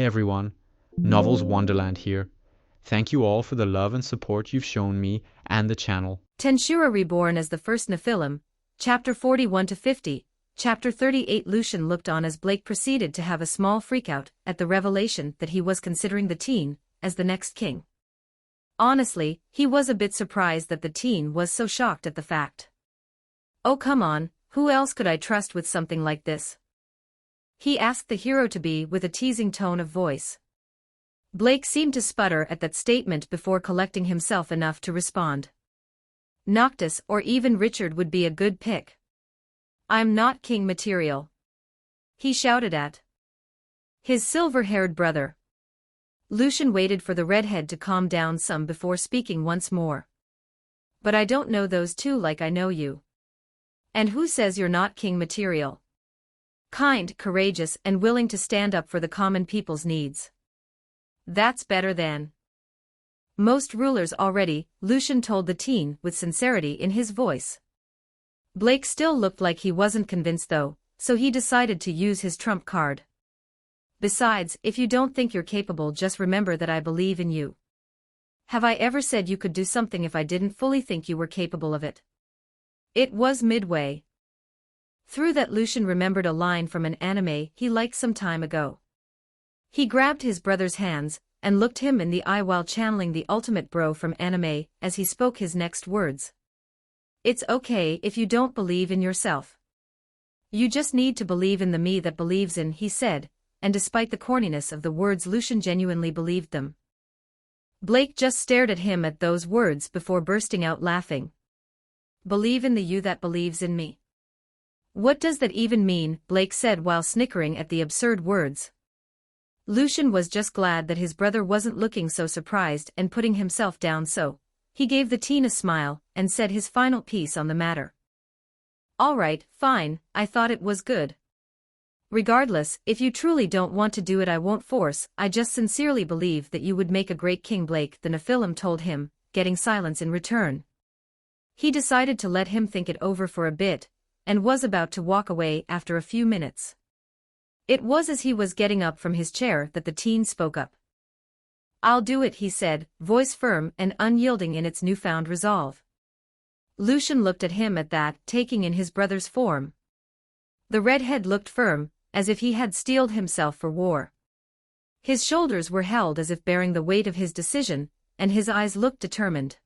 everyone, Novels Wonderland here. Thank you all for the love and support you've shown me and the channel. Tensura Reborn as the first Nephilim, Chapter 41-50, Chapter 38. Lucian looked on as Blake proceeded to have a small freakout at the revelation that he was considering the teen as the next king. Honestly, he was a bit surprised that the teen was so shocked at the fact. "Oh come on, who else could I trust with something like this?" he asked the hero to be with a teasing tone of voice. Blake seemed to sputter at that statement before collecting himself enough to respond. "Noctis or even Richard would be a good pick. I'm not king material," he shouted at his silver-haired brother. Lucian waited for the redhead to calm down some before speaking once more. "But I don't know those two like I know you. And who says you're not king material? Kind, courageous, and willing to stand up for the common people's needs. That's better than most rulers already," Lucian told the teen with sincerity in his voice. Blake still looked like he wasn't convinced though, so he decided to use his trump card. "Besides, if you don't think you're capable, just remember that I believe in you. Have I ever said you could do something if I didn't fully think you were capable of it?" It was midway through that Lucian remembered a line from an anime he liked some time ago. He grabbed his brother's hands and looked him in the eye while channeling the ultimate bro from anime as he spoke his next words. "It's okay if you don't believe in yourself. You just need to believe in the me that believes in," he said, and despite the corniness of the words, Lucian genuinely believed them. Blake just stared at him at those words before bursting out laughing. "Believe in the you that believes in me? What does that even mean?" Blake said while snickering at the absurd words. Lucian was just glad that his brother wasn't looking so surprised and putting himself down, so he gave the teen a smile and said his final piece on the matter. "All right, fine, I thought it was good. Regardless, if you truly don't want to do it, I won't force. I just sincerely believe that you would make a great king," Blake the Nephilim told him, getting silence in return. He decided to let him think it over for a bit, and was about to walk away after a few minutes. It was as he was getting up from his chair that the teen spoke up. "I'll do it," he said, voice firm and unyielding in its newfound resolve. Lucian looked at him at that, taking in his brother's form. The redhead looked firm, as if he had steeled himself for war. His shoulders were held as if bearing the weight of his decision, and his eyes looked determined.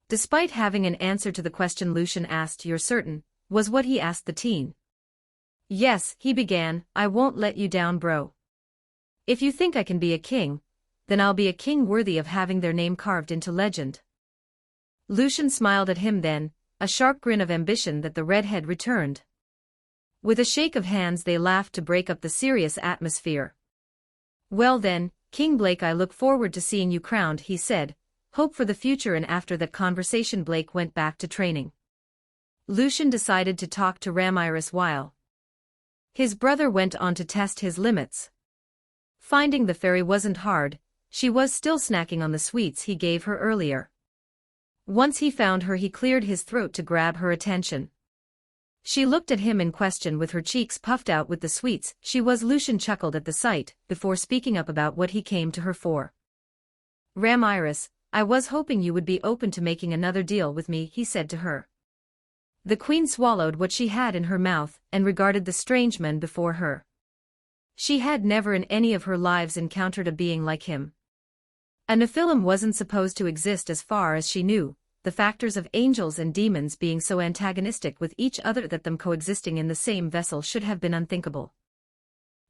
Despite having an answer to the question Lucian asked, "You're certain?" was what he asked the teen. "Yes," he began, "I won't let you down, bro. If you think I can be a king, then I'll be a king worthy of having their name carved into legend." Lucian smiled at him then, a sharp grin of ambition that the redhead returned. With a shake of hands they laughed to break up the serious atmosphere. "Well then, King Blake, I look forward to seeing you crowned," he said, "hope for the future." And after that conversation Blake went back to training. Lucian decided to talk to Ramiris while his brother went on to test his limits. Finding the fairy wasn't hard, she was still snacking on the sweets he gave her earlier. Once he found her, he cleared his throat to grab her attention. She looked at him in question with her cheeks puffed out with the sweets she was. Lucian chuckled at the sight before speaking up about what he came to her for. "Ramiris, I was hoping you would be open to making another deal with me," he said to her. The queen swallowed what she had in her mouth and regarded the strange man before her. She had never in any of her lives encountered a being like him. A Nephilim wasn't supposed to exist as far as she knew, the factors of angels and demons being so antagonistic with each other that them coexisting in the same vessel should have been unthinkable.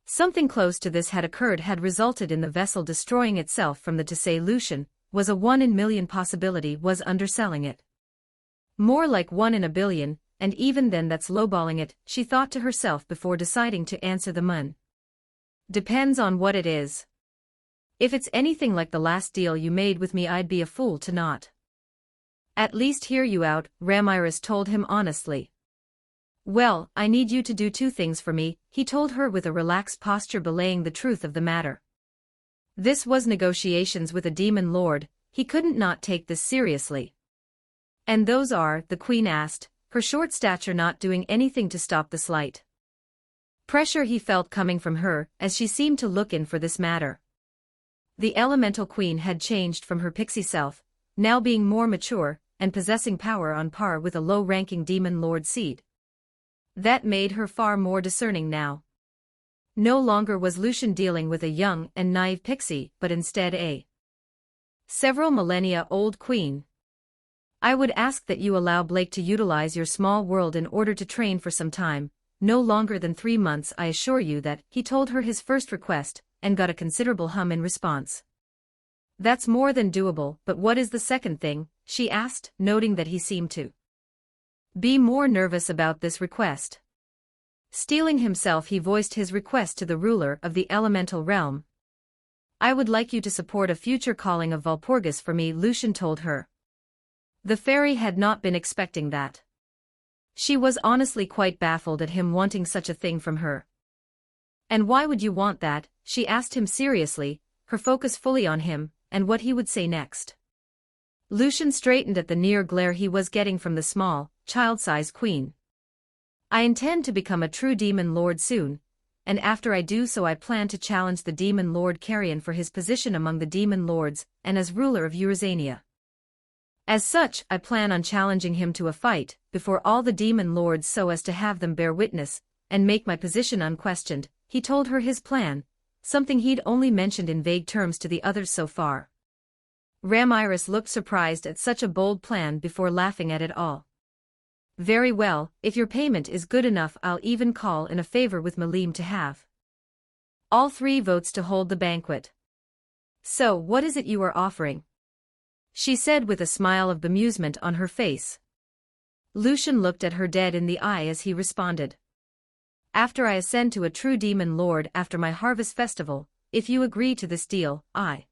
Something close to this had occurred, had resulted in the vessel destroying itself from the to say Lucian was a 1 in a million possibility was underselling it. More like 1 in a billion, and even then that's lowballing it, she thought to herself before deciding to answer the mun. "Depends on what it is. If it's anything like the last deal you made with me, I'd be a fool to not at least hear you out," Ramiris told him honestly. "Well, I need you to do 2 things for me," he told her with a relaxed posture belaying the truth of the matter. This was negotiations with a demon lord, he couldn't not take this seriously. "And those are?" the queen asked, her short stature not doing anything to stop the slight Pressure he felt coming from her, as she seemed to look in for this matter. The elemental queen had changed from her pixie self, now being more mature, and possessing power on par with a low-ranking demon lord seed. That made her far more discerning now. No longer was Lucian dealing with a young and naive pixie, but instead a several millennia old queen. I would ask that you allow Blake to utilize your small world in order to train for some time, no longer than 3 months. I assure you that, he told her his first request, and got a considerable hum in response. That's more than doable, but what is the second thing? She asked, noting that he seemed to be more nervous about this request. Steeling himself, he voiced his request to the ruler of the elemental realm. I would like you to support a future calling of Walpurgis for me, Lucian told her. The fairy had not been expecting that. She was honestly quite baffled at him wanting such a thing from her. And why would you want that? She asked him seriously, her focus fully on him, and what he would say next. Lucian straightened at the near glare he was getting from the small, child-sized queen. I intend to become a true demon lord soon, and after I do so I plan to challenge the demon lord Carrion for his position among the demon lords, and as ruler of Eurasania. As such, I plan on challenging him to a fight, before all the demon lords so as to have them bear witness, and make my position unquestioned. He told her his plan, something he'd only mentioned in vague terms to the others so far. Ramiris looked surprised at such a bold plan before laughing at it all. Very well, if your payment is good enough I'll even call in a favor with Nephilim to have all 3 votes to hold the banquet. So, what is it you are offering? She said with a smile of bemusement on her face. Lucian looked at her dead in the eye as he responded. After I ascend to a true demon lord after my harvest festival, if you agree to this deal, I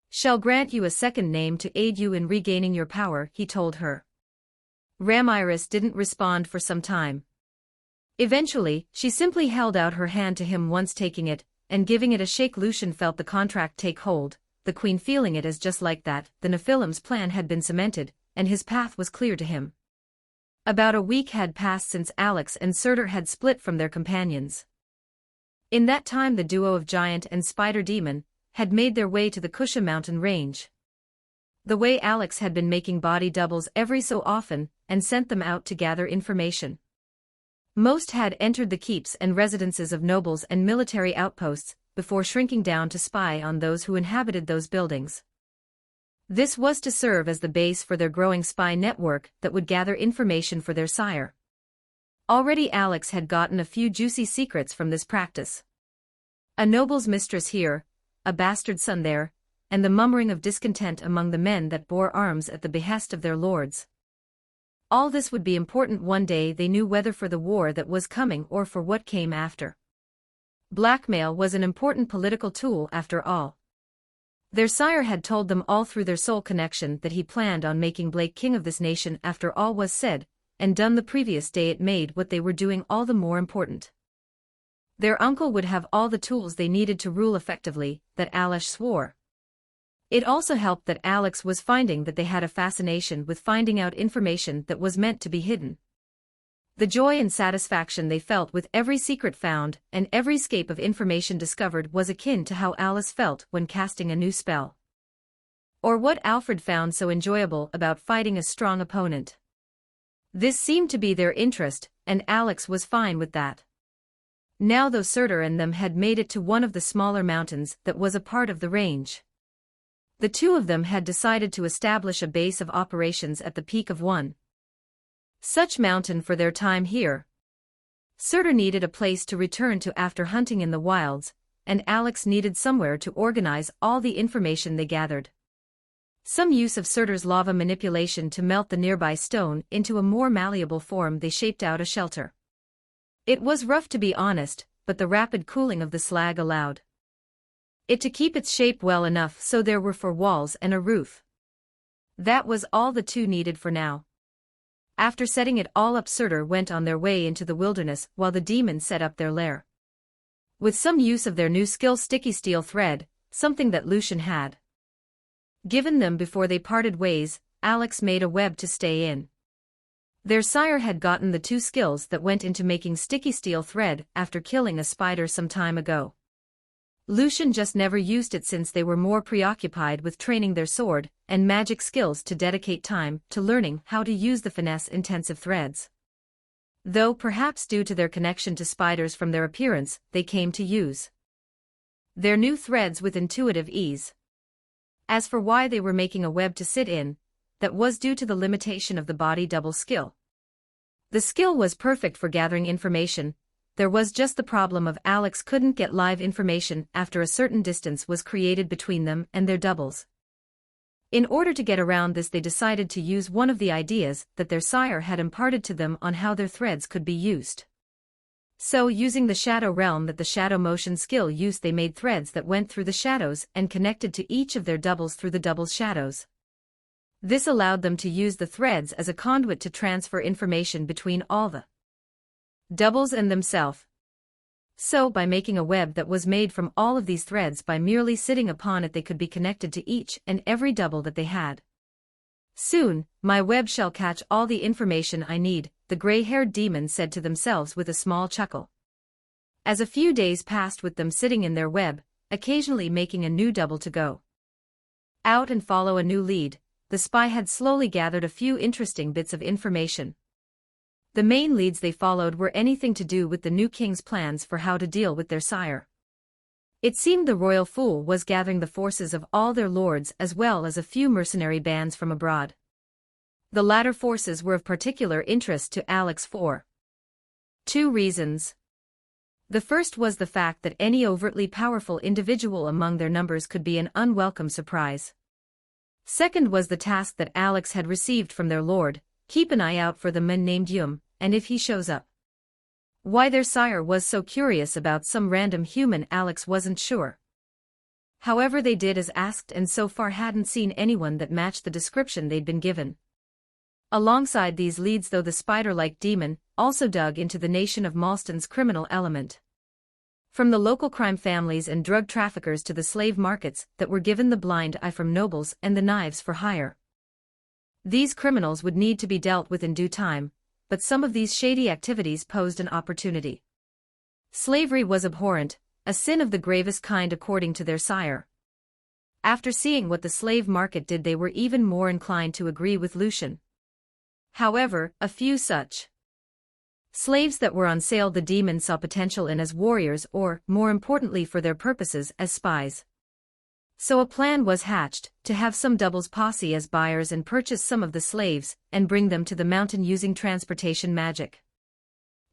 shall grant you a second name to aid you in regaining your power, he told her. Ramiris didn't respond for some time. Eventually, she simply held out her hand to him, once taking it, and giving it a shake. Lucian felt the contract take hold, the queen feeling it as just like that. The Nephilim's plan had been cemented, and his path was clear to him. About a week had passed since Alex and Surtur had split from their companions. In that time the duo of giant and spider demon had made their way to the Kusha mountain range. The way Alex had been making body doubles every so often, and sent them out to gather information. Most had entered the keeps and residences of nobles and military outposts, before shrinking down to spy on those who inhabited those buildings. This was to serve as the base for their growing spy network that would gather information for their sire. Already Alex had gotten a few juicy secrets from this practice. A noble's mistress here, a bastard son there, and the murmuring of discontent among the men that bore arms at the behest of their lords. All this would be important one day, they knew, whether for the war that was coming or for what came after. Blackmail was an important political tool after all. Their sire had told them all through their soul connection that he planned on making Blake king of this nation after all was said and done the previous day. It made what they were doing all the more important. Their uncle would have all the tools they needed to rule effectively, that Alish swore. It also helped that Alex was finding that they had a fascination with finding out information that was meant to be hidden. The joy and satisfaction they felt with every secret found and every scape of information discovered was akin to how Alice felt when casting a new spell. Or what Alfred found so enjoyable about fighting a strong opponent. This seemed to be their interest, and Alex was fine with that. Now though Surtur and them had made it to one of the smaller mountains that was a part of the range. The two of them had decided to establish a base of operations at the peak of one such mountain for their time here. Surtur needed a place to return to after hunting in the wilds, and Alex needed somewhere to organize all the information they gathered. Some use of Surtur's lava manipulation to melt the nearby stone into a more malleable form, they shaped out a shelter. It was rough, to be honest, but the rapid cooling of the slag allowed it to keep its shape well enough so there were 4 walls and a roof. That was all the two needed for now. After setting it all up, Surtur went on their way into the wilderness while the demons set up their lair. With some use of their new skill, sticky steel thread, something that Lucian had given them before they parted ways, Alex made a web to stay in. Their sire had gotten the 2 skills that went into making sticky steel thread after killing a spider some time ago. Lucian just never used it since they were more preoccupied with training their sword and magic skills to dedicate time to learning how to use the finesse-intensive threads. Though perhaps due to their connection to spiders from their appearance, they came to use their new threads with intuitive ease. As for why they were making a web to sit in, that was due to the limitation of the body double skill. The skill was perfect for gathering information. There was just the problem of Alex couldn't get live information after a certain distance was created between them and their doubles. In order to get around this, they decided to use one of the ideas that their sire had imparted to them on how their threads could be used. So, using the shadow realm that the shadow motion skill used, they made threads that went through the shadows and connected to each of their doubles through the double's shadows. This allowed them to use the threads as a conduit to transfer information between all the doubles and themselves. So, by making a web that was made from all of these threads, by merely sitting upon it, they could be connected to each and every double that they had. Soon, my web shall catch all the information I need, the gray-haired demons said to themselves with a small chuckle. As a few days passed with them sitting in their web, occasionally making a new double to go out and follow a new lead, the spy had slowly gathered a few interesting bits of information. The main leads they followed were anything to do with the new king's plans for how to deal with their sire. It seemed the royal fool was gathering the forces of all their lords as well as a few mercenary bands from abroad. The latter forces were of particular interest to Alex for 2 reasons. The first was the fact that any overtly powerful individual among their numbers could be an unwelcome surprise. Second was the task that Alex had received from their lord: keep an eye out for the man named Yum, and if he shows up. Why their sire was so curious about some random human, Alex wasn't sure. However, they did as asked and so far hadn't seen anyone that matched the description they'd been given. Alongside these leads, though, the spider-like demon also dug into the nation of Malston's criminal element. From the local crime families and drug traffickers to the slave markets that were given the blind eye from nobles and the knives for hire. These criminals would need to be dealt with in due time, but some of these shady activities posed an opportunity. Slavery was abhorrent, a sin of the gravest kind according to their sire. After seeing what the slave market did, they were even more inclined to agree with Lucian. However, a few such slaves that were on sale the demon saw potential in as warriors or, more importantly for their purposes, as spies. So a plan was hatched, to have some doubles posse as buyers and purchase some of the slaves, and bring them to the mountain using transportation magic.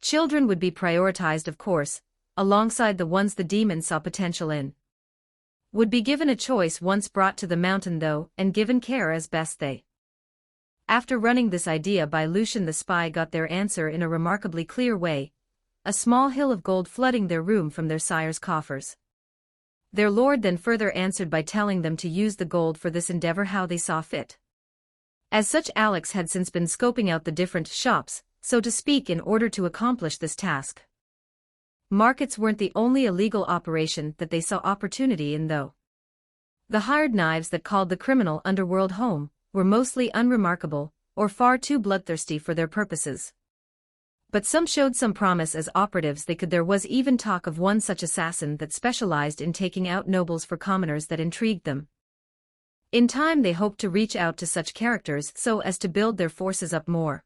Children would be prioritized, of course, alongside the ones the demon saw potential in. Would be given a choice once brought to the mountain though, and given care as best they. After running this idea by Lucian, the spy got their answer in a remarkably clear way: a small hill of gold flooding their room from their sire's coffers. Their lord then further answered by telling them to use the gold for this endeavor how they saw fit. As such, Alex had since been scoping out the different shops, so to speak, in order to accomplish this task. Markets weren't the only illegal operation that they saw opportunity in, though. The hired knives that called the criminal underworld home were mostly unremarkable, or far too bloodthirsty for their purposes. But some showed some promise as operatives they could. There was even talk of one such assassin that specialized in taking out nobles for commoners that intrigued them. In time they hoped to reach out to such characters so as to build their forces up more.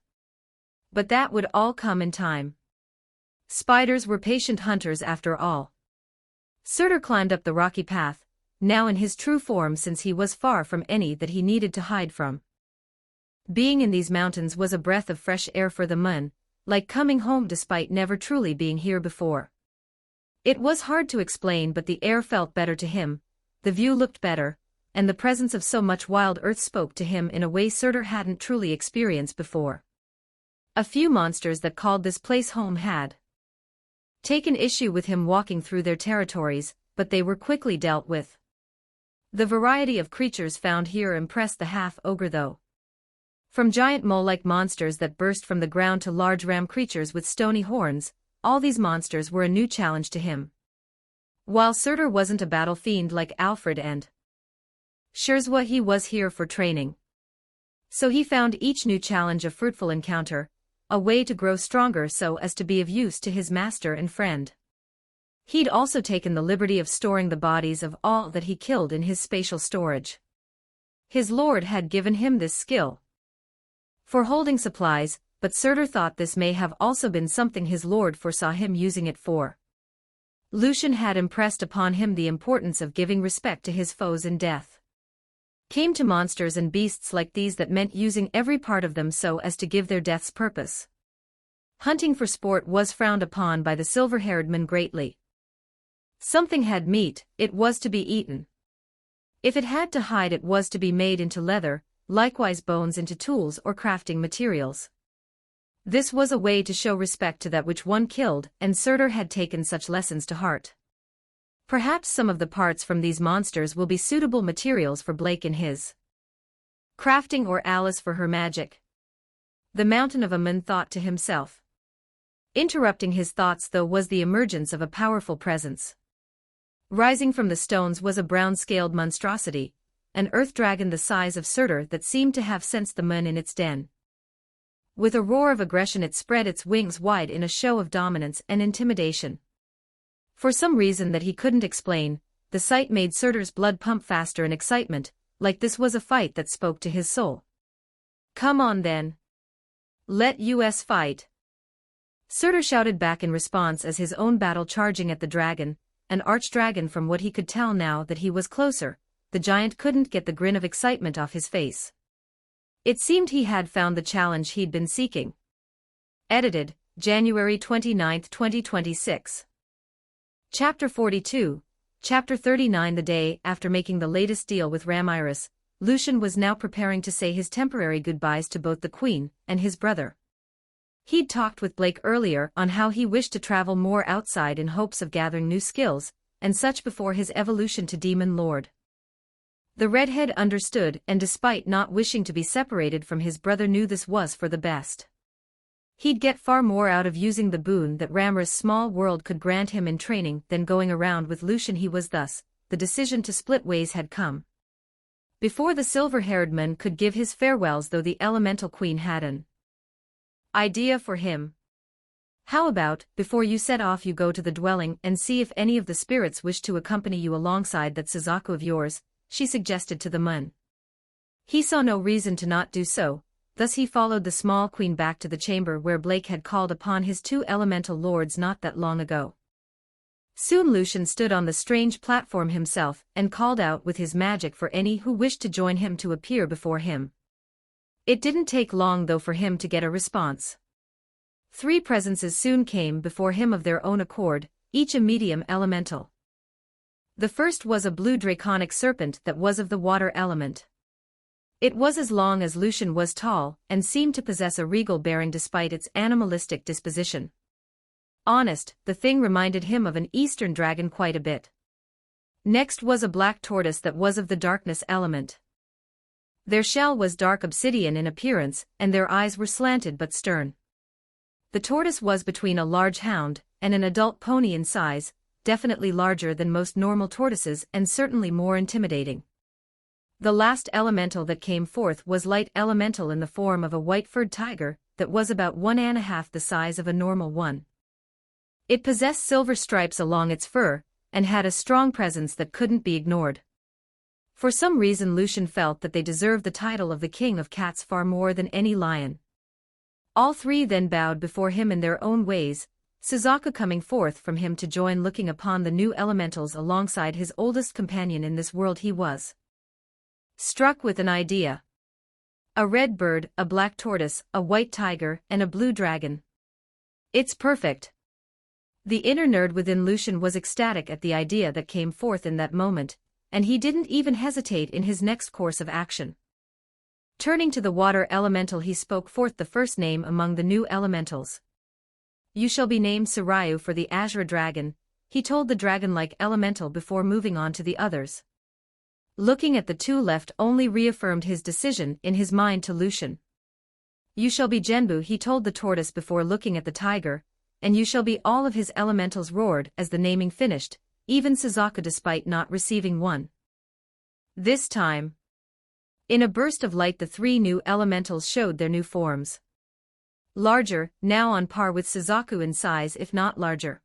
But that would all come in time. Spiders were patient hunters after all. Surtur climbed up the rocky path, now in his true form since he was far from any that he needed to hide from. Being in these mountains was a breath of fresh air for the man, like coming home despite never truly being here before. It was hard to explain, but the air felt better to him, the view looked better, and the presence of so much wild earth spoke to him in a way Surtur hadn't truly experienced before. A few monsters that called this place home had taken issue with him walking through their territories, but they were quickly dealt with. The variety of creatures found here impressed the half-ogre though. From giant mole-like monsters that burst from the ground to large ram creatures with stony horns, all these monsters were a new challenge to him. While Surtur wasn't a battle fiend like Alfred and Schurzwa, he was here for training. So he found each new challenge a fruitful encounter, a way to grow stronger so as to be of use to his master and friend. He'd also taken the liberty of storing the bodies of all that he killed in his spatial storage. His lord had given him this skill for holding supplies, but Surtur thought this may have also been something his lord foresaw him using it for. Lucian had impressed upon him the importance of giving respect to his foes in death. Came to monsters and beasts like these that meant using every part of them so as to give their deaths purpose. Hunting for sport was frowned upon by the silver-haired men greatly. Something had meat, it was to be eaten. If it had to hide, it was to be made into leather, likewise bones into tools or crafting materials. This was a way to show respect to that which one killed, and Surtur had taken such lessons to heart. Perhaps some of the parts from these monsters will be suitable materials for Blake in his crafting or Alice for her magic. The Mountain of Amun thought to himself. Interrupting his thoughts though was the emergence of a powerful presence. Rising from the stones was a brown-scaled monstrosity, an earth dragon the size of Surtur that seemed to have sensed the Mun in its den. With a roar of aggression it spread its wings wide in a show of dominance and intimidation. For some reason that he couldn't explain, the sight made Surtur's blood pump faster in excitement, like this was a fight that spoke to his soul. "Come on then. Let us fight." Surtur shouted back in response as his own battle charging at the dragon, an archdragon. From what he could tell now that he was closer, the giant couldn't get the grin of excitement off his face. It seemed he had found the challenge he'd been seeking. Edited, January 29, 2026. Chapter 42, Chapter 39. The day after making the latest deal with Ramiris, Lucian was now preparing to say his temporary goodbyes to both the Queen and his brother. He'd talked with Blake earlier on how he wished to travel more outside in hopes of gathering new skills, and such before his evolution to Demon Lord. The redhead understood, and despite not wishing to be separated from his brother knew this was for the best. He'd get far more out of using the boon that Ramiris' small world could grant him in training than going around with Lucian. He was thus, the decision to split ways had come. Before the silver-haired man could give his farewells, though the elemental queen had an idea for him. "How about, before you set off, you go to the dwelling and see if any of the spirits wish to accompany you alongside that Suzaku of yours," she suggested to the Mun. He saw no reason to not do so, thus he followed the small queen back to the chamber where Blake had called upon his two elemental lords not that long ago. Soon Lucian stood on the strange platform himself and called out with his magic for any who wished to join him to appear before him. It didn't take long though for him to get a response. 3 presences soon came before him of their own accord, each a medium elemental. The first was a blue draconic serpent that was of the water element. It was as long as Lucian was tall, and seemed to possess a regal bearing despite its animalistic disposition. Honest, the thing reminded him of an eastern dragon quite a bit. Next was a black tortoise that was of the darkness element. Their shell was dark obsidian in appearance, and their eyes were slanted but stern. The tortoise was between a large hound and an adult pony in size, definitely larger than most normal tortoises and certainly more intimidating. The last elemental that came forth was light elemental in the form of a white-furred tiger that was about 1.5 the size of a normal one. It possessed silver stripes along its fur, and had a strong presence that couldn't be ignored. For some reason Lucian felt that they deserved the title of the king of cats far more than any lion. All 3 then bowed before him in their own ways, Suzaku coming forth from him to join looking upon the new elementals alongside his oldest companion in this world. He was struck with an idea. A red bird, a black tortoise, a white tiger, and a blue dragon. It's perfect. The inner nerd within Lucian was ecstatic at the idea that came forth in that moment, and he didn't even hesitate in his next course of action. Turning to the water elemental he spoke forth the first name among the new elementals. "You shall be named Sarayu for the Azure Dragon," he told the dragon-like elemental before moving on to the others. Looking at the 2 left only reaffirmed his decision in his mind to Lucian. "You shall be Genbu," he told the tortoise before looking at the tiger, "and you shall be all of his elementals," roared as the naming finished, even Suzaku despite not receiving one. This time, In a burst of light the three new elementals showed their new forms. Larger, now on par with Suzaku in size if not larger.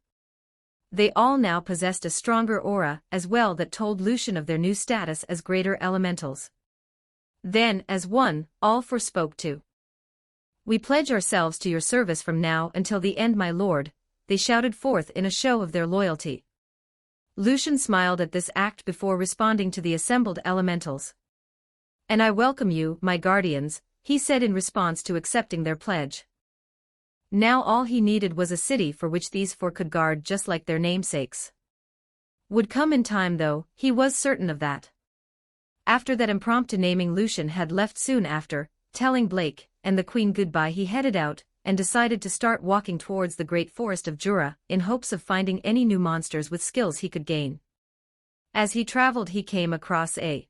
They all now possessed a stronger aura as well that told Lucian of their new status as greater elementals. Then, as one, all four spoke to. "We pledge ourselves to your service from now until the end, my lord," they shouted forth in a show of their loyalty. Lucian smiled at this act before responding to the assembled elementals. "And I welcome you, my guardians," he said in response to accepting their pledge. Now all he needed was a city for which these four could guard just like their namesakes. Would come in time though, he was certain of that. After that impromptu naming, Lucian had left soon after, telling Blake and the Queen goodbye. He headed out and decided to start walking towards the great forest of Jura in hopes of finding any new monsters with skills he could gain. As he traveled he came across a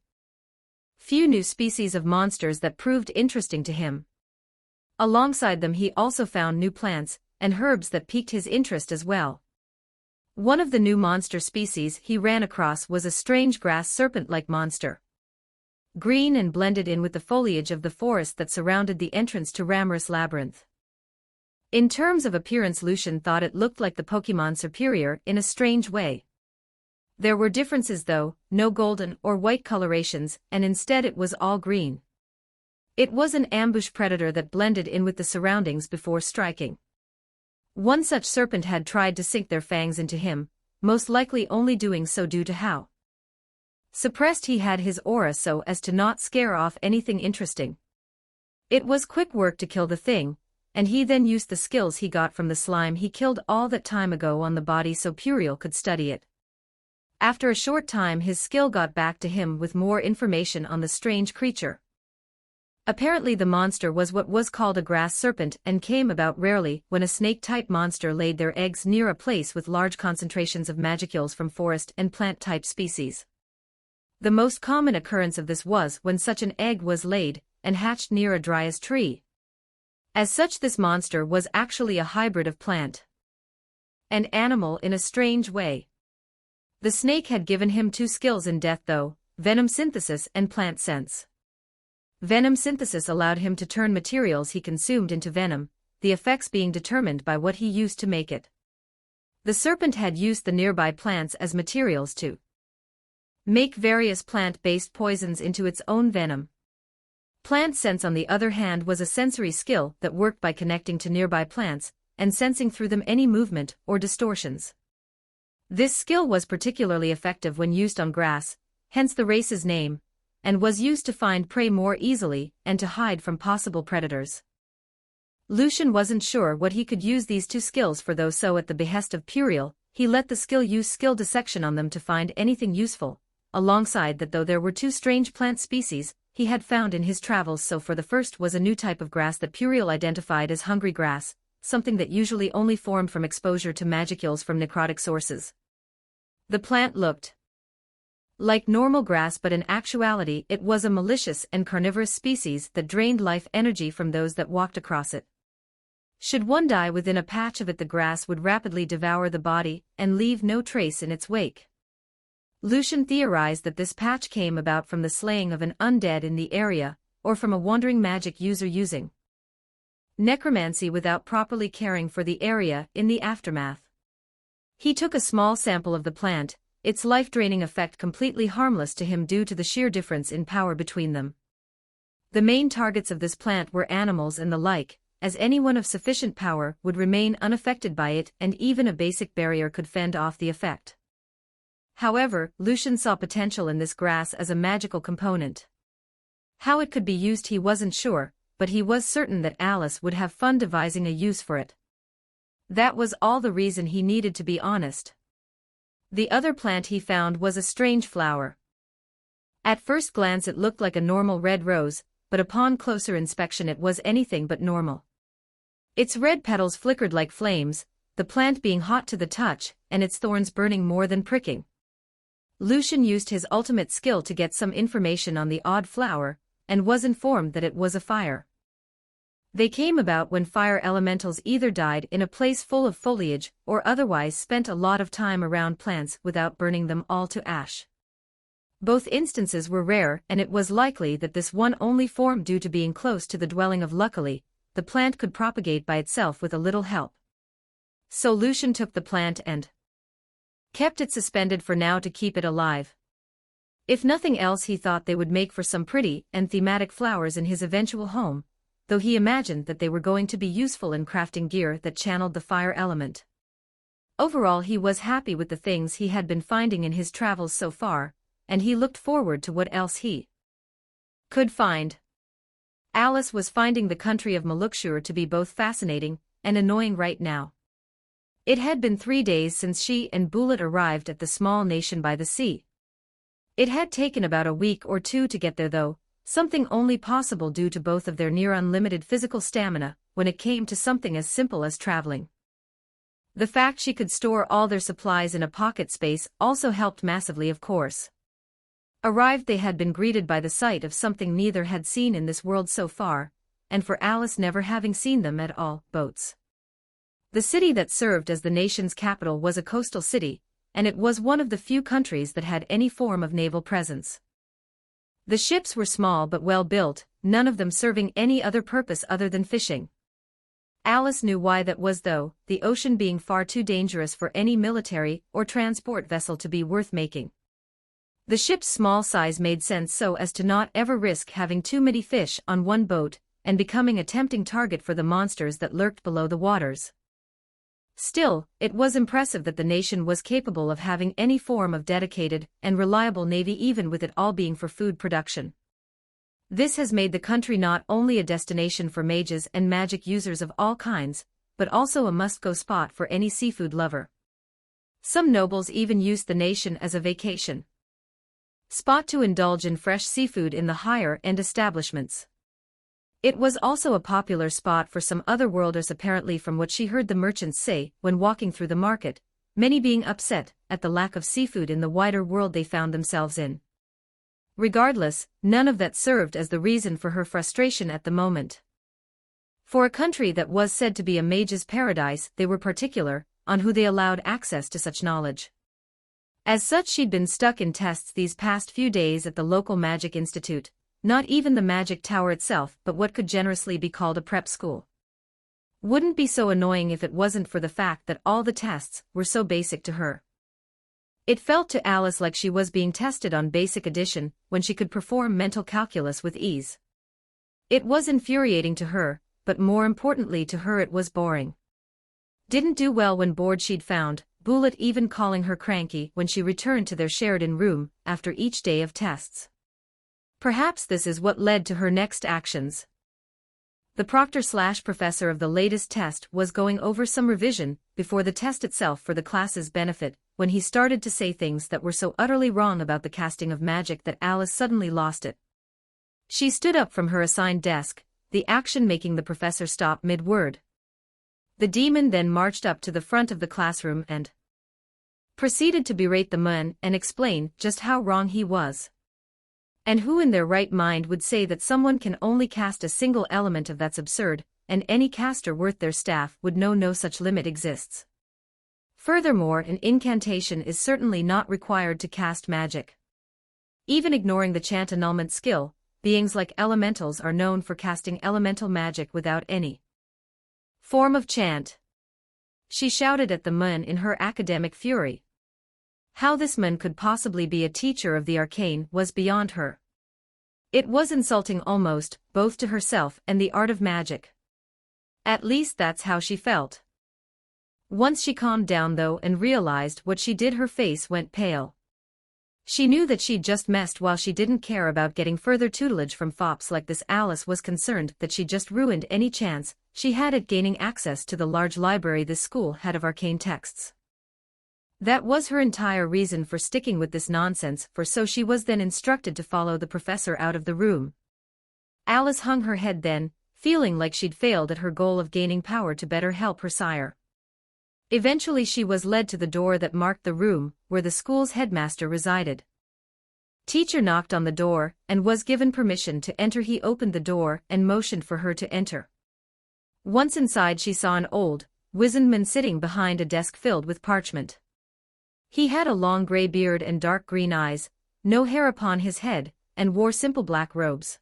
few new species of monsters that proved interesting to him. Alongside them he also found new plants and herbs that piqued his interest as well. One of the new monster species he ran across was a strange grass serpent-like monster. Green and blended in with the foliage of the forest that surrounded the entrance to Ramorous Labyrinth. In terms of appearance, Lucian thought it looked like the Pokémon superior in a strange way. There were differences though, no golden or white colorations, and instead it was all green. It was an ambush predator that blended in with the surroundings before striking. One such serpent had tried to sink their fangs into him, most likely only doing so due to how suppressed he had his aura so as to not scare off anything interesting. It was quick work to kill the thing, and he then used the skills he got from the slime he killed all that time ago on the body so Puriel could study it. After a short time his skill got back to him with more information on the strange creature. Apparently the monster was what was called a grass serpent and came about rarely when a snake-type monster laid their eggs near a place with large concentrations of magicules from forest and plant-type species. The most common occurrence of this was when such an egg was laid and hatched near a dryas tree. As such, this monster was actually a hybrid of plant and animal in a strange way. The snake had given him two skills in death though, venom synthesis and plant sense. Venom synthesis allowed him to turn materials he consumed into venom, the effects being determined by what he used to make it. The serpent had used the nearby plants as materials to make various plant-based poisons into its own venom. Plant sense on the other hand was a sensory skill that worked by connecting to nearby plants and sensing through them any movement or distortions. This skill was particularly effective when used on grass, hence the race's name, and was used to find prey more easily and to hide from possible predators. Lucian wasn't sure what he could use these two skills for though, so at the behest of Puriel, he let the skill use skill dissection on them to find anything useful. Alongside that though there were two strange plant species he had found in his travels. So for the first was a new type of grass that Puriel identified as hungry grass, something that usually only formed from exposure to magicules from necrotic sources. The plant looked like normal grass, but in actuality it was a malicious and carnivorous species that drained life energy from those that walked across it. Should one die within a patch of it, the grass would rapidly devour the body and leave no trace in its wake. Lucian theorized that this patch came about from the slaying of an undead in the area, or from a wandering magic user using necromancy without properly caring for the area in the aftermath. He took a small sample of the plant, its life-draining effect completely harmless to him due to the sheer difference in power between them. The main targets of this plant were animals and the like, as anyone of sufficient power would remain unaffected by it, and even a basic barrier could fend off the effect. However, Lucian saw potential in this grass as a magical component. How it could be used he wasn't sure, but he was certain that Alice would have fun devising a use for it. That was all the reason he needed to be honest. The other plant he found was a strange flower. At first glance it looked like a normal red rose, but upon closer inspection it was anything but normal. Its red petals flickered like flames, the plant being hot to the touch, and its thorns burning more than pricking. Lucian used his ultimate skill to get some information on the odd flower, and was informed that it was a fire. They came about when fire elementals either died in a place full of foliage or otherwise spent a lot of time around plants without burning them all to ash. Both instances were rare, and it was likely that this one only formed due to being close to the dwelling of. Luckily, the plant could propagate by itself with a little help. So Lucian took the plant and kept it suspended for now to keep it alive. If nothing else, he thought they would make for some pretty and thematic flowers in his eventual home, though he imagined that they were going to be useful in crafting gear that channeled the fire element. Overall, he was happy with the things he had been finding in his travels so far, and he looked forward to what else he could find. Alice was finding the country of Malukshur to be both fascinating and annoying right now. It had been 3 days since she and Bulat arrived at the small nation by the sea. It had taken about a week or two to get there though, something only possible due to both of their near unlimited physical stamina when it came to something as simple as traveling. The fact she could store all their supplies in a pocket space also helped massively, of course. Arrived, they had been greeted by the sight of something neither had seen in this world so far, and for Alice never having seen them at all, boats. The city that served as the nation's capital was a coastal city, and it was one of the few countries that had any form of naval presence. The ships were small but well built, none of them serving any other purpose other than fishing. Alice knew why that was though, the ocean being far too dangerous for any military or transport vessel to be worth making. The ship's small size made sense so as to not ever risk having too many fish on one boat and becoming a tempting target for the monsters that lurked below the waters. Still, it was impressive that the nation was capable of having any form of dedicated and reliable navy, even with it all being for food production. This has made the country not only a destination for mages and magic users of all kinds, but also a must-go spot for any seafood lover. Some nobles even used the nation as a vacation spot to indulge in fresh seafood in the higher-end establishments. It was also a popular spot for some otherworlders, apparently, from what she heard the merchants say when walking through the market, many being upset at the lack of seafood in the wider world they found themselves in. Regardless, none of that served as the reason for her frustration at the moment. For a country that was said to be a mage's paradise, they were particular on who they allowed access to such knowledge. As such, she'd been stuck in tests these past few days at the local magic institute. Not even the magic tower itself, but what could generously be called a prep school. Wouldn't be so annoying if it wasn't for the fact that all the tests were so basic to her. It felt to Alice like she was being tested on basic addition when she could perform mental calculus with ease. It was infuriating to her, but more importantly to her it was boring. Didn't do well when bored, she'd found, Bulat even calling her cranky when she returned to their shared-in room after each day of tests. Perhaps this is what led to her next actions. The proctor/professor of the latest test was going over some revision before the test itself for the class's benefit, when he started to say things that were so utterly wrong about the casting of magic that Alice suddenly lost it. She stood up from her assigned desk, the action making the professor stop mid-word. The demon then marched up to the front of the classroom and proceeded to berate the man and explain just how wrong he was. And who in their right mind would say that someone can only cast a single element of that's absurd, and any caster worth their staff would know no such limit exists. Furthermore, an incantation is certainly not required to cast magic. Even ignoring the chant annulment skill, beings like elementals are known for casting elemental magic without any form of chant. She shouted at the man in her academic fury. How this man could possibly be a teacher of the arcane was beyond her. It was insulting almost, both to herself and the art of magic. At least that's how she felt. Once she calmed down though and realized what she did, her face went pale. She knew that she'd just messed. While she didn't care about getting further tutelage from fops like this, Alice was concerned that she just ruined any chance she had at gaining access to the large library this school had of arcane texts. That was her entire reason for sticking with this nonsense, for so she was then instructed to follow the professor out of the room. Alice hung her head then, feeling like she'd failed at her goal of gaining power to better help her sire. Eventually she was led to the door that marked the room where the school's headmaster resided. Teacher knocked on the door and was given permission to enter. He opened the door and motioned for her to enter. Once inside, she saw an old, wizened man sitting behind a desk filled with parchment. He had a long gray beard and dark green eyes, no hair upon his head, and wore simple black robes.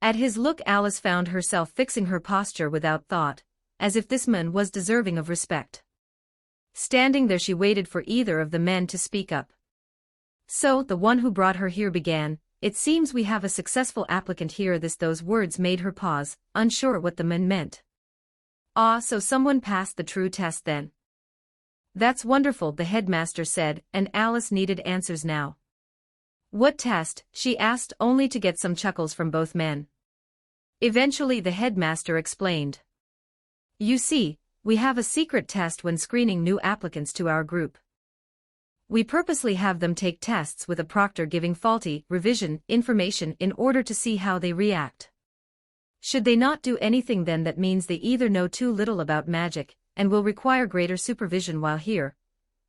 At his look Alice found herself fixing her posture without thought, as if this man was deserving of respect. Standing there she waited for either of the men to speak up. So, the one who brought her here began, "It seems we have a successful applicant here." Those words made her pause, unsure what the man meant. "Ah, so someone passed the true test then." "That's wonderful," the headmaster said, and Alice needed answers now. "What test?" she asked, only to get some chuckles from both men. Eventually the headmaster explained. "You see, we have a secret test when screening new applicants to our group. We purposely have them take tests with a proctor giving faulty revision information in order to see how they react. Should they not do anything, then that means they either know too little about magic and will require greater supervision while here,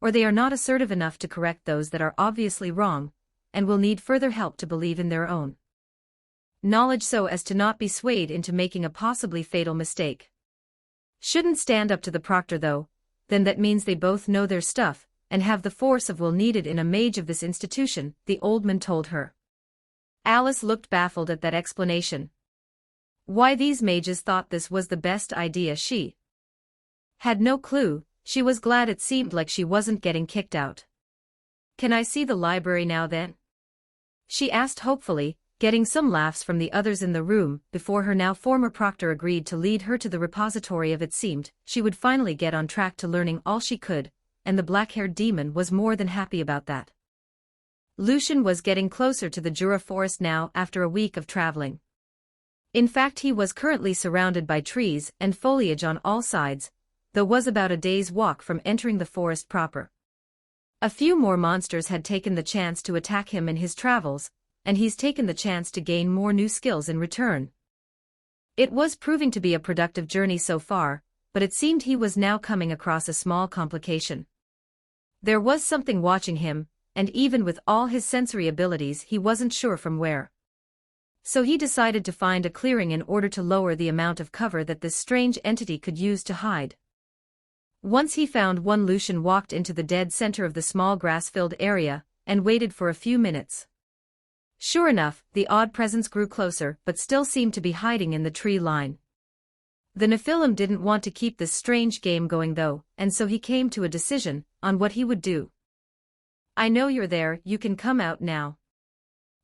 or they are not assertive enough to correct those that are obviously wrong and will need further help to believe in their own knowledge so as to not be swayed into making a possibly fatal mistake. Shouldn't stand up to the proctor though, then that means they both know their stuff and have the force of will needed in a mage of this institution," the old man told her. Alice looked baffled at that explanation. Why these mages thought this was the best idea she had no clue. She was glad it seemed like she wasn't getting kicked out. "Can I see the library now then?" she asked hopefully, getting some laughs from the others in the room. Before her now former proctor agreed to lead her to the repository of it seemed she would finally get on track to learning all she could, and the black-haired demon was more than happy about that. Lucian was getting closer to the Jura forest now after a week of traveling. In fact, he was currently surrounded by trees and foliage on all sides, though was about a day's walk from entering the forest proper. A few more monsters had taken the chance to attack him in his travels, and he's taken the chance to gain more new skills in return. It was proving to be a productive journey so far, but it seemed he was now coming across a small complication. There was something watching him, and even with all his sensory abilities he wasn't sure from where. So he decided to find a clearing in order to lower the amount of cover that this strange entity could use to hide. Once he found one, Lucian walked into the dead center of the small grass-filled area, and waited for a few minutes. Sure enough, the odd presence grew closer but still seemed to be hiding in the tree line. The Nephilim didn't want to keep this strange game going though, and so he came to a decision on what he would do. "I know you're there, you can come out now.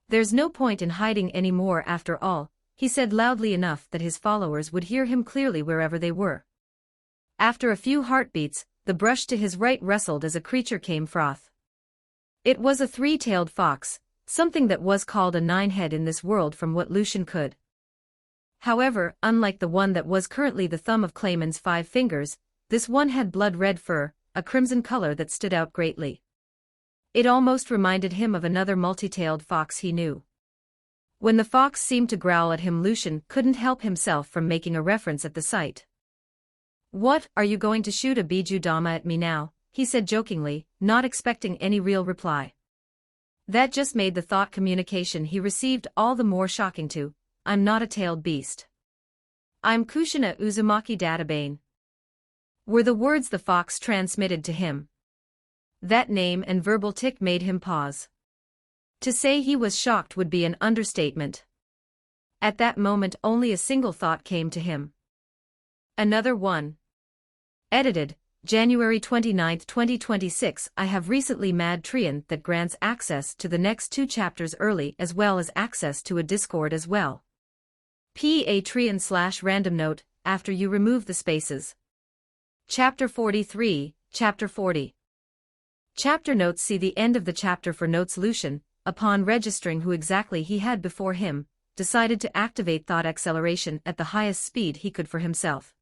There's no point in hiding anymore after all," he said loudly enough that his followers would hear him clearly wherever they were. After a few heartbeats, the brush to his right rustled as a creature came forth. It was a three-tailed fox, something that was called a nine-head in this world from what Lucian could. However, unlike the one that was currently the thumb of Clayman's 5 fingers, this one had blood-red fur, a crimson color that stood out greatly. It almost reminded him of another multi-tailed fox he knew. When the fox seemed to growl at him, Lucian couldn't help himself from making a reference at the sight. "What, are you going to shoot a bijou dama at me now?" he said jokingly, not expecting any real reply. That just made the thought communication he received all the more shocking too. "I'm not a tailed beast. I'm Kushina Uzumaki Databane," were the words the fox transmitted to him. That name and verbal tick made him pause. To say he was shocked would be an understatement. At that moment only a single thought came to him. Another one. Edited, January 29, 2026. I have recently mad Trian that grants access to the next 2 chapters early as well as access to a Discord as well. PA Trian/random note, after you remove the spaces. Chapter 43, Chapter 40. Chapter notes. See the end of the chapter for notes. Lucian, upon registering who exactly he had before him, decided to activate thought acceleration at the highest speed he could for himself,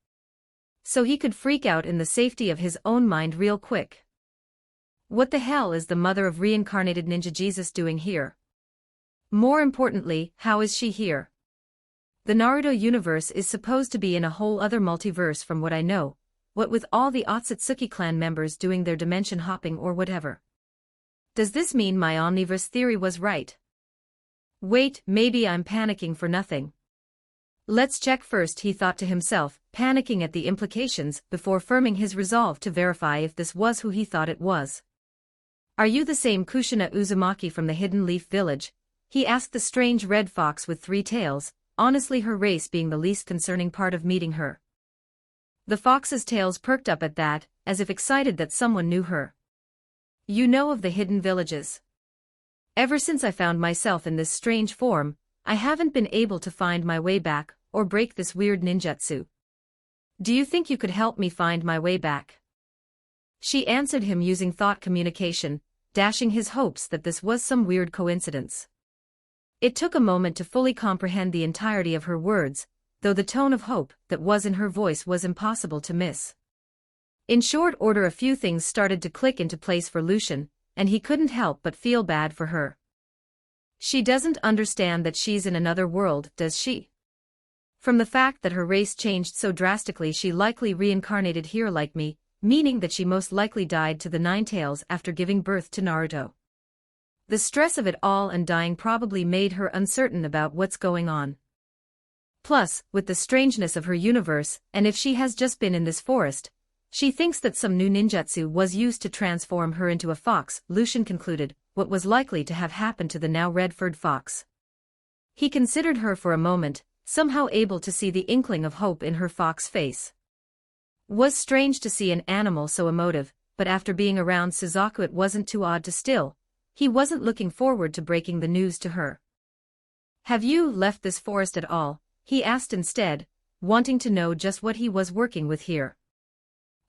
so he could freak out in the safety of his own mind real quick. What the hell is the mother of reincarnated Ninja Jesus doing here? More importantly, how is she here? The Naruto universe is supposed to be in a whole other multiverse from what I know, what with all the Otsutsuki clan members doing their dimension hopping or whatever. Does this mean my omniverse theory was right? Wait, maybe I'm panicking for nothing. Let's check first, he thought to himself, panicking at the implications before firming his resolve to verify if this was who he thought it was. Are you the same Kushina Uzumaki from the Hidden Leaf Village? He asked the strange red fox with 3 tails, honestly her race being the least concerning part of meeting her. The fox's tails perked up at that, as if excited that someone knew her. You know of the hidden villages. Ever since I found myself in this strange form, I haven't been able to find my way back, or break this weird ninjutsu. Do you think you could help me find my way back? She answered him using thought communication, dashing his hopes that this was some weird coincidence. It took a moment to fully comprehend the entirety of her words, though the tone of hope that was in her voice was impossible to miss. In short order a few things started to click into place for Lucian, and he couldn't help but feel bad for her. She doesn't understand that she's in another world, does she? From the fact that her race changed so drastically, she likely reincarnated here like me, meaning that she most likely died to the 9 tails after giving birth to Naruto. The stress of it all and dying probably made her uncertain about what's going on. Plus, with the strangeness of her universe, and if she has just been in this forest, she thinks that some new ninjutsu was used to transform her into a fox. Lucian concluded what was likely to have happened to the now red-furred fox. He considered her for a moment, somehow able to see the inkling of hope in her fox face. Was strange to see an animal so emotive, but after being around Suzaku it wasn't too odd to still. He wasn't looking forward to breaking the news to her. Have you left this forest at all? He asked instead, wanting to know just what he was working with here.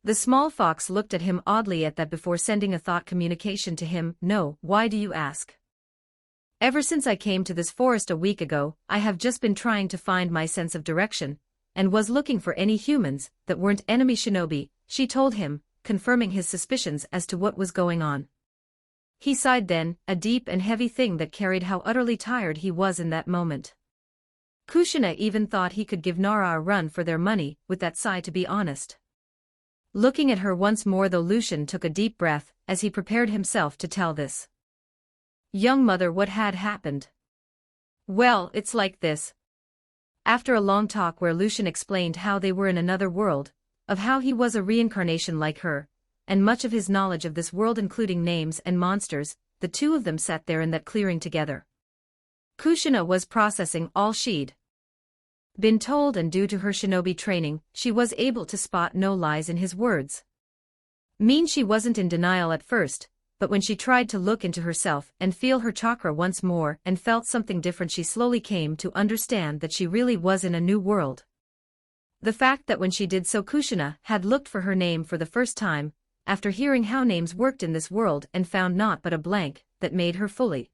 The small fox looked at him oddly at that before sending a thought communication to him. No, why do you ask? Ever since I came to this forest a week ago, I have just been trying to find my sense of direction, and was looking for any humans that weren't enemy shinobi, she told him, confirming his suspicions as to what was going on. He sighed then, a deep and heavy thing that carried how utterly tired he was in that moment. Kushina even thought he could give Nara a run for their money with that sigh, to be honest. Looking at her once more though, Lucian took a deep breath as he prepared himself to tell this young mother what had happened. Well, it's like this. After a long talk where Lucian explained how they were in another world, of how he was a reincarnation like her, and much of his knowledge of this world including names and monsters, the two of them sat there in that clearing together. Kushina was processing all she'd been told, and due to her shinobi training, she was able to spot no lies in his words. She wasn't in denial at first, but when she tried to look into herself and feel her chakra once more and felt something different, she slowly came to understand that she really was in a new world. The fact that when she did so, Kushina had looked for her name for the first time, after hearing how names worked in this world, and found naught but a blank, that made her fully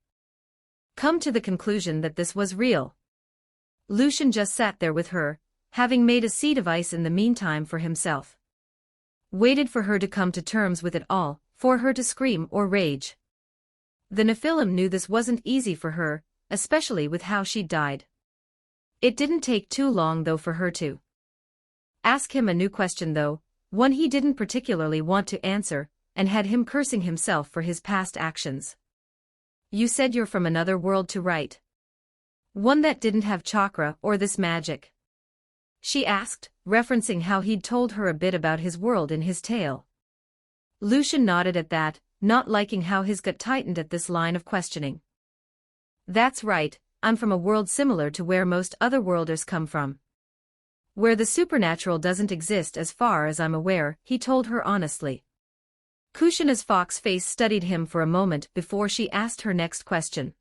come to the conclusion that this was real. Lucian just sat there with her, having made a seat of ice in the meantime for himself. Waited for her to come to terms with it all, for her to scream or rage. The Nephilim knew this wasn't easy for her, especially with how she'd died. It didn't take too long though for her to ask him a new question though, one he didn't particularly want to answer, and had him cursing himself for his past actions. You said you're from another world too, right? One that didn't have chakra or this magic? She asked, referencing how he'd told her a bit about his world in his tale. Lucian nodded at that, not liking how his gut tightened at this line of questioning. That's right, I'm from a world similar to where most other worlders come from. Where the supernatural doesn't exist as far as I'm aware, he told her honestly. Kushina's fox face studied him for a moment before she asked her next question.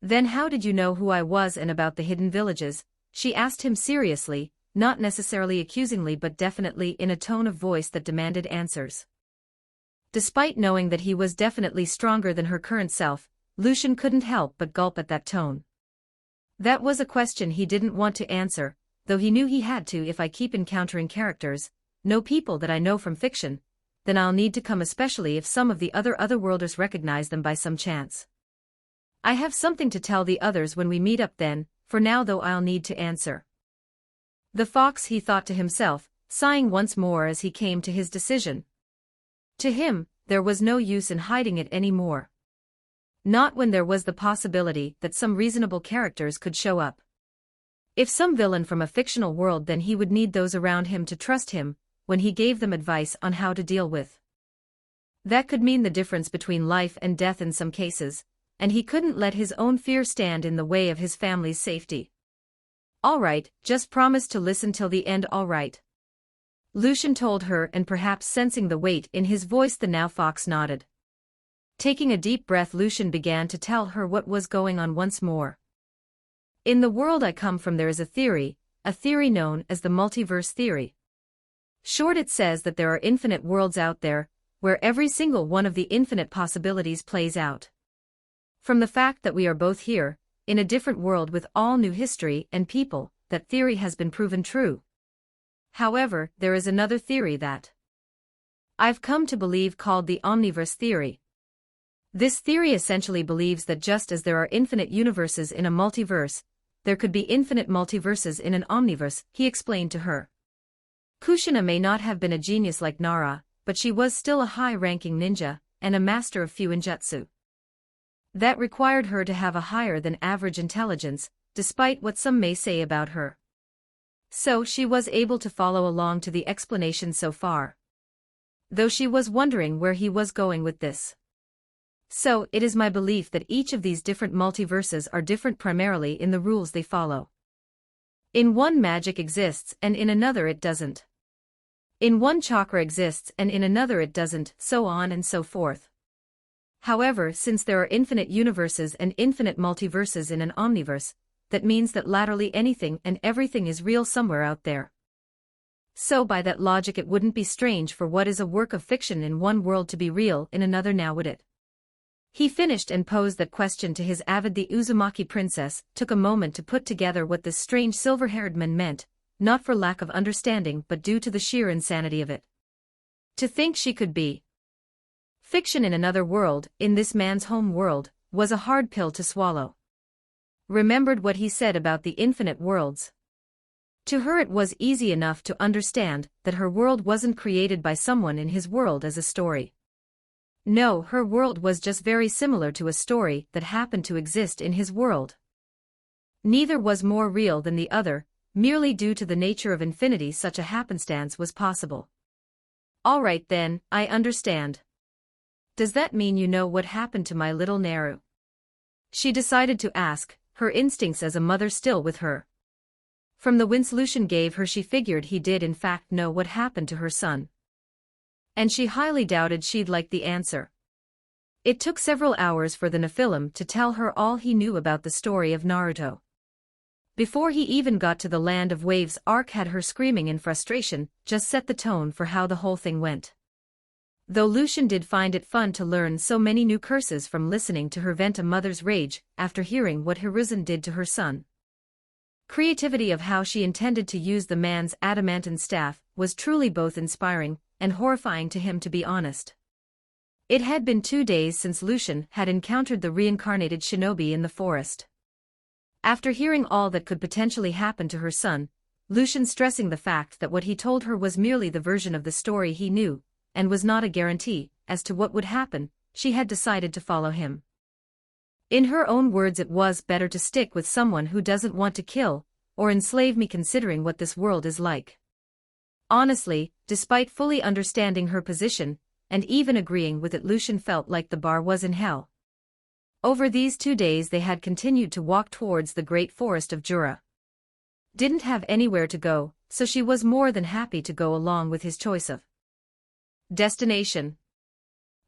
Then how did you know who I was and about the hidden villages? She asked him seriously, not necessarily accusingly but definitely in a tone of voice that demanded answers. Despite knowing that he was definitely stronger than her current self, Lucian couldn't help but gulp at that tone. That was a question he didn't want to answer, though he knew he had to. If I keep encountering characters, no people that I know from fiction, then I'll need to come, especially if some of the otherworlders recognize them by some chance. I have something to tell the others when we meet up then, for now though I'll need to answer. The fox, he thought to himself, sighing once more as he came to his decision. To him, there was no use in hiding it anymore. Not when there was the possibility that some reasonable characters could show up. If some villain from a fictional world, then he would need those around him to trust him when he gave them advice on how to deal with That could mean the difference between life and death in some cases, and he couldn't let his own fear stand in the way of his family's safety. "All right, just promise to listen till the end, all right?" Lucian told her, and perhaps sensing the weight in his voice, the now fox nodded. Taking a deep breath, Lucian began to tell her what was going on once more. "In the world I come from there is a theory known as the multiverse theory. Short, it says that there are infinite worlds out there, where every single one of the infinite possibilities plays out. From the fact that we are both here, in a different world with all new history and people, that theory has been proven true. However, there is another theory that I've come to believe called the omniverse theory. This theory essentially believes that just as there are infinite universes in a multiverse, there could be infinite multiverses in an omniverse," he explained to her. Kushina may not have been a genius like Nara, but she was still a high-ranking ninja, and a master of Fuinjutsu. That required her to have a higher-than-average intelligence, despite what some may say about her. So she was able to follow along to the explanation so far, though she was wondering where he was going with this. "So, it is my belief that each of these different multiverses are different primarily in the rules they follow. In one, magic exists and in another it doesn't. In one, chakra exists and in another it doesn't, so on and so forth. However, since there are infinite universes and infinite multiverses in an omniverse, that means that laterally anything and everything is real somewhere out there. So by that logic, it wouldn't be strange for what is a work of fiction in one world to be real in another, now would it?" He finished and posed that question to his avid. The Uzumaki princess took a moment to put together what this strange silver-haired man meant, not for lack of understanding but due to the sheer insanity of it. To think she could be fiction in another world, in this man's home world, was a hard pill to swallow. Remembered what he said about the infinite worlds. To her it was easy enough to understand that her world wasn't created by someone in his world as a story. No, her world was just very similar to a story that happened to exist in his world. Neither was more real than the other, merely due to the nature of infinity such a happenstance was possible. "All right then, I understand. Does that mean you know what happened to my little Naru?" She decided to ask, her instincts as a mother still with her. From the wince Lucian gave her, she figured he did in fact know what happened to her son. And she highly doubted she'd like the answer. It took several hours for the Nephilim to tell her all he knew about the story of Naruto. Before he even got to the Land of Waves arc, had her screaming in frustration, just set the tone for how the whole thing went. Though Lucian did find it fun to learn so many new curses from listening to her vent a mother's rage after hearing what Hiruzen did to her son. Creativity of how she intended to use the man's adamantine staff was truly both inspiring and horrifying to him, to be honest. It had been 2 days since Lucian had encountered the reincarnated shinobi in the forest. After hearing all that could potentially happen to her son, Lucian stressing the fact that what he told her was merely the version of the story he knew, and was not a guarantee as to what would happen, she had decided to follow him. In her own words, it was better to stick with someone who doesn't want to kill or enslave me, considering what this world is like. Honestly, despite fully understanding her position, and even agreeing with it, Lucian felt like the bar was in hell. Over these 2 days they had continued to walk towards the great forest of Jura. Didn't have anywhere to go, so she was more than happy to go along with his choice of destination.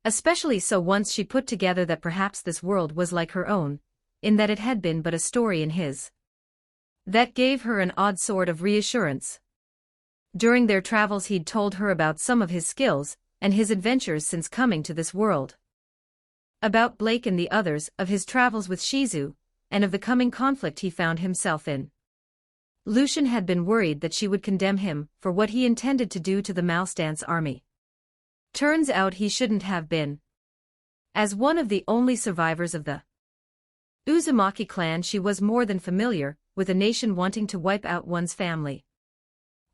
Especially so once she put together that perhaps this world was like her own, in that it had been but a story in his. That gave her an odd sort of reassurance. During their travels he'd told her about some of his skills and his adventures since coming to this world. About Blake and the others, of his travels with Shizu, and of the coming conflict he found himself in. Lucian had been worried that she would condemn him for what he intended to do to the Malstance army. Turns out he shouldn't have been. As one of the only survivors of the Uzumaki clan, she was more than familiar with a nation wanting to wipe out one's family.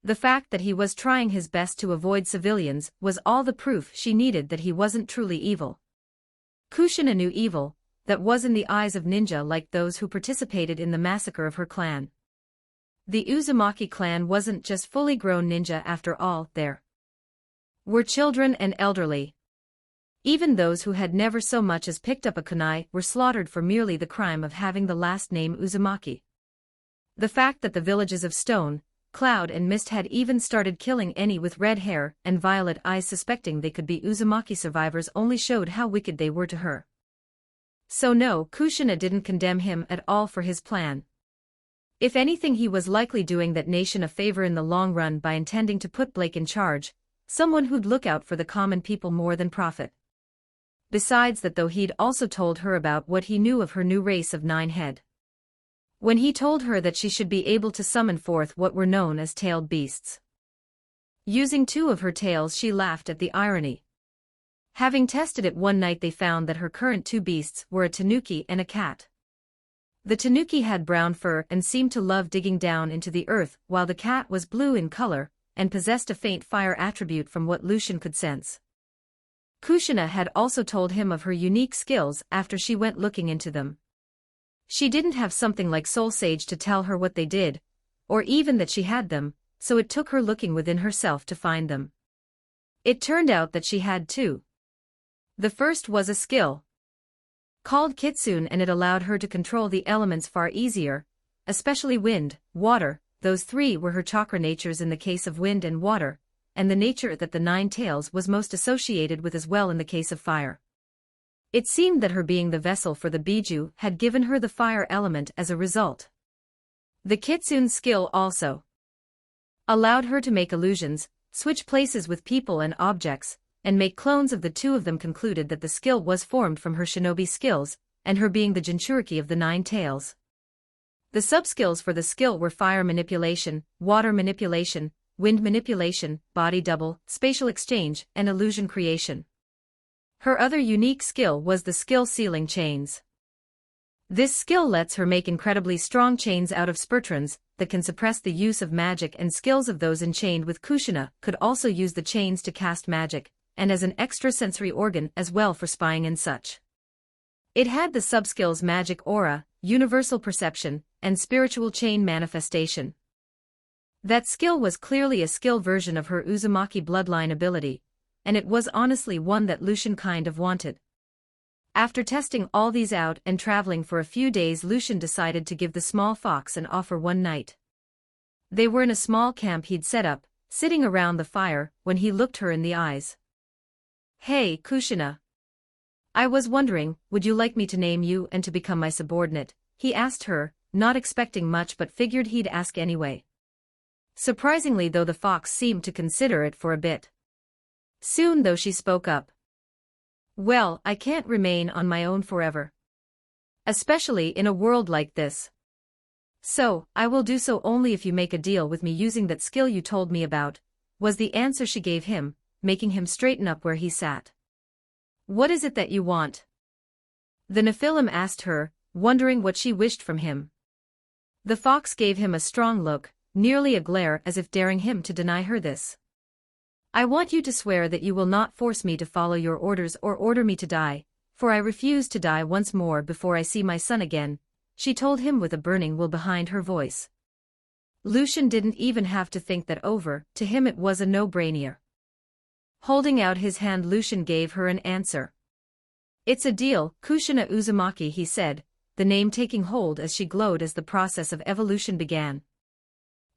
The fact that he was trying his best to avoid civilians was all the proof she needed that he wasn't truly evil. Kushina knew evil that was in the eyes of ninja like those who participated in the massacre of her clan. The Uzumaki clan wasn't just fully grown ninja after all, there were children and elderly. Even those who had never so much as picked up a kunai were slaughtered for merely the crime of having the last name Uzumaki. The fact that the villages of Stone, Cloud and Mist had even started killing any with red hair and violet eyes suspecting they could be Uzumaki survivors only showed how wicked they were to her. So no, Kushina didn't condemn him at all for his plan. If anything, he was likely doing that nation a favor in the long run by intending to put Blake in charge, someone who'd look out for the common people more than profit. Besides that, though, he'd also told her about what he knew of her new race of 9-head. When he told her that she should be able to summon forth what were known as tailed beasts. Using 2 of her tails, she laughed at the irony. Having tested it one night, they found that her current 2 beasts were a tanuki and a cat. The tanuki had brown fur and seemed to love digging down into the earth, while the cat was blue in color and possessed a faint fire attribute from what Lucian could sense. Kushina had also told him of her unique skills after she went looking into them. She didn't have something like Soul Sage to tell her what they did, or even that she had them, so it took her looking within herself to find them. It turned out that she had 2. The first was a skill called Kitsune, and it allowed her to control the elements far easier, especially wind, water. Those 3 were her chakra natures in the case of wind and water, and the nature that the 9 tails was most associated with as well in the case of fire. It seemed that her being the vessel for the Biju had given her the fire element as a result. The Kitsune skill also allowed her to make illusions, switch places with people and objects, and make clones of the 2 of them. Concluded that the skill was formed from her shinobi skills, and her being the Jinchuriki of the 9 tails. The subskills for the skill were fire manipulation, water manipulation, wind manipulation, body double, spatial exchange, and illusion creation. Her other unique skill was the skill sealing chains. This skill lets her make incredibly strong chains out of spurtrons that can suppress the use of magic, and skills of those enchained with Kushina could also use the chains to cast magic, and as an extrasensory organ as well for spying and such. It had the subskills magic aura, universal perception, and spiritual chain manifestation. That skill was clearly a skill version of her Uzumaki bloodline ability, and it was honestly one that Lucian kind of wanted. After testing all these out and traveling for a few days, Lucian decided to give the small fox an offer one night. They were in a small camp he'd set up, sitting around the fire, when he looked her in the eyes. "Hey, Kushina. I was wondering, would you like me to name you and to become my subordinate?" he asked her, not expecting much but figured he'd ask anyway. Surprisingly, though, the fox seemed to consider it for a bit. Soon, though, she spoke up. "Well, I can't remain on my own forever. Especially in a world like this. So, I will do so only if you make a deal with me using that skill you told me about," was the answer she gave him, making him straighten up where he sat. "What is it that you want?" the Nephilim asked her, wondering what she wished from him. The fox gave him a strong look, nearly a glare, as if daring him to deny her this. "I want you to swear that you will not force me to follow your orders or order me to die, for I refuse to die once more before I see my son again," she told him with a burning will behind her voice. Lucian didn't even have to think that over, to him it was a no-brainer. Holding out his hand, Lucian gave her an answer. "It's a deal, Kushina Uzumaki," he said, the name taking hold as she glowed as the process of evolution began.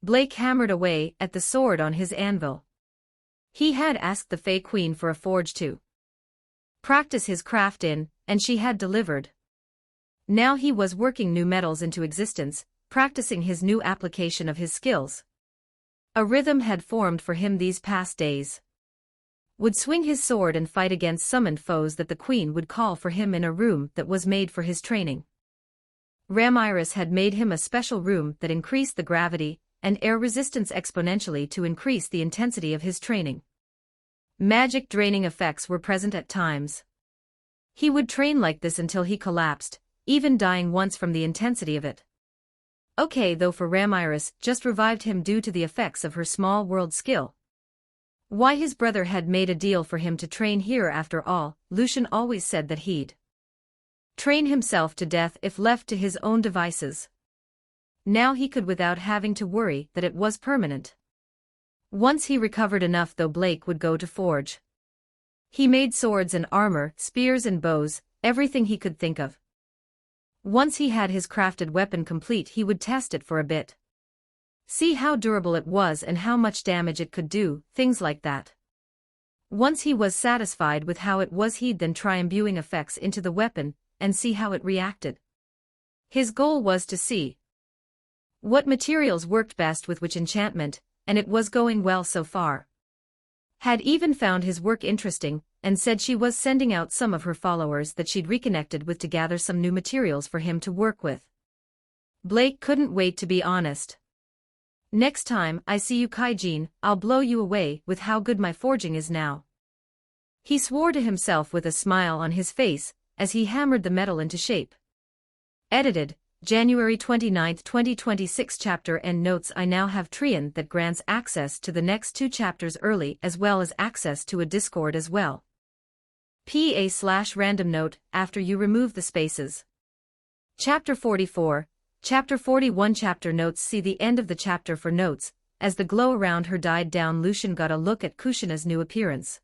Blake hammered away at the sword on his anvil. He had asked the Fey Queen for a forge to practice his craft in, and she had delivered. Now he was working new metals into existence, practicing his new application of his skills. A rhythm had formed for him these past days. Would swing his sword and fight against summoned foes that the Queen would call for him in a room that was made for his training. Ramiris had made him a special room that increased the gravity and air resistance exponentially to increase the intensity of his training. Magic draining effects were present at times. He would train like this until he collapsed, even dying once from the intensity of it. Okay, though, for Ramiris just revived him due to the effects of her small world skill. Why his brother had made a deal for him to train here after all. Lucian always said that he'd train himself to death if left to his own devices. Now he could without having to worry that it was permanent. Once he recovered enough, though, Blake would go to forge. He made swords and armor, spears and bows, everything he could think of. Once he had his crafted weapon complete, he would test it for a bit. See how durable it was and how much damage it could do, things like that. Once he was satisfied with how it was, he'd then try imbuing effects into the weapon, and see how it reacted. His goal was to see what materials worked best with which enchantment, and it was going well so far. Had even found his work interesting, and said she was sending out some of her followers that she'd reconnected with to gather some new materials for him to work with. Blake couldn't wait to be honest. Next time I see you, Kaijin, I'll blow you away with how good my forging is now. He swore to himself with a smile on his face, as he hammered the metal into shape. Edited, January 29, 2026. Chapter End notes. I now have Trian that grants access to the next 2 chapters early as well as access to a Discord as well. PA/random note, after you remove the spaces. Chapter 44, Chapter 41. Chapter notes. See the end of the chapter for notes. As the glow around her died down, Lucian got a look at Kushina's new appearance.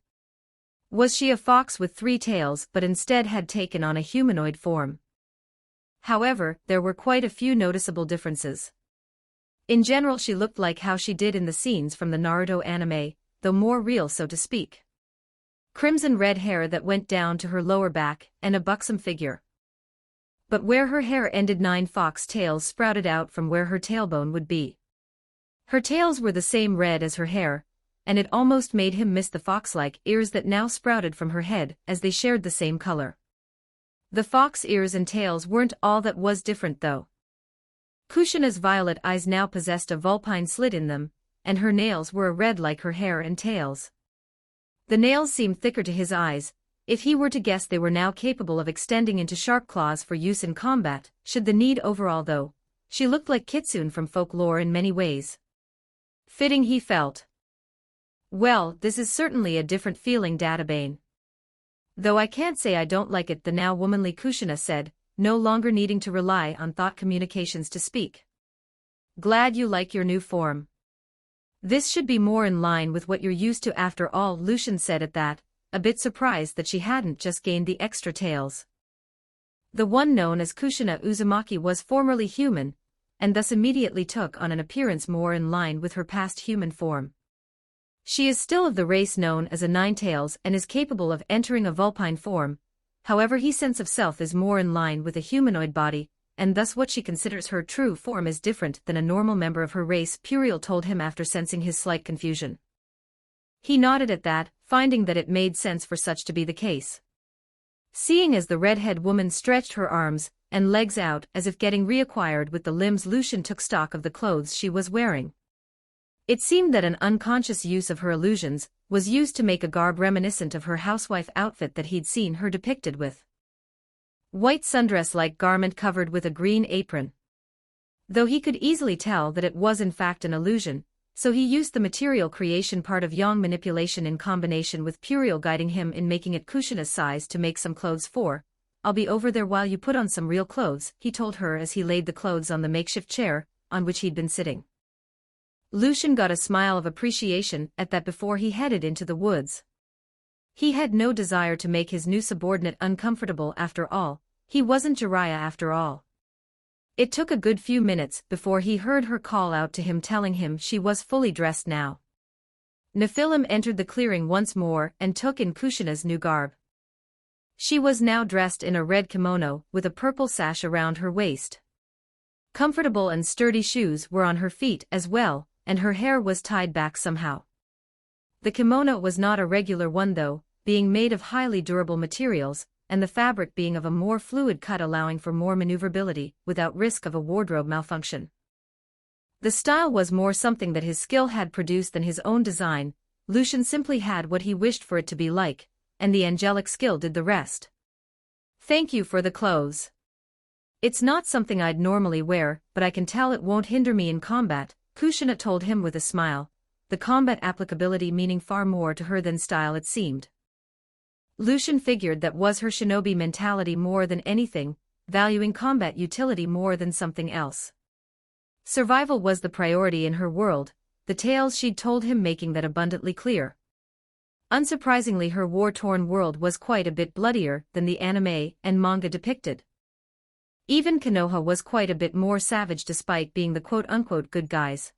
Was she a fox with 3 tails but instead had taken on a humanoid form? However, there were quite a few noticeable differences. In general, she looked like how she did in the scenes from the Naruto anime, though more real, so to speak. Crimson red hair that went down to her lower back, and a buxom figure. But where her hair ended, 9 fox tails sprouted out from where her tailbone would be. Her tails were the same red as her hair, and it almost made him miss the fox-like ears that now sprouted from her head, as they shared the same color. The fox ears and tails weren't all that was different though. Kushina's violet eyes now possessed a vulpine slit in them, and her nails were a red like her hair and tails. The nails seemed thicker to his eyes. If he were to guess, they were now capable of extending into sharp claws for use in combat, should the need overall though. She looked like Kitsune from folklore in many ways. Fitting, he felt. Well, this is certainly a different feeling, Databane. Though I can't say I don't like it, the now womanly Kushina said, no longer needing to rely on thought communications to speak. Glad you like your new form. This should be more in line with what you're used to after all, Lucian said at that, a bit surprised that she hadn't just gained the extra tails. The one known as Kushina Uzumaki was formerly human, and thus immediately took on an appearance more in line with her past human form. She is still of the race known as a Nine-Tails and is capable of entering a vulpine form, however his sense of self is more in line with a humanoid body, and thus what she considers her true form is different than a normal member of her race, Puriel told him after sensing his slight confusion. He nodded at that, finding that it made sense for such to be the case. Seeing as the redhead woman stretched her arms and legs out as if getting reacquired with the limbs, Lucian took stock of the clothes she was wearing. It seemed that an unconscious use of her illusions was used to make a garb reminiscent of her housewife outfit that he'd seen her depicted with. White sundress-like garment covered with a green apron. Though he could easily tell that it was in fact an illusion, so he used the material creation part of yang manipulation in combination with Puriel guiding him in making it Kushina's size to make some clothes for. I'll be over there while you put on some real clothes, he told her as he laid the clothes on the makeshift chair on which he'd been sitting. Lucian got a smile of appreciation at that before he headed into the woods. He had no desire to make his new subordinate uncomfortable after all, he wasn't Jiraiya after all. It took a good few minutes before he heard her call out to him telling him she was fully dressed now. Nephilim entered the clearing once more and took in Kushina's new garb. She was now dressed in a red kimono with a purple sash around her waist. Comfortable and sturdy shoes were on her feet as well, and her hair was tied back somehow. The kimono was not a regular one though, being made of highly durable materials, and the fabric being of a more fluid cut allowing for more maneuverability without risk of a wardrobe malfunction. The style was more something that his skill had produced than his own design. Lucian simply had what he wished for it to be like, and the angelic skill did the rest. Thank you for the clothes. It's not something I'd normally wear, but I can tell it won't hinder me in combat, Kushina told him with a smile, the combat applicability meaning far more to her than style it seemed. Lucian figured that was her shinobi mentality more than anything, valuing combat utility more than something else. Survival was the priority in her world, the tales she'd told him making that abundantly clear. Unsurprisingly, her war-torn world was quite a bit bloodier than the anime and manga depicted. Even Konoha was quite a bit more savage despite being the quote-unquote good guys.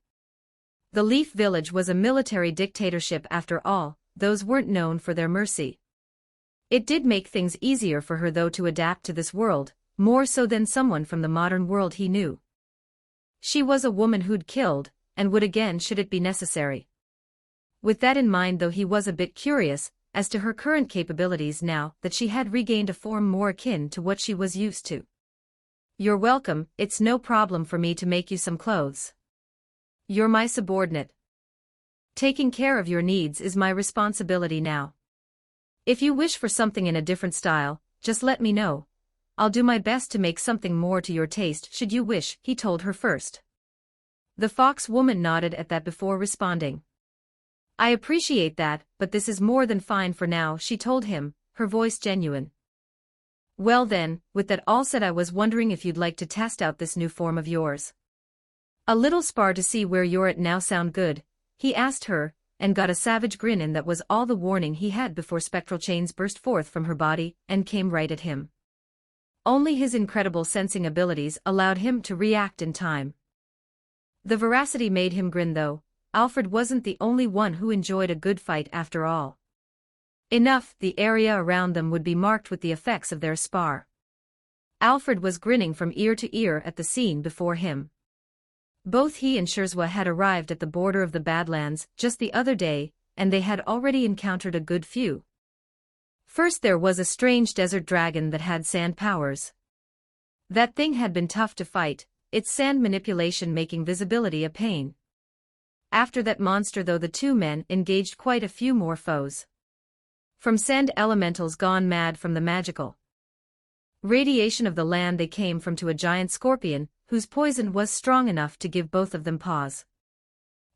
The Leaf Village was a military dictatorship after all, those weren't known for their mercy. It did make things easier for her though to adapt to this world, more so than someone from the modern world he knew. She was a woman who'd killed, and would again should it be necessary. With that in mind though, he was a bit curious as to her current capabilities now that she had regained a form more akin to what she was used to. "You're welcome, it's no problem for me to make you some clothes. You're my subordinate. Taking care of your needs is my responsibility now. If you wish for something in a different style, just let me know. I'll do my best to make something more to your taste should you wish," he told her first. The fox woman nodded at that before responding. "I appreciate that, but this is more than fine for now," she told him, her voice genuine. "Well then, with that all said, I was wondering if you'd like to test out this new form of yours. A little spar to see where you're at now. Sound good?" he asked her, and got a savage grin, and that was all the warning he had before spectral chains burst forth from her body and came right at him. Only his incredible sensing abilities allowed him to react in time. The veracity made him grin though. Alfred wasn't the only one who enjoyed a good fight after all. Enough, the area around them would be marked with the effects of their spar. Alfred was grinning from ear to ear at the scene before him. Both he and Shurzwa had arrived at the border of the Badlands just the other day, and they had already encountered a good few. First there was a strange desert dragon that had sand powers. That thing had been tough to fight, its sand manipulation making visibility a pain. After that monster though, the two men engaged quite a few more foes. From sand elementals gone mad from the magical radiation of the land they came from, to a giant scorpion whose poison was strong enough to give both of them pause.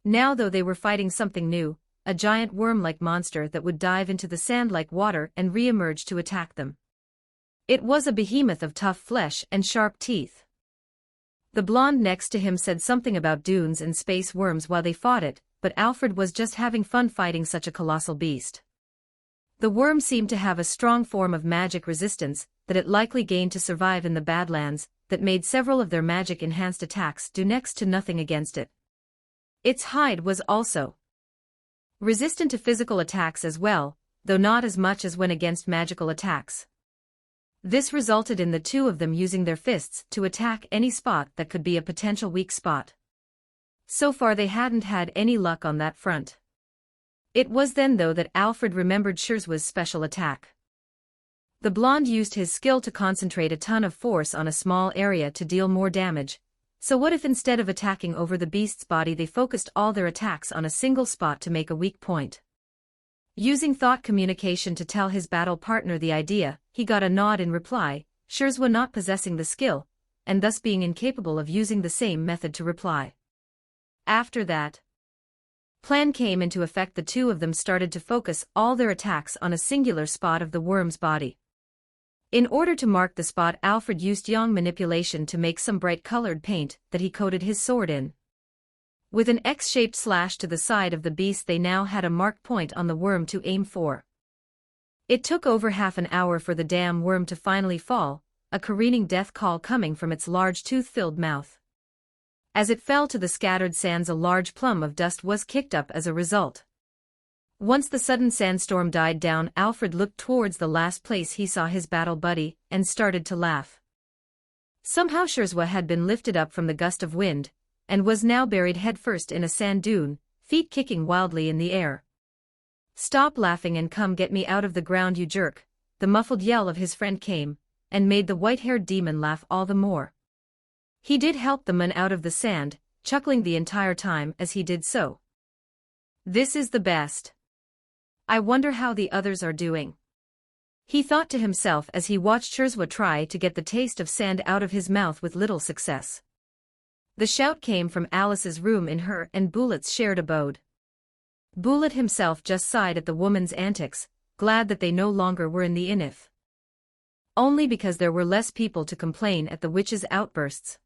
Now though they were fighting something new, a giant worm-like monster that would dive into the sand like water and re-emerge to attack them. It was a behemoth of tough flesh and sharp teeth. The blonde next to him said something about dunes and space worms while they fought it, but Alfred was just having fun fighting such a colossal beast. The worm seemed to have a strong form of magic resistance that it likely gained to survive in the Badlands, that made several of their magic-enhanced attacks do next to nothing against it. Its hide was also resistant to physical attacks as well, though not as much as when against magical attacks. This resulted in the two of them using their fists to attack any spot that could be a potential weak spot. So far they hadn't had any luck on that front. It was then though that Alfred remembered Shurzwa's special attack. The blonde used his skill to concentrate a ton of force on a small area to deal more damage, so what if instead of attacking over the beast's body they focused all their attacks on a single spot to make a weak point? Using thought communication to tell his battle partner the idea, he got a nod in reply, Shurzwa not possessing the skill, and thus being incapable of using the same method to reply. After that plan came into effect, the two of them started to focus all their attacks on a singular spot of the worm's body. In order to mark the spot, Alfred used yang manipulation to make some bright-colored paint that he coated his sword in. With an X-shaped slash to the side of the beast, they now had a marked point on the worm to aim for. It took over half an hour for the damn worm to finally fall, a careening death call coming from its large tooth-filled mouth. As it fell to the scattered sands, a large plume of dust was kicked up as a result. Once the sudden sandstorm died down, Alfred looked towards the last place he saw his battle buddy, and started to laugh. Somehow Shurzwa had been lifted up from the gust of wind, and was now buried headfirst in a sand dune, feet kicking wildly in the air. "Stop laughing and come get me out of the ground, you jerk," the muffled yell of his friend came, and made the white-haired demon laugh all the more. He did help the man out of the sand, chuckling the entire time as he did so. "This is the best. I wonder how the others are doing," he thought to himself as he watched Shurzwa try to get the taste of sand out of his mouth with little success. The shout came from Alice's room in her and Bulet's shared abode. Bulet himself just sighed at the woman's antics, glad that they no longer were in the Inif. Only because there were less people to complain at the witch's outbursts.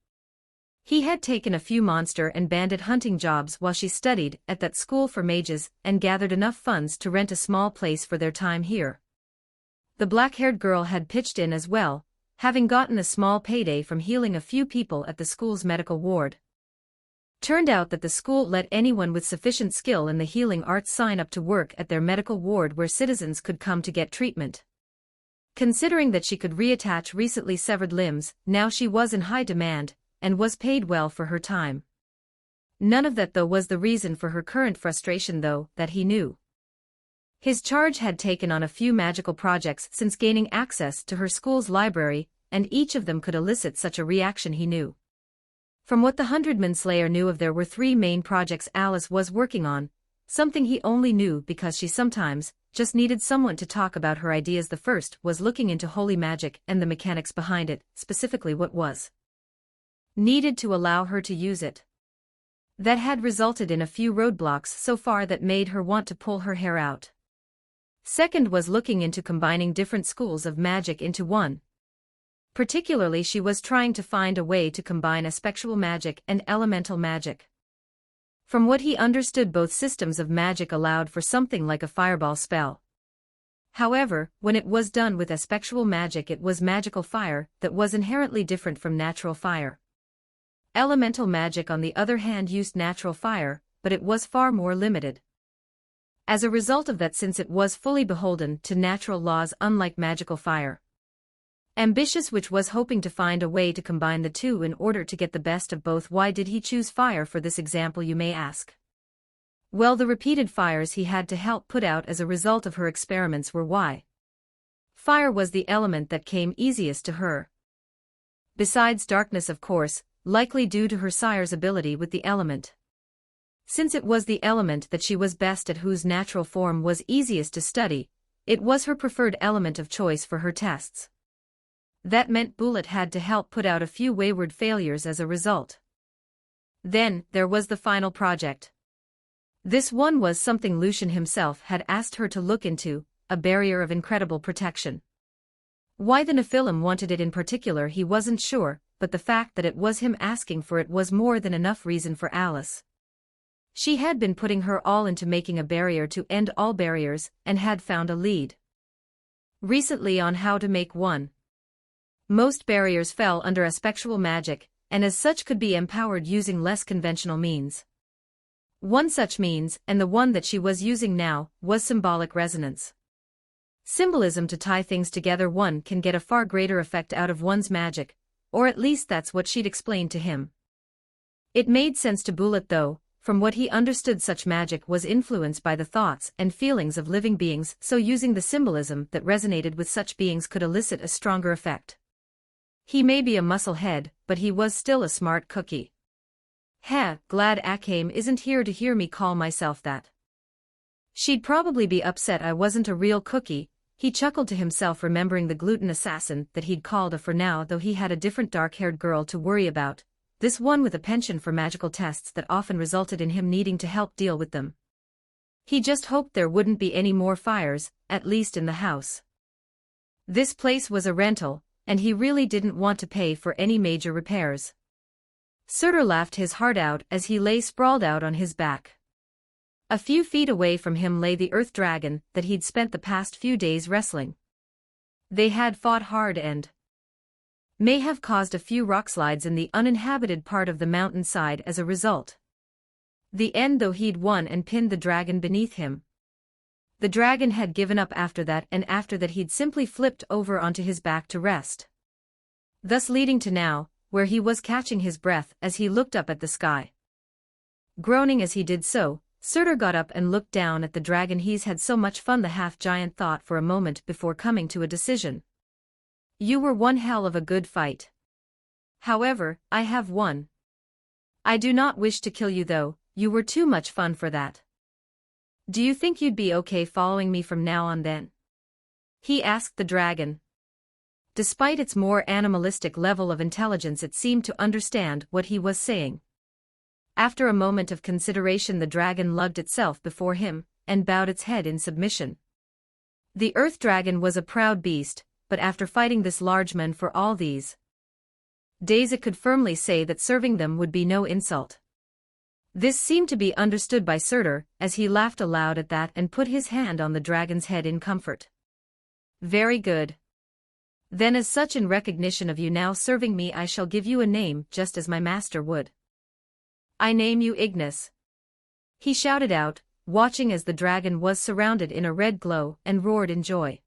He had taken a few monster and bandit hunting jobs while she studied at that school for mages and gathered enough funds to rent a small place for their time here. The black-haired girl had pitched in as well, having gotten a small payday from healing a few people at the school's medical ward. Turned out that the school let anyone with sufficient skill in the healing arts sign up to work at their medical ward where citizens could come to get treatment. Considering that she could reattach recently severed limbs, now she was in high demand, and was paid well for her time. None of that though was the reason for her current frustration though, that he knew. His charge had taken on a few magical projects since gaining access to her school's library, and each of them could elicit such a reaction he knew. From what the Hundredman Slayer knew of, there were 3 main projects Alice was working on, something he only knew because she sometimes just needed someone to talk about her ideas. The first was looking into holy magic and the mechanics behind it, specifically what was needed to allow her to use it. That had resulted in a few roadblocks so far that made her want to pull her hair out. Second was looking into combining different schools of magic into one. Particularly she was trying to find a way to combine aspectual magic and elemental magic. From what he understood, both systems of magic allowed for something like a fireball spell. However, when it was done with aspectual magic, it was magical fire that was inherently different from natural fire. Elemental magic on the other hand used natural fire, but it was far more limited. As a result of that, since it was fully beholden to natural laws unlike magical fire. Ambitious, which was hoping to find a way to combine the two in order to get the best of both. Why did he choose fire for this example, you may ask? Well, the repeated fires he had to help put out as a result of her experiments were why. Fire was the element that came easiest to her. Besides darkness, of course, likely due to her sire's ability with the element. Since it was the element that she was best at, whose natural form was easiest to study, it was her preferred element of choice for her tests. That meant Bullet had to help put out a few wayward failures as a result. Then, there was the final project. This one was something Lucian himself had asked her to look into, a barrier of incredible protection. Why the Nephilim wanted it in particular he wasn't sure, but the fact that it was him asking for it was more than enough reason for Alice. She had been putting her all into making a barrier to end all barriers, and had found a lead recently on how to make one. Most barriers fell under aspectual magic, and as such could be empowered using less conventional means. One such means, and the one that she was using now, was symbolic resonance. Symbolism to tie things together. One can get a far greater effect out of one's magic, or at least that's what she'd explained to him. It made sense to Bullet though. From what he understood, such magic was influenced by the thoughts and feelings of living beings, so using the symbolism that resonated with such beings could elicit a stronger effect. He may be a musclehead, but he was still a smart cookie. Heh, glad Akame isn't here to hear me call myself that. She'd probably be upset I wasn't a real cookie. He chuckled to himself, remembering the gluten assassin that he'd called a for now, though he had a different dark-haired girl to worry about. This one with a penchant for magical tests that often resulted in him needing to help deal with them. He just hoped there wouldn't be any more fires, at least in the house. This place was a rental, and he really didn't want to pay for any major repairs. Surtur laughed his heart out as he lay sprawled out on his back. A few feet away from him lay the earth dragon that he'd spent the past few days wrestling. They had fought hard and may have caused a few rockslides in the uninhabited part of the mountainside as a result. The end though, he'd won and pinned the dragon beneath him. The dragon had given up after that, and after that he'd simply flipped over onto his back to rest. Thus leading to now, where he was catching his breath as he looked up at the sky. Groaning as he did so, Surtur got up and looked down at the dragon. He's had so much fun, the half-giant thought for a moment before coming to a decision. You were one hell of a good fight. However, I have won. I do not wish to kill you though, you were too much fun for that. Do you think you'd be okay following me from now on then? He asked the dragon. Despite its more animalistic level of intelligence, it seemed to understand what he was saying. After a moment of consideration, the dragon lugged itself before him, and bowed its head in submission. The earth dragon was a proud beast, but after fighting this large man for all these days it could firmly say that serving them would be no insult. This seemed to be understood by Surtur, as he laughed aloud at that and put his hand on the dragon's head in comfort. Very good. Then as such, in recognition of you now serving me, I shall give you a name just as my master would. I name you Ignis. He shouted out, watching as the dragon was surrounded in a red glow and roared in joy.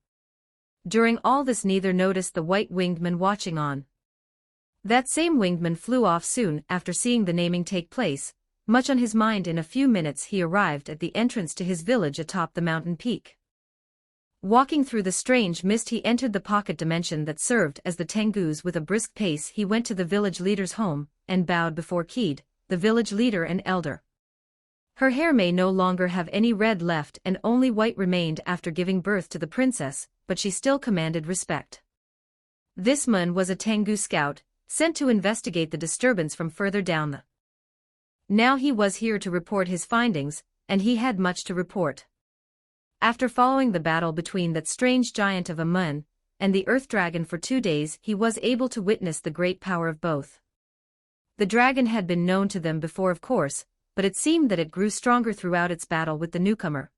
During all this neither noticed the white-winged man watching on. That same winged man flew off soon after seeing the naming take place. Much on his mind, in a few minutes he arrived at the entrance to his village atop the mountain peak. Walking through the strange mist he entered the pocket dimension that served as the Tengu's. With a brisk pace he went to the village leader's home, and bowed before Keed, the village leader and elder. Her hair may no longer have any red left and only white remained after giving birth to the princess, but she still commanded respect. This man was a Tengu scout, sent to investigate the disturbance from further down the. Now he was here to report his findings, and he had much to report. After following the battle between that strange giant of a man and the earth dragon for 2 days, he was able to witness the great power of both. The dragon had been known to them before, of course, but it seemed that it grew stronger throughout its battle with the newcomer.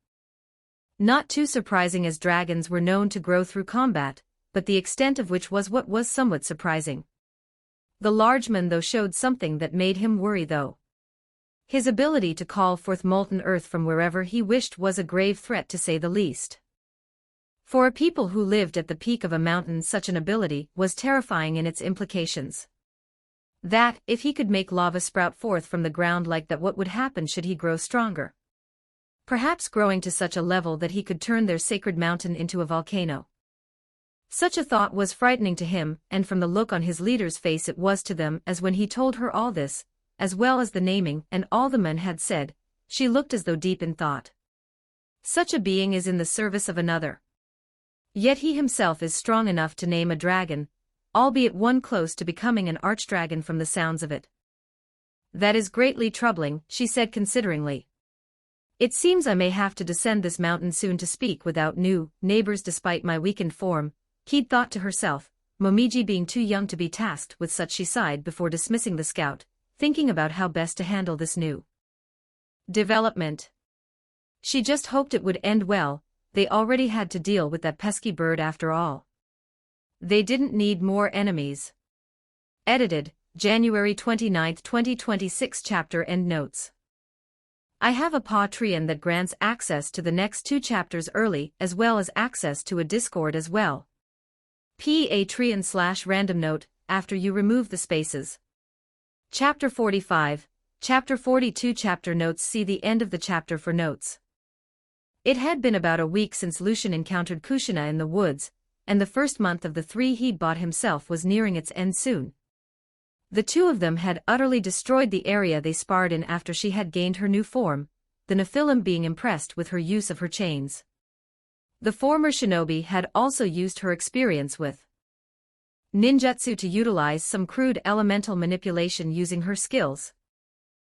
Not too surprising, as dragons were known to grow through combat, but the extent of which was what was somewhat surprising. The large man though showed something that made him worry though. His ability to call forth molten earth from wherever he wished was a grave threat, to say the least. For a people who lived at the peak of a mountain, such an ability was terrifying in its implications. That, if he could make lava sprout forth from the ground like that, what would happen should he grow stronger? Perhaps growing to such a level that he could turn their sacred mountain into a volcano. Such a thought was frightening to him, and from the look on his leader's face it was to them as when he told her all this, as well as the naming and all the men had said. She looked as though deep in thought. Such a being is in the service of another. Yet he himself is strong enough to name a dragon, albeit one close to becoming an archdragon from the sounds of it. That is greatly troubling, she said consideringly. It seems I may have to descend this mountain soon to speak without new neighbors despite my weakened form, Keed thought to herself, Momiji being too young to be tasked with such. She sighed before dismissing the scout, thinking about how best to handle this new development. She just hoped it would end well. They already had to deal with that pesky bird after all. They didn't need more enemies. Edited, January 29, 2026. Chapter End Notes. I have a Patreon that grants access to the next 2 chapters early, as well as access to a Discord as well. Patreon/random note, after you remove the spaces. Chapter 45, Chapter 42. Chapter Notes. See the end of the chapter for notes. It had been about a week since Lucian encountered Kushina in the woods, and the first month of the 3 he'd bought himself was nearing its end soon. The 2 of them had utterly destroyed the area they sparred in after she had gained her new form, the Nephilim being impressed with her use of her chains. The former shinobi had also used her experience with ninjutsu to utilize some crude elemental manipulation using her skills.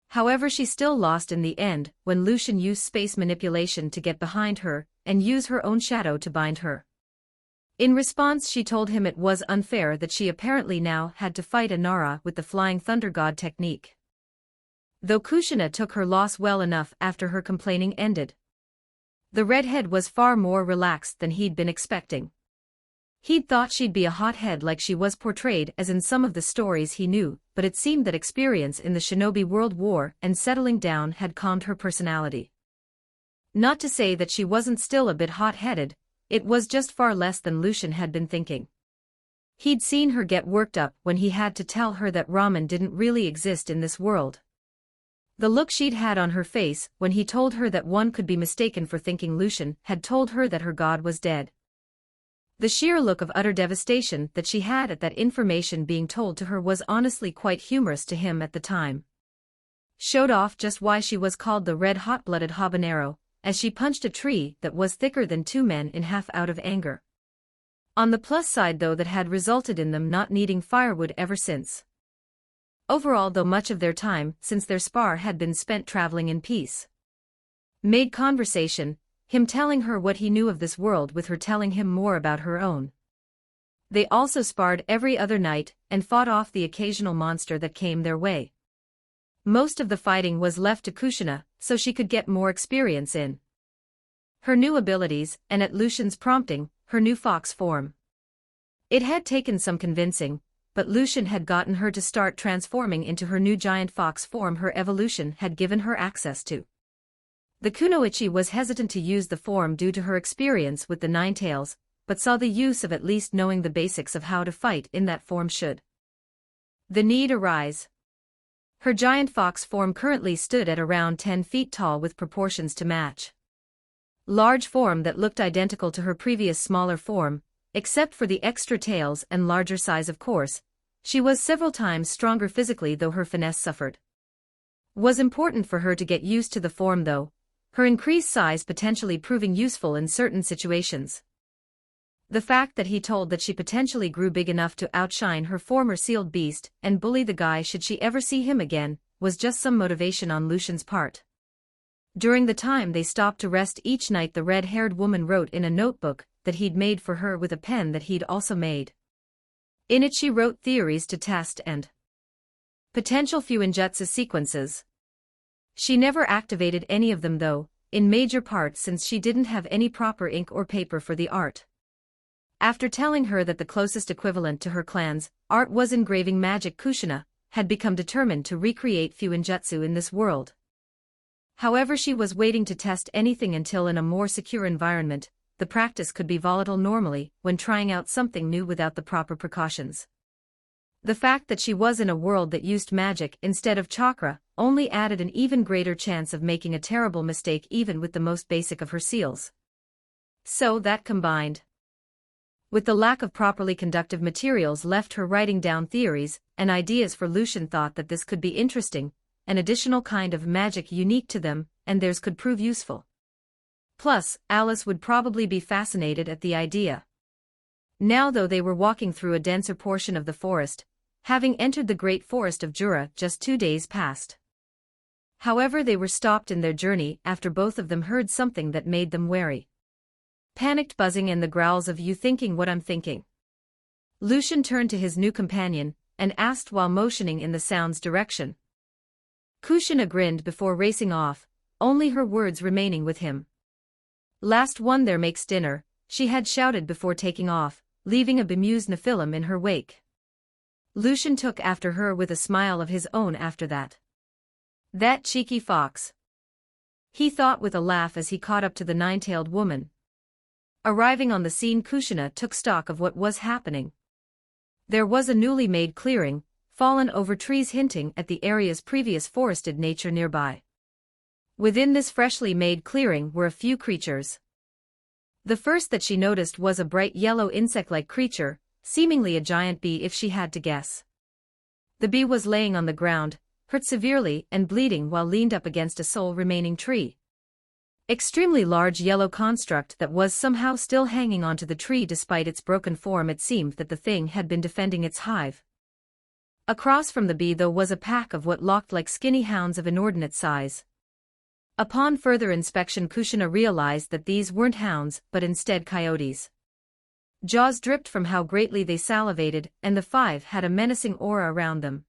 However, she still lost in the end when Lucian used space manipulation to get behind her and use her own shadow to bind her. In response, she told him it was unfair that she apparently now had to fight Inara with the Flying Thunder God technique. Though Kushina took her loss well enough after her complaining ended. The redhead was far more relaxed than he'd been expecting. He'd thought she'd be a hothead like she was portrayed as in some of the stories he knew, but it seemed that experience in the Shinobi World War and settling down had calmed her personality. Not to say that she wasn't still a bit hot-headed, it was just far less than Lucian had been thinking. He'd seen her get worked up when he had to tell her that ramen didn't really exist in this world. The look she'd had on her face when he told her that one could be mistaken for thinking Lucian had told her that her god was dead. The sheer look of utter devastation that she had at that information being told to her was honestly quite humorous to him at the time. Showed off just why she was called the red hot-blooded habanero, as she punched a tree that was thicker than 2 men in half out of anger. On the plus side though, that had resulted in them not needing firewood ever since. Overall though, much of their time since their spar had been spent traveling in peace. Made conversation, him telling her what he knew of this world with her telling him more about her own. They also sparred every other night and fought off the occasional monster that came their way. Most of the fighting was left to Kushina, so she could get more experience in her new abilities, and at Lucian's prompting, her new fox form. It had taken some convincing, but Lucian had gotten her to start transforming into her new giant fox form her evolution had given her access to. The Kunoichi was hesitant to use the form due to her experience with the Ninetales, but saw the use of at least knowing the basics of how to fight in that form should the need arise. Her giant fox form currently stood at around 10 feet tall with proportions to match. Large form that looked identical to her previous smaller form, except for the extra tails and larger size of course. She was several times stronger physically though her finesse suffered. Was important for her to get used to the form though, her increased size potentially proving useful in certain situations. The fact that he told that she potentially grew big enough to outshine her former sealed beast and bully the guy should she ever see him again, was just some motivation on Lucian's part. During the time they stopped to rest each night, the red-haired woman wrote in a notebook that he'd made for her with a pen that he'd also made. In it she wrote theories to test and potential Fuinjutsu sequences. She never activated any of them though, in major part since she didn't have any proper ink or paper for the art. After telling her that the closest equivalent to her clan's art was engraving magic, Kushina had become determined to recreate Fuinjutsu in this world. However, she was waiting to test anything until in a more secure environment, the practice could be volatile normally when trying out something new without the proper precautions. The fact that she was in a world that used magic instead of chakra only added an even greater chance of making a terrible mistake even with the most basic of her seals. So that combined with the lack of properly conductive materials left her writing down theories and ideas for Lucian thought that this could be interesting, an additional kind of magic unique to them, and theirs could prove useful. Plus, Alice would probably be fascinated at the idea. Now though they were walking through a denser portion of the forest, having entered the great forest of Jura just 2 days past. However, they were stopped in their journey after both of them heard something that made them wary. Panicked buzzing and the growls of "You thinking what I'm thinking?" Lucian turned to his new companion and asked while motioning in the sound's direction. Kushina grinned before racing off, only her words remaining with him. "Last one there makes dinner," she had shouted before taking off, leaving a bemused Nephilim in her wake. Lucian took after her with a smile of his own after that. That cheeky fox, he thought with a laugh as he caught up to the nine-tailed woman. Arriving on the scene, Kushina took stock of what was happening. There was a newly made clearing, fallen over trees hinting at the area's previous forested nature nearby. Within this freshly made clearing were a few creatures. The first that she noticed was a bright yellow insect-like creature, seemingly a giant bee if she had to guess. The bee was laying on the ground, hurt severely and bleeding while leaned up against a sole remaining tree. Extremely large yellow construct that was somehow still hanging onto the tree despite its broken form. It seemed that the thing had been defending its hive. Across from the bee though was a pack of what looked like skinny hounds of inordinate size. Upon further inspection, Kushina realized that these weren't hounds but instead coyotes. Jaws dripped from how greatly they salivated, and the five had a menacing aura around them.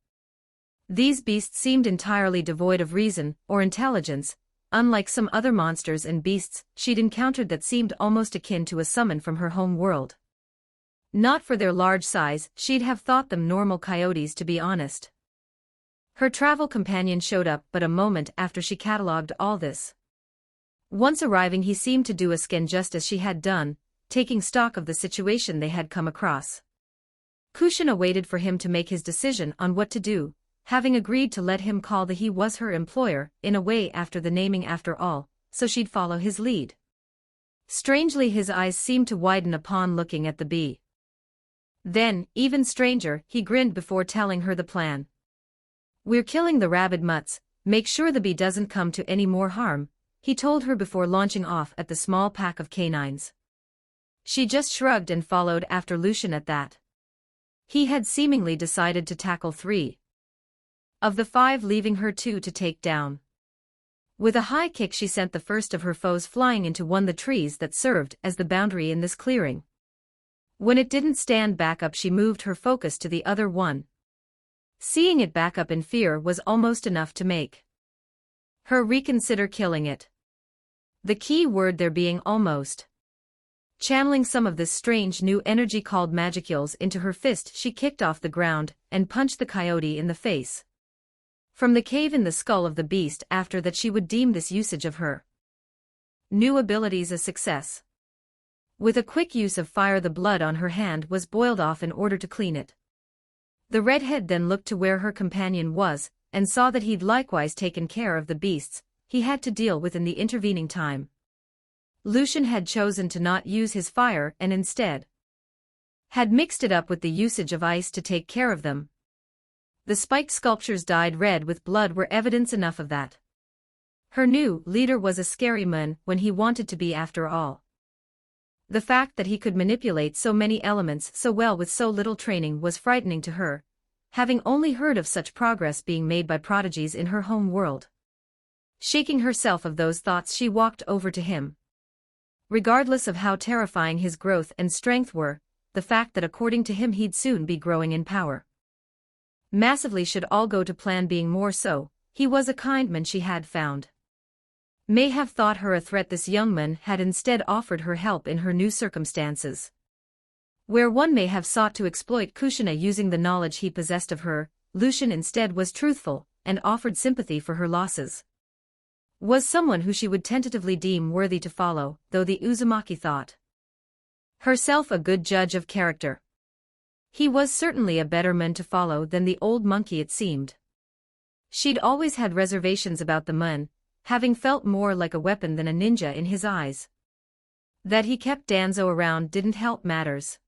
These beasts seemed entirely devoid of reason or intelligence, unlike some other monsters and beasts she'd encountered that seemed almost akin to a summon from her home world. Not for their large size, she'd have thought them normal coyotes to be honest. Her travel companion showed up but a moment after she catalogued all this. Once arriving, he seemed to do a scan just as she had done, taking stock of the situation they had come across. Kushina waited for him to make his decision on what to do, having agreed to let him call he was her employer in a way after the naming after all, so she'd follow his lead. Strangely, his eyes seemed to widen upon looking at the bee. Then, even stranger, he grinned before telling her the plan. "We're killing the rabid mutts, make sure the bee doesn't come to any more harm," he told her before launching off at the small pack of canines. She just shrugged and followed after Lucian at that. He had seemingly decided to tackle 3 of the 5, leaving her 2 to take down. With a high kick she sent the first of her foes flying into one of the trees that served as the boundary in this clearing. When it didn't stand back up, she moved her focus to the other one. Seeing it back up in fear was almost enough to make her reconsider killing it. The key word there being almost. Channeling some of this strange new energy called magicules into her fist, she kicked off the ground and punched the coyote in the face. From the cave in the skull of the beast, after that she would deem this usage of her new abilities a success. With a quick use of fire, the blood on her hand was boiled off in order to clean it. The redhead then looked to where her companion was, and saw that he'd likewise taken care of the beasts he had to deal with in the intervening time. Lucian had chosen to not use his fire and instead had mixed it up with the usage of ice to take care of them. The spiked sculptures dyed red with blood were evidence enough of that. Her new leader was a scary man when he wanted to be, after all. The fact that he could manipulate so many elements so well with so little training was frightening to her, having only heard of such progress being made by prodigies in her home world. Shaking herself of those thoughts, she walked over to him. Regardless of how terrifying his growth and strength were, the fact that according to him he'd soon be growing in power massively should all go to plan. Being more so, he was a kind man she had found. May have thought her a threat, this young man had instead offered her help in her new circumstances. Where one may have sought to exploit Kushina using the knowledge he possessed of her, Lucian instead was truthful and offered sympathy for her losses. Was someone who she would tentatively deem worthy to follow, though the Uzumaki thought herself a good judge of character. He was certainly a better man to follow than the old monkey, it seemed. She'd always had reservations about the man, having felt more like a weapon than a ninja in his eyes. That he kept Danzo around didn't help matters.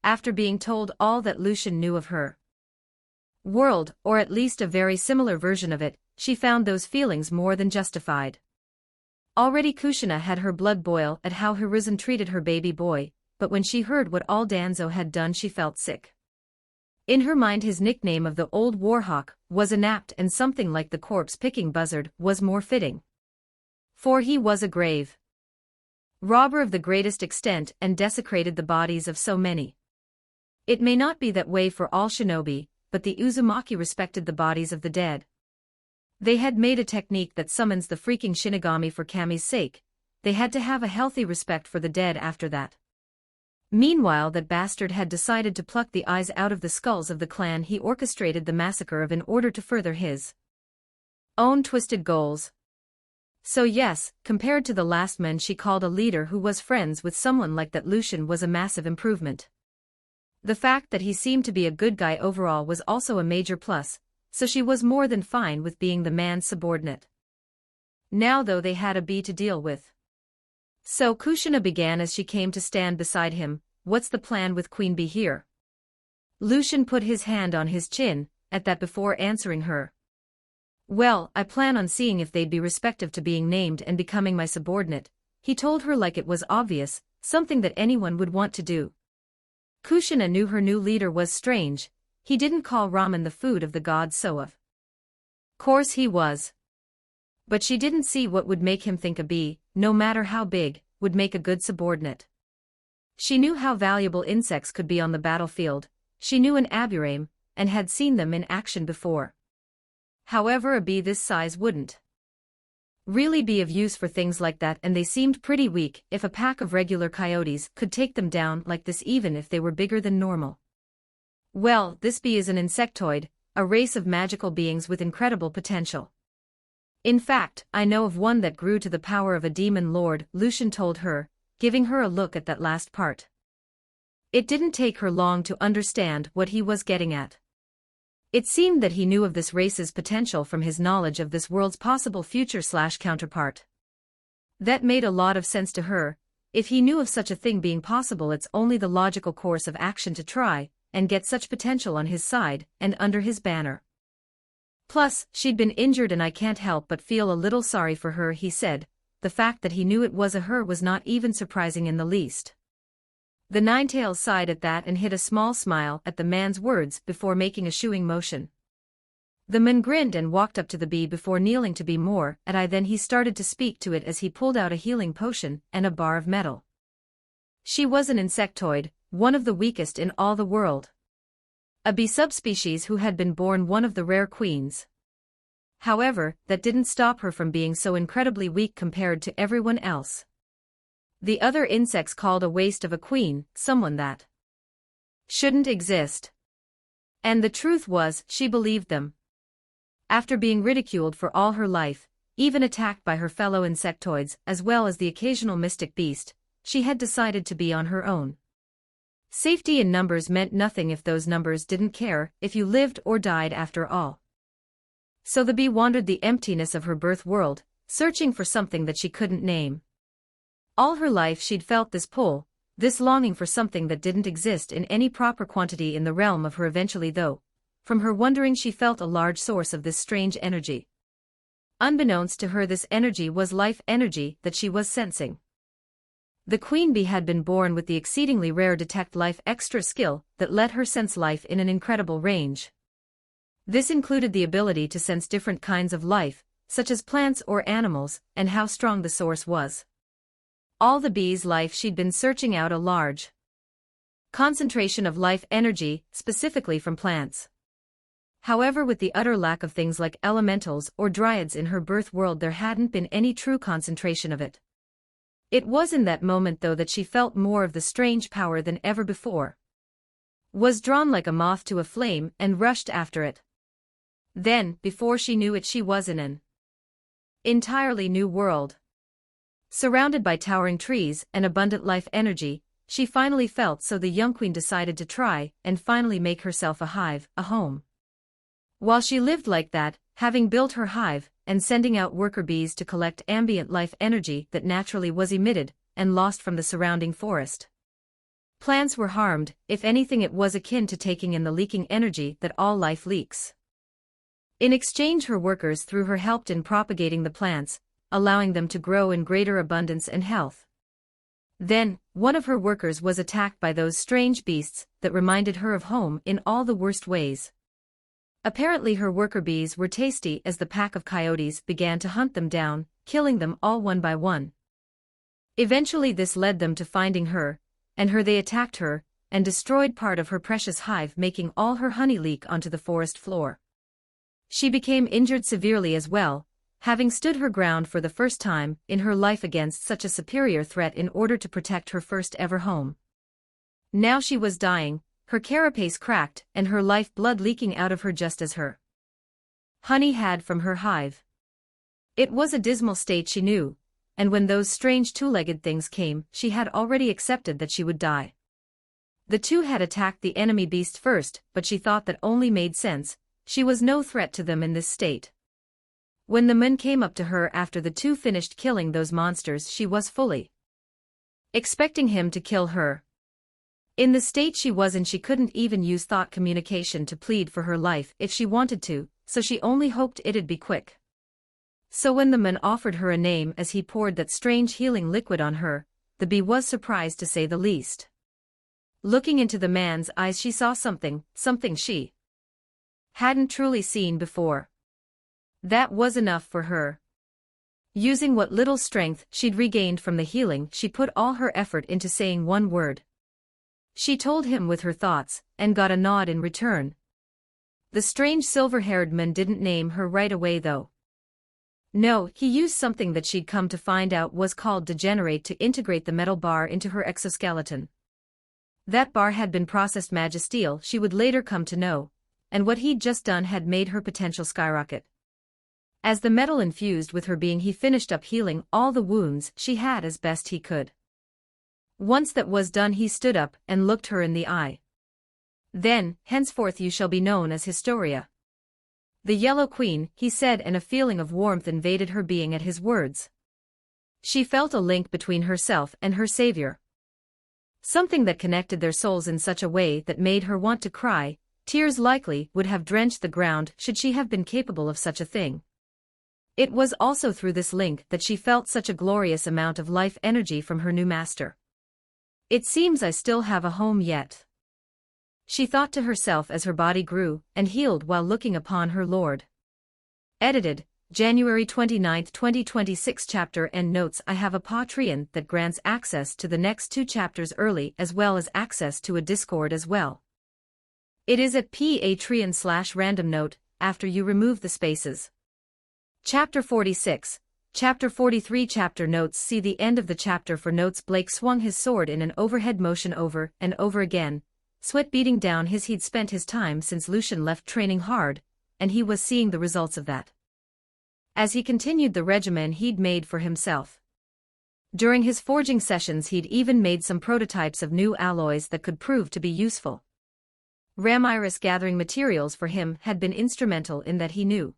After being told all that Lucian knew of her world, or at least a very similar version of it, she found those feelings more than justified. Already Kushina had her blood boil at how Hiruzen treated her baby boy, but when she heard what all Danzo had done, she felt sick. In her mind, his nickname of the old warhawk was inapt, and something like the corpse-picking buzzard was more fitting. For he was a grave robber of the greatest extent and desecrated the bodies of so many. It may not be that way for all shinobi, but the Uzumaki respected the bodies of the dead. They had made a technique that summons the freaking Shinigami for Kami's sake. They had to have a healthy respect for the dead after that. Meanwhile, that bastard had decided to pluck the eyes out of the skulls of the clan he orchestrated the massacre of in order to further his own twisted goals. So yes, compared to the last man she called a leader who was friends with someone like that, Lucian was a massive improvement. The fact that he seemed to be a good guy overall was also a major plus, so she was more than fine with being the man's subordinate. Now though, they had a bee to deal with. So Kushina began as she came to stand beside him. What's the plan with Queen Bee here? Lucian put his hand on his chin, at that, before answering her. Well, I plan on seeing if they'd be receptive to being named and becoming my subordinate, he told her like it was obvious, something that anyone would want to do. Kushina knew her new leader was strange. He didn't call ramen the food of the gods, so of course he was. But she didn't see what would make him think a bee, no matter how big, would make a good subordinate. She knew how valuable insects could be on the battlefield. She knew an aburame, and had seen them in action before. However, a bee this size wouldn't really be of use for things like that, and they seemed pretty weak if a pack of regular coyotes could take them down like this, even if they were bigger than normal. Well, this bee is an insectoid, a race of magical beings with incredible potential. In fact, I know of one that grew to the power of a demon lord, Lucian told her, giving her a look at that last part. It didn't take her long to understand what he was getting at. It seemed that he knew of this race's potential from his knowledge of this world's possible future/counterpart. That made a lot of sense to her. If he knew of such a thing being possible, it's only the logical course of action to try and get such potential on his side and under his banner. Plus, she'd been injured and I can't help but feel a little sorry for her, he said. The fact that he knew it was a her was not even surprising in the least. The Ninetails sighed at that and hid a small smile at the man's words before making a shooing motion. The man grinned and walked up to the bee before kneeling to be more at eye. Then he started to speak to it as he pulled out a healing potion and a bar of metal. She was an insectoid, one of the weakest in all the world. A bee subspecies who had been born one of the rare queens. However, that didn't stop her from being so incredibly weak compared to everyone else. The other insects called a waste of a queen, someone that shouldn't exist. And the truth was, she believed them. After being ridiculed for all her life, even attacked by her fellow insectoids as well as the occasional mystic beast, she had decided to be on her own. Safety in numbers meant nothing if those numbers didn't care if you lived or died after all. So the bee wandered the emptiness of her birth world, searching for something that she couldn't name. All her life she'd felt this pull, this longing for something that didn't exist in any proper quantity in the realm of her eventually though. From her wondering she felt a large source of this strange energy. Unbeknownst to her this energy was life energy that she was sensing. The queen bee had been born with the exceedingly rare detect life extra skill that let her sense life in an incredible range. This included the ability to sense different kinds of life, such as plants or animals, and how strong the source was. All the bee's life she'd been searching out a large concentration of life energy, specifically from plants. However, with the utter lack of things like elementals or dryads in her birth world, there hadn't been any true concentration of it. It was in that moment though that she felt more of the strange power than ever before. Was drawn like a moth to a flame and rushed after it. Then, before she knew it, she was in an entirely new world. Surrounded by towering trees and abundant life energy, she finally felt so the young queen decided to try and finally make herself a hive, a home. While she lived like that, having built her hive, and sending out worker bees to collect ambient life energy that naturally was emitted and lost from the surrounding forest. Plants were harmed, if anything it was akin to taking in the leaking energy that all life leaks. In exchange her workers through her helped in propagating the plants, allowing them to grow in greater abundance and health. Then, one of her workers was attacked by those strange beasts that reminded her of home in all the worst ways. Apparently her worker bees were tasty as the pack of coyotes began to hunt them down, killing them all one by one. Eventually this led them to finding her, and they attacked her, and destroyed part of her precious hive, making all her honey leak onto the forest floor. She became injured severely as well, having stood her ground for the first time in her life against such a superior threat in order to protect her first ever home. Now she was dying, her carapace cracked and her life blood leaking out of her just as her honey had from her hive. It was a dismal state she knew, and when those strange two-legged things came, she had already accepted that she would die. The two had attacked the enemy beast first, but she thought that only made sense, she was no threat to them in this state. When the man came up to her after the two finished killing those monsters, she was fully expecting him to kill her. In the state she was in, she couldn't even use thought communication to plead for her life if she wanted to, so she only hoped it'd be quick. So when the man offered her a name as he poured that strange healing liquid on her, the bee was surprised to say the least. Looking into the man's eyes she saw something she hadn't truly seen before. That was enough for her. Using what little strength she'd regained from the healing, she put all her effort into saying one word. She told him with her thoughts, and got a nod in return. The strange silver-haired man didn't name her right away though. No, he used something that she'd come to find out was called degenerate to integrate the metal bar into her exoskeleton. That bar had been processed magisteel, she would later come to know, and what he'd just done had made her potential skyrocket. As the metal infused with her being, he finished up healing all the wounds she had as best he could. Once that was done, he stood up and looked her in the eye. Then, henceforth you shall be known as Historia, the Yellow Queen, he said, and a feeling of warmth invaded her being at his words. She felt a link between herself and her savior. Something that connected their souls in such a way that made her want to cry. Tears likely would have drenched the ground should she have been capable of such a thing. It was also through this link that she felt such a glorious amount of life energy from her new master. It seems I still have a home yet, she thought to herself as her body grew and healed while looking upon her lord. Edited, January 29, 2026 Chapter End Notes. I have a Patreon that grants access to the next 2 chapters early as well as access to a Discord as well. It is at Patreon/random note, after you remove the spaces. Chapter 46, Chapter 43 Chapter Notes. See the end of the chapter for notes. Blake swung his sword in an overhead motion over and over again, sweat beating down his. He'd spent his time since Lucian left training hard, and he was seeing the results of that. As he continued the regimen he'd made for himself. During his forging sessions he'd even made some prototypes of new alloys that could prove to be useful. Ramiris gathering materials for him had been instrumental in that he knew.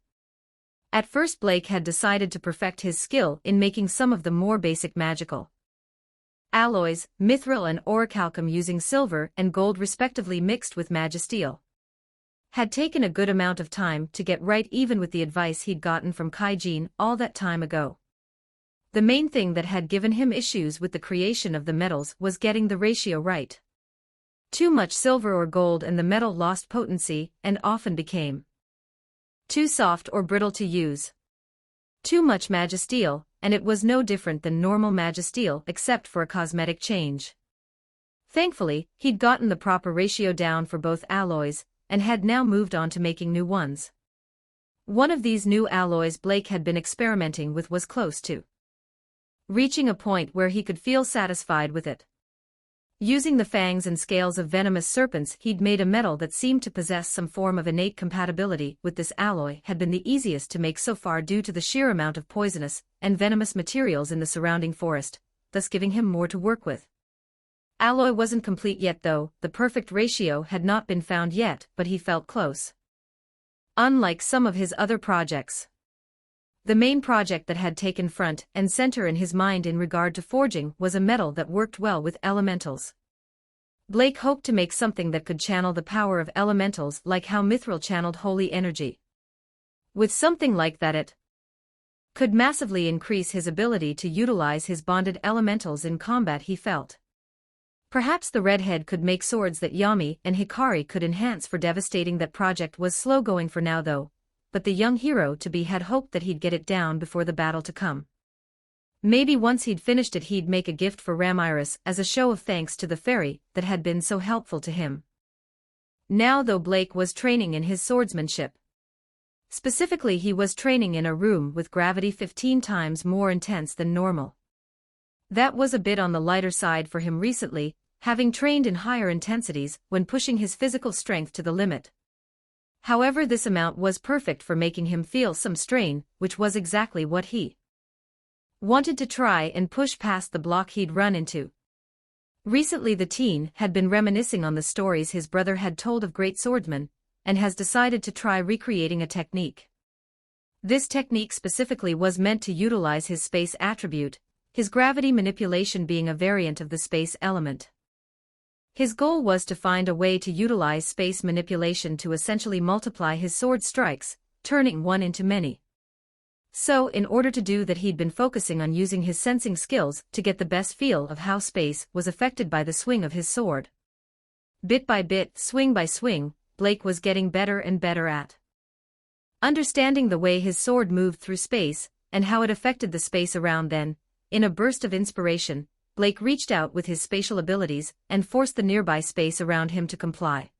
At first Blake had decided to perfect his skill in making some of the more basic magical alloys, mithril and orichalcum, using silver and gold respectively mixed with magisteel. Had taken a good amount of time to get right, even with the advice he'd gotten from Kaijin all that time ago. The main thing that had given him issues with the creation of the metals was getting the ratio right. Too much silver or gold and the metal lost potency and often became too soft or brittle to use. Too much magisteel, and it was no different than normal magisteel except for a cosmetic change. Thankfully, he'd gotten the proper ratio down for both alloys, and had now moved on to making new ones. One of these new alloys Blake had been experimenting with was close to reaching a point where he could feel satisfied with it. Using the fangs and scales of venomous serpents, he'd made a metal that seemed to possess some form of innate compatibility with this alloy. Had been the easiest to make so far due to the sheer amount of poisonous and venomous materials in the surrounding forest, thus giving him more to work with. Alloy wasn't complete yet though, the perfect ratio had not been found yet, but he felt close. Unlike some of his other projects, the main project that had taken front and center in his mind in regard to forging was a metal that worked well with elementals. Blake hoped to make something that could channel the power of elementals like how mithril channeled holy energy. With something like that it could massively increase his ability to utilize his bonded elementals in combat. He felt perhaps the redhead could make swords that Yami and Hikari could enhance for devastating. That project was slow going for now though, but the young hero-to-be had hoped that he'd get it down before the battle to come. Maybe once he'd finished it he'd make a gift for Ramiris as a show of thanks to the fairy that had been so helpful to him. Now though Blake was training in his swordsmanship. Specifically he was training in a room with gravity 15 times more intense than normal. That was a bit on the lighter side for him recently, having trained in higher intensities when pushing his physical strength to the limit. However, this amount was perfect for making him feel some strain, which was exactly what he wanted to try and push past the block he'd run into. Recently the teen had been reminiscing on the stories his brother had told of great swordsmen, and has decided to try recreating a technique. This technique specifically was meant to utilize his space attribute, his gravity manipulation being a variant of the space element. His goal was to find a way to utilize space manipulation to essentially multiply his sword strikes, turning one into many. So in order to do that he'd been focusing on using his sensing skills to get the best feel of how space was affected by the swing of his sword. Bit by bit, swing by swing, Blake was getting better and better at understanding the way his sword moved through space, and how it affected the space around. Then, in a burst of inspiration, Blake reached out with his spatial abilities and forced the nearby space around him to comply.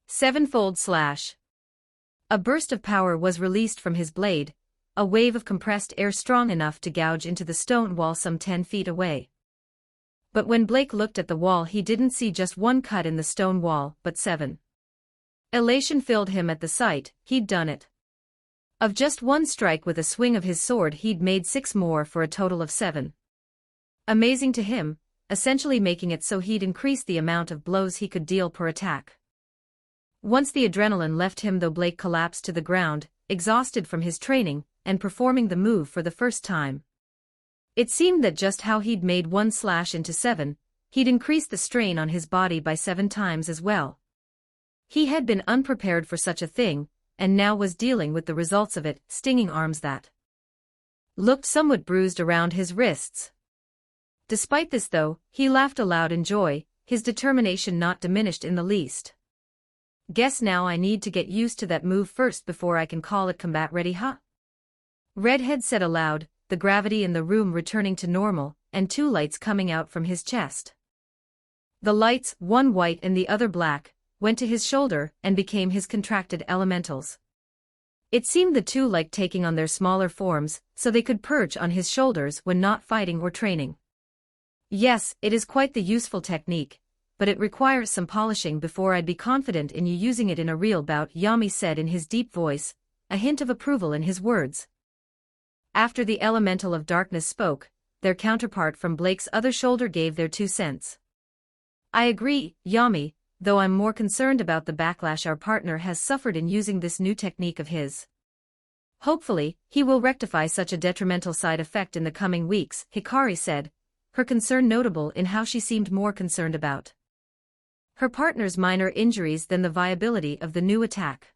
Sevenfold slash. A burst of power was released from his blade, a wave of compressed air strong enough to gouge into the stone wall some 10 feet away. But when Blake looked at the wall he didn't see just one cut in the stone wall, but 7. Elation filled him at the sight. He'd done it. Of just one strike with a swing of his sword he'd made 6 more for a total of 7. Amazing to him, essentially making it so he'd increase the amount of blows he could deal per attack. Once the adrenaline left him though Blake collapsed to the ground, exhausted from his training, and performing the move for the first time. It seemed that just how he'd made 1 slash into 7, he'd increased the strain on his body by 7 times as well. He had been unprepared for such a thing, and now was dealing with the results of it, stinging arms that looked somewhat bruised around his wrists. Despite this though, he laughed aloud in joy, his determination not diminished in the least. Guess now I need to get used to that move first before I can call it combat ready, huh? Redhead said aloud, the gravity in the room returning to normal, and two lights coming out from his chest. The lights, one white and the other black, went to his shoulder and became his contracted elementals. It seemed the two liked taking on their smaller forms, so they could perch on his shoulders when not fighting or training. Yes, it is quite the useful technique, but it requires some polishing before I'd be confident in you using it in a real bout, Yami said in his deep voice, a hint of approval in his words. After the elemental of darkness spoke, their counterpart from Blake's other shoulder gave their 2 cents. I agree, Yami, though I'm more concerned about the backlash our partner has suffered in using this new technique of his. Hopefully, he will rectify such a detrimental side effect in the coming weeks, Hikari said, her concern notable in how she seemed more concerned about her partner's minor injuries than the viability of the new attack.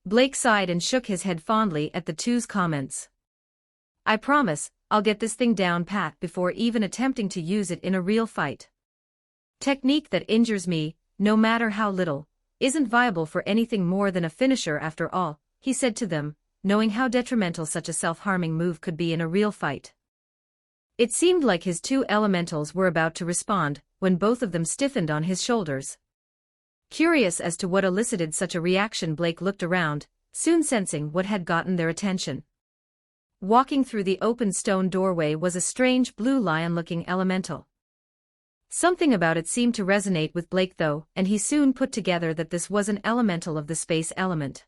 Blake sighed and shook his head fondly at the two's comments. I promise, I'll get this thing down pat before even attempting to use it in a real fight. Technique that injures me, no matter how little, isn't viable for anything more than a finisher after all, he said to them, knowing how detrimental such a self-harming move could be in a real fight. It seemed like his two elementals were about to respond, when both of them stiffened on his shoulders. Curious as to what elicited such a reaction, Blake looked around, soon sensing what had gotten their attention. Walking through the open stone doorway was a strange blue lion-looking elemental. Something about it seemed to resonate with Blake though, and he soon put together that this was an elemental of the space element.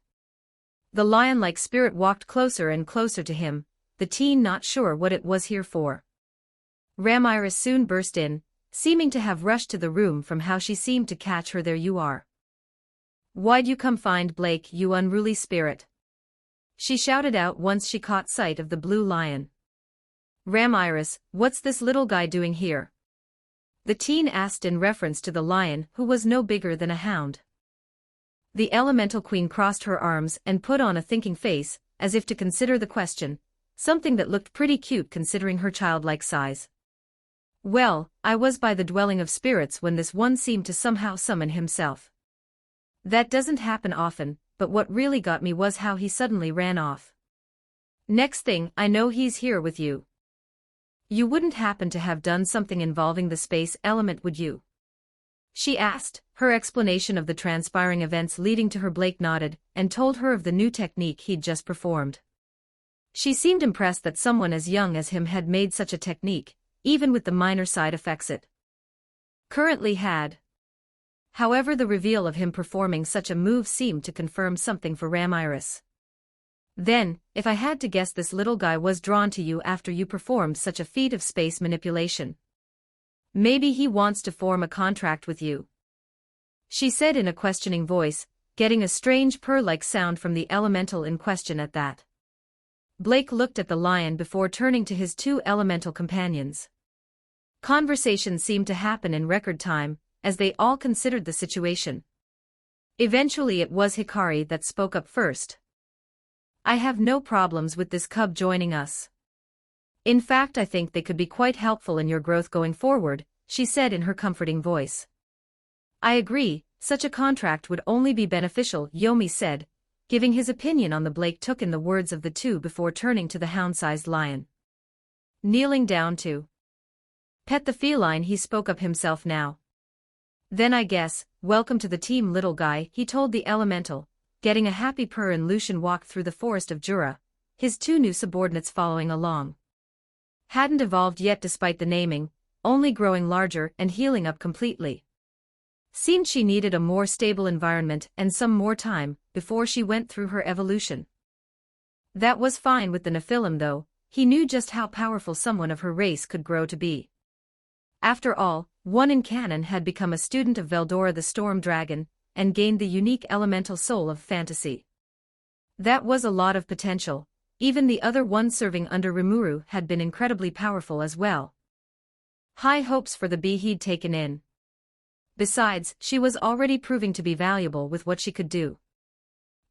The lion-like spirit walked closer and closer to him, the teen not sure what it was here for. Ramiris soon burst in, seeming to have rushed to the room from how she seemed to catch her. There you are. Why'd you come find Blake, you unruly spirit? She shouted out once she caught sight of the blue lion. Ramiris, what's this little guy doing here? The teen asked in reference to the lion, who was no bigger than a hound. The elemental queen crossed her arms and put on a thinking face, as if to consider the question, something that looked pretty cute considering her childlike size. Well, I was by the dwelling of spirits when this one seemed to somehow summon himself. That doesn't happen often, but what really got me was how he suddenly ran off. Next thing I know he's here with you. You wouldn't happen to have done something involving the space element, would you? She asked, her explanation of the transpiring events leading to her. Blake nodded, and told her of the new technique he'd just performed. She seemed impressed that someone as young as him had made such a technique, even with the minor side effects it currently had. However, the reveal of him performing such a move seemed to confirm something for Ramiris. Then, if I had to guess, this little guy was drawn to you after you performed such a feat of space manipulation. Maybe he wants to form a contract with you, she said in a questioning voice, getting a strange purr-like sound from the elemental in question at that. Blake looked at the lion before turning to his two elemental companions. Conversation seemed to happen in record time, as they all considered the situation. Eventually it was Hikari that spoke up first. I have no problems with this cub joining us. In fact, I think they could be quite helpful in your growth going forward, she said in her comforting voice. I agree, such a contract would only be beneficial, Yomi said, giving his opinion on the. Blake took in the words of the two before turning to the hound-sized lion. Kneeling down to pet the feline, he spoke up himself now. Then I guess, welcome to the team, little guy, he told the elemental, getting a happy purr, and Lucian walked through the forest of Jura, his two new subordinates following along. Hadn't evolved yet despite the naming, only growing larger and healing up completely. Seemed she needed a more stable environment and some more time before she went through her evolution. That was fine with the Nephilim though, he knew just how powerful someone of her race could grow to be. After all, one in canon had become a student of Veldora the Storm Dragon, and gained the unique elemental soul of fantasy. That was a lot of potential. Even the other one serving under Rimuru had been incredibly powerful as well. High hopes for the bee he'd taken in. Besides, she was already proving to be valuable with what she could do.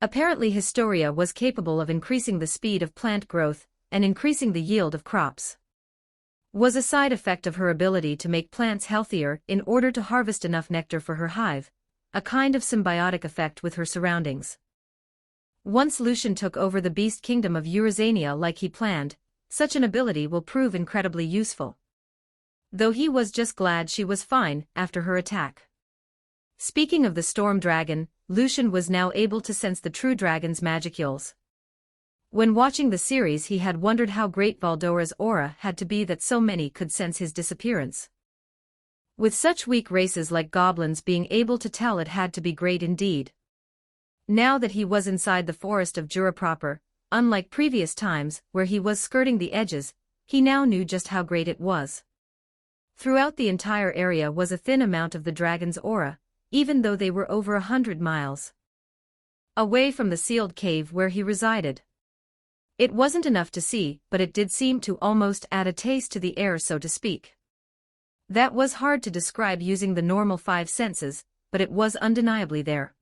Apparently Historia was capable of increasing the speed of plant growth, and increasing the yield of crops. Was a side effect of her ability to make plants healthier in order to harvest enough nectar for her hive, a kind of symbiotic effect with her surroundings. Once Lucian took over the beast kingdom of Eurysania like he planned, such an ability will prove incredibly useful. Though he was just glad she was fine after her attack. Speaking of the storm dragon, Lucian was now able to sense the true dragon's magicules. When watching the series he had wondered how great Valdora's aura had to be that so many could sense his disappearance. With such weak races like goblins being able to tell, it had to be great indeed. Now that he was inside the forest of Jura proper, unlike previous times where he was skirting the edges, he now knew just how great it was. Throughout the entire area was a thin amount of the dragon's aura, even though they were over 100 miles away from the sealed cave where he resided. It wasn't enough to see, but it did seem to almost add a taste to the air, so to speak. That was hard to describe using the normal 5 senses, but it was undeniably there.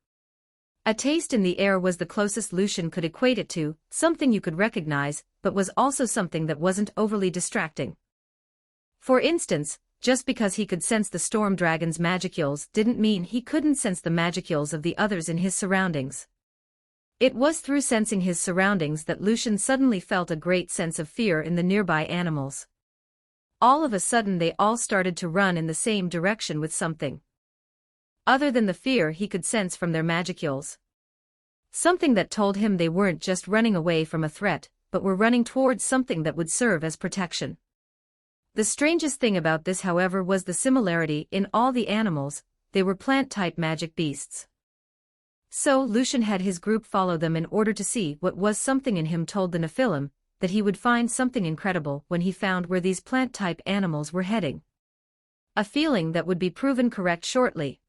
A taste in the air was the closest Lucian could equate it to, something you could recognize, but was also something that wasn't overly distracting. For instance, just because he could sense the storm dragon's magicules didn't mean he couldn't sense the magicules of the others in his surroundings. It was through sensing his surroundings that Lucian suddenly felt a great sense of fear in the nearby animals. All of a sudden they all started to run in the same direction with something other than the fear he could sense from their magicules. Something that told him they weren't just running away from a threat, but were running towards something that would serve as protection. The strangest thing about this, however, was the similarity in all the animals. They were plant-type magic beasts. So Lucian had his group follow them in order to see what was. Something in him told the Nephilim that he would find something incredible when he found where these plant-type animals were heading. A feeling that would be proven correct shortly.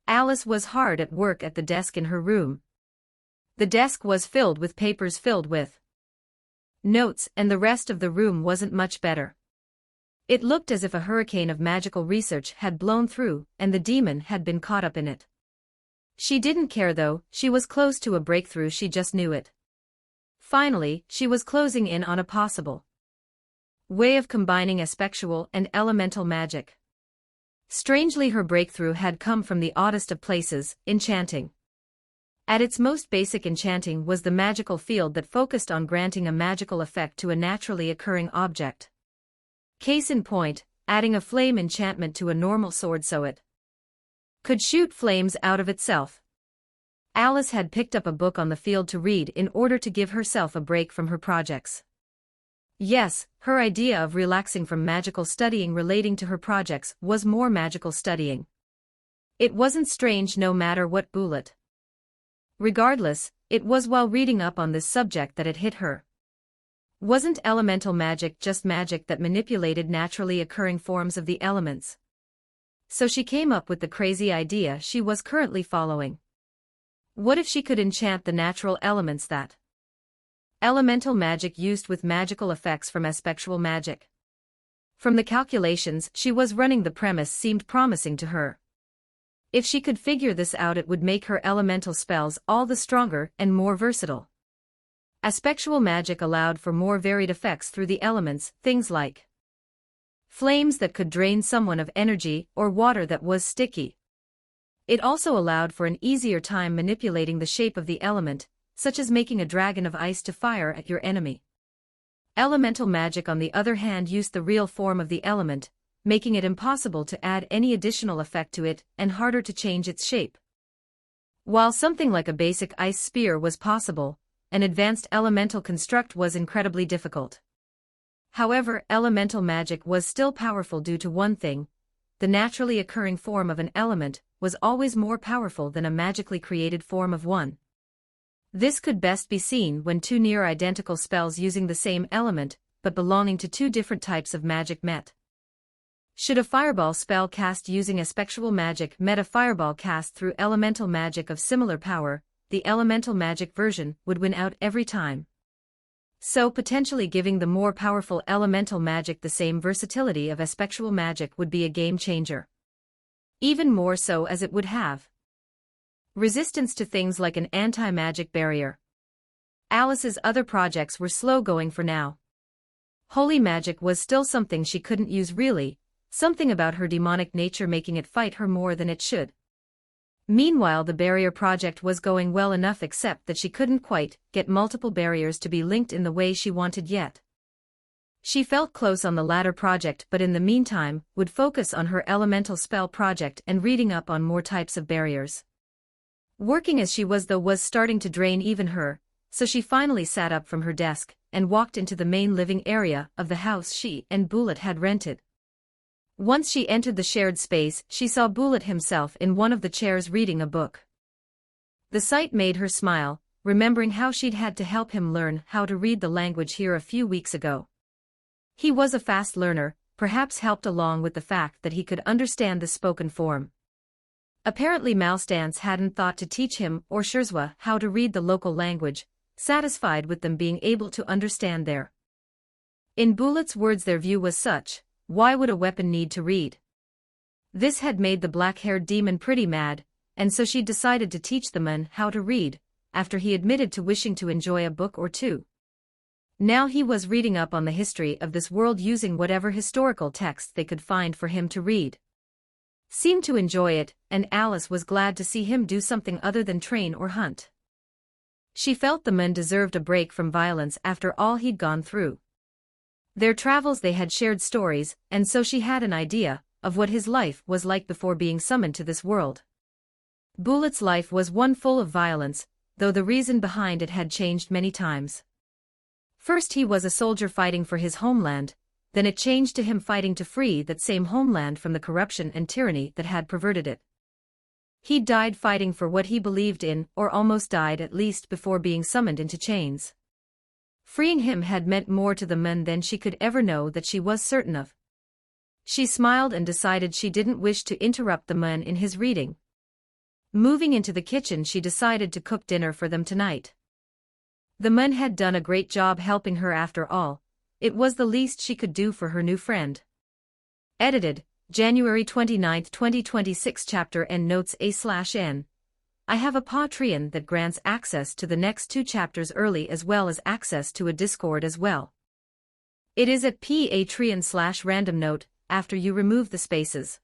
Alice was hard at work at the desk in her room. The desk was filled with papers filled with notes, and the rest of the room wasn't much better. It looked as if a hurricane of magical research had blown through, and the demon had been caught up in it. She didn't care though, she was close to a breakthrough, she just knew it. Finally, she was closing in on a possible way of combining aspectual and elemental magic. Strangely, her breakthrough had come from the oddest of places, enchanting. At its most basic, enchanting was the magical field that focused on granting a magical effect to a naturally occurring object. Case in point, adding a flame enchantment to a normal sword so it could shoot flames out of itself. Alice had picked up a book on the field to read in order to give herself a break from her projects. Yes, her idea of relaxing from magical studying relating to her projects was more magical studying. It wasn't strange no matter what bullet. Regardless, it was while reading up on this subject that it hit her. Wasn't elemental magic just magic that manipulated naturally occurring forms of the elements? So she came up with the crazy idea she was currently following. What if she could enchant the natural elements that elemental magic used with magical effects from aspectual magic? From the calculations she was running, the premise seemed promising to her. If she could figure this out, it would make her elemental spells all the stronger and more versatile. Aspectual magic allowed for more varied effects through the elements, things like flames that could drain someone of energy or water that was sticky. It also allowed for an easier time manipulating the shape of the element, such as making a dragon of ice to fire at your enemy. Elemental magic, on the other hand, used the real form of the element, making it impossible to add any additional effect to it and harder to change its shape. While something like a basic ice spear was possible, an advanced elemental construct was incredibly difficult. However, elemental magic was still powerful due to one thing: the naturally occurring form of an element was always more powerful than a magically created form of one. This could best be seen when two near identical spells using the same element, but belonging to two different types of magic met. Should a fireball spell cast using aspectual magic met a fireball cast through elemental magic of similar power, the elemental magic version would win out every time. So potentially giving the more powerful elemental magic the same versatility of aspectual magic would be a game changer. Even more so as it would have resistance to things like an anti-magic barrier. Alice's other projects were slow going for now. Holy magic was still something she couldn't use really, something about her demonic nature making it fight her more than it should. Meanwhile, the barrier project was going well enough, except that she couldn't quite get multiple barriers to be linked in the way she wanted yet. She felt close on the latter project, but in the meantime would focus on her elemental spell project and reading up on more types of barriers. Working as she was, though, was starting to drain even her, so she finally sat up from her desk and walked into the main living area of the house she and Bullet had rented. Once she entered the shared space, she saw Bullet himself in one of the chairs reading a book. The sight made her smile, remembering how she'd had to help him learn how to read the language here a few weeks ago. He was a fast learner, perhaps helped along with the fact that he could understand the spoken form. Apparently Malstance hadn't thought to teach him or Shurzwa how to read the local language, satisfied with them being able to understand their. In Bullet's words, their view was such: why would a weapon need to read? This had made the black-haired demon pretty mad, and so she decided to teach the man how to read, after he admitted to wishing to enjoy a book or two. Now he was reading up on the history of this world using whatever historical texts they could find for him to read. Seemed to enjoy it, and Alice was glad to see him do something other than train or hunt. She felt the man deserved a break from violence after all he'd gone through. Their travels, they had shared stories, and so she had an idea of what his life was like before being summoned to this world. Bullet's life was one full of violence, though the reason behind it had changed many times. First he was a soldier fighting for his homeland, then it changed to him fighting to free that same homeland from the corruption and tyranny that had perverted it. He died fighting for what he believed in, or almost died at least, before being summoned into chains. Freeing him had meant more to the man than she could ever know, that she was certain of. She smiled and decided she didn't wish to interrupt the man in his reading. Moving into the kitchen, she decided to cook dinner for them tonight. The man had done a great job helping her after all. It was the least she could do for her new friend. Edited, January 29, 2026. Chapter End Notes A/N. I have a Patreon that grants access to the next 2 chapters early, as well as access to a Discord as well. It is at Patreon/random note, after you remove the spaces.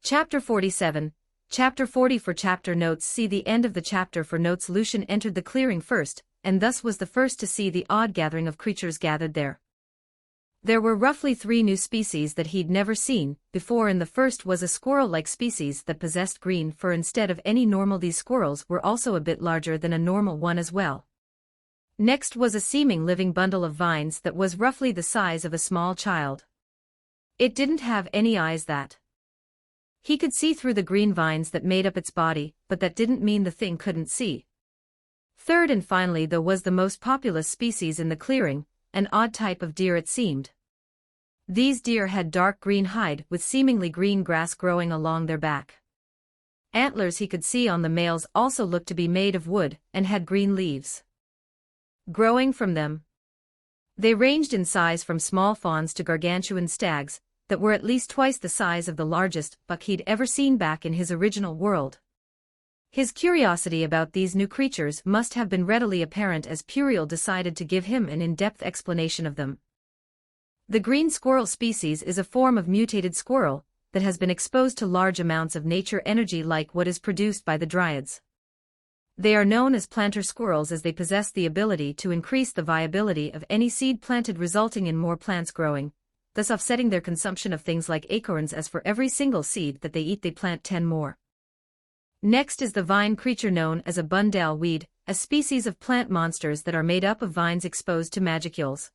Chapter 47, Chapter 40. For chapter notes, see the end of the chapter for notes. Lucian entered the clearing first, and thus was the first to see the odd gathering of creatures gathered there. There were roughly 3 new species that he'd never seen before, and the first was a squirrel-like species that possessed green fur instead of any normal. These squirrels were also a bit larger than a normal one as well. Next was a seeming living bundle of vines that was roughly the size of a small child. It didn't have any eyes that he could see through the green vines that made up its body, but that didn't mean the thing couldn't see. Third and finally, though, was the most populous species in the clearing, an odd type of deer it seemed. These deer had dark green hide with seemingly green grass growing along their back. Antlers he could see on the males also looked to be made of wood and had green leaves growing from them. They ranged in size from small fawns to gargantuan stags that were at least twice the size of the largest buck he'd ever seen back in his original world. His curiosity about these new creatures must have been readily apparent as Puriel decided to give him an in-depth explanation of them. The green squirrel species is a form of mutated squirrel that has been exposed to large amounts of nature energy like what is produced by the dryads. They are known as planter squirrels as they possess the ability to increase the viability of any seed planted, resulting in more plants growing, thus offsetting their consumption of things like acorns, as for every single seed that they eat they plant 10 more. Next is the vine creature known as a bundale weed, a species of plant monsters that are made up of vines exposed to magicules.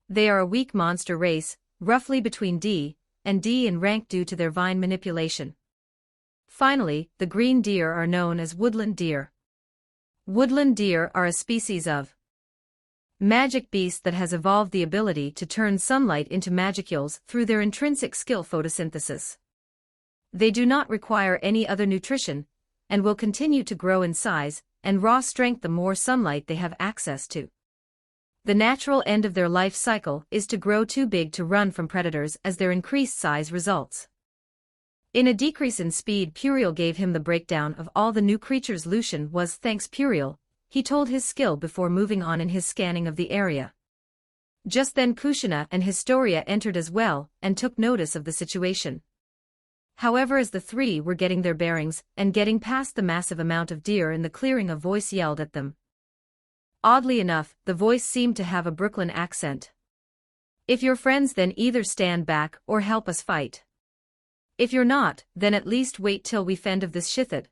They are a weak monster race, roughly between D and D in rank due to their vine manipulation. Finally, the green deer are known as woodland deer. Woodland deer are a species of magic beast that has evolved the ability to turn sunlight into magicules through their intrinsic skill photosynthesis. They do not require any other nutrition, and will continue to grow in size and raw strength the more sunlight they have access to. The natural end of their life cycle is to grow too big to run from predators, as their increased size results in a decrease in speed. Puriel gave him the breakdown of all the new creatures. Lucian was thanks Puriel, he told his skill before moving on in his scanning of the area. Just then Kushina and Historia entered as well and took notice of the situation. However, as the three were getting their bearings and getting past the massive amount of deer in the clearing, a voice yelled at them. Oddly enough, the voice seemed to have a Brooklyn accent. "If you're friends, then either stand back or help us fight. If you're not, then at least wait till we fend of this shithid."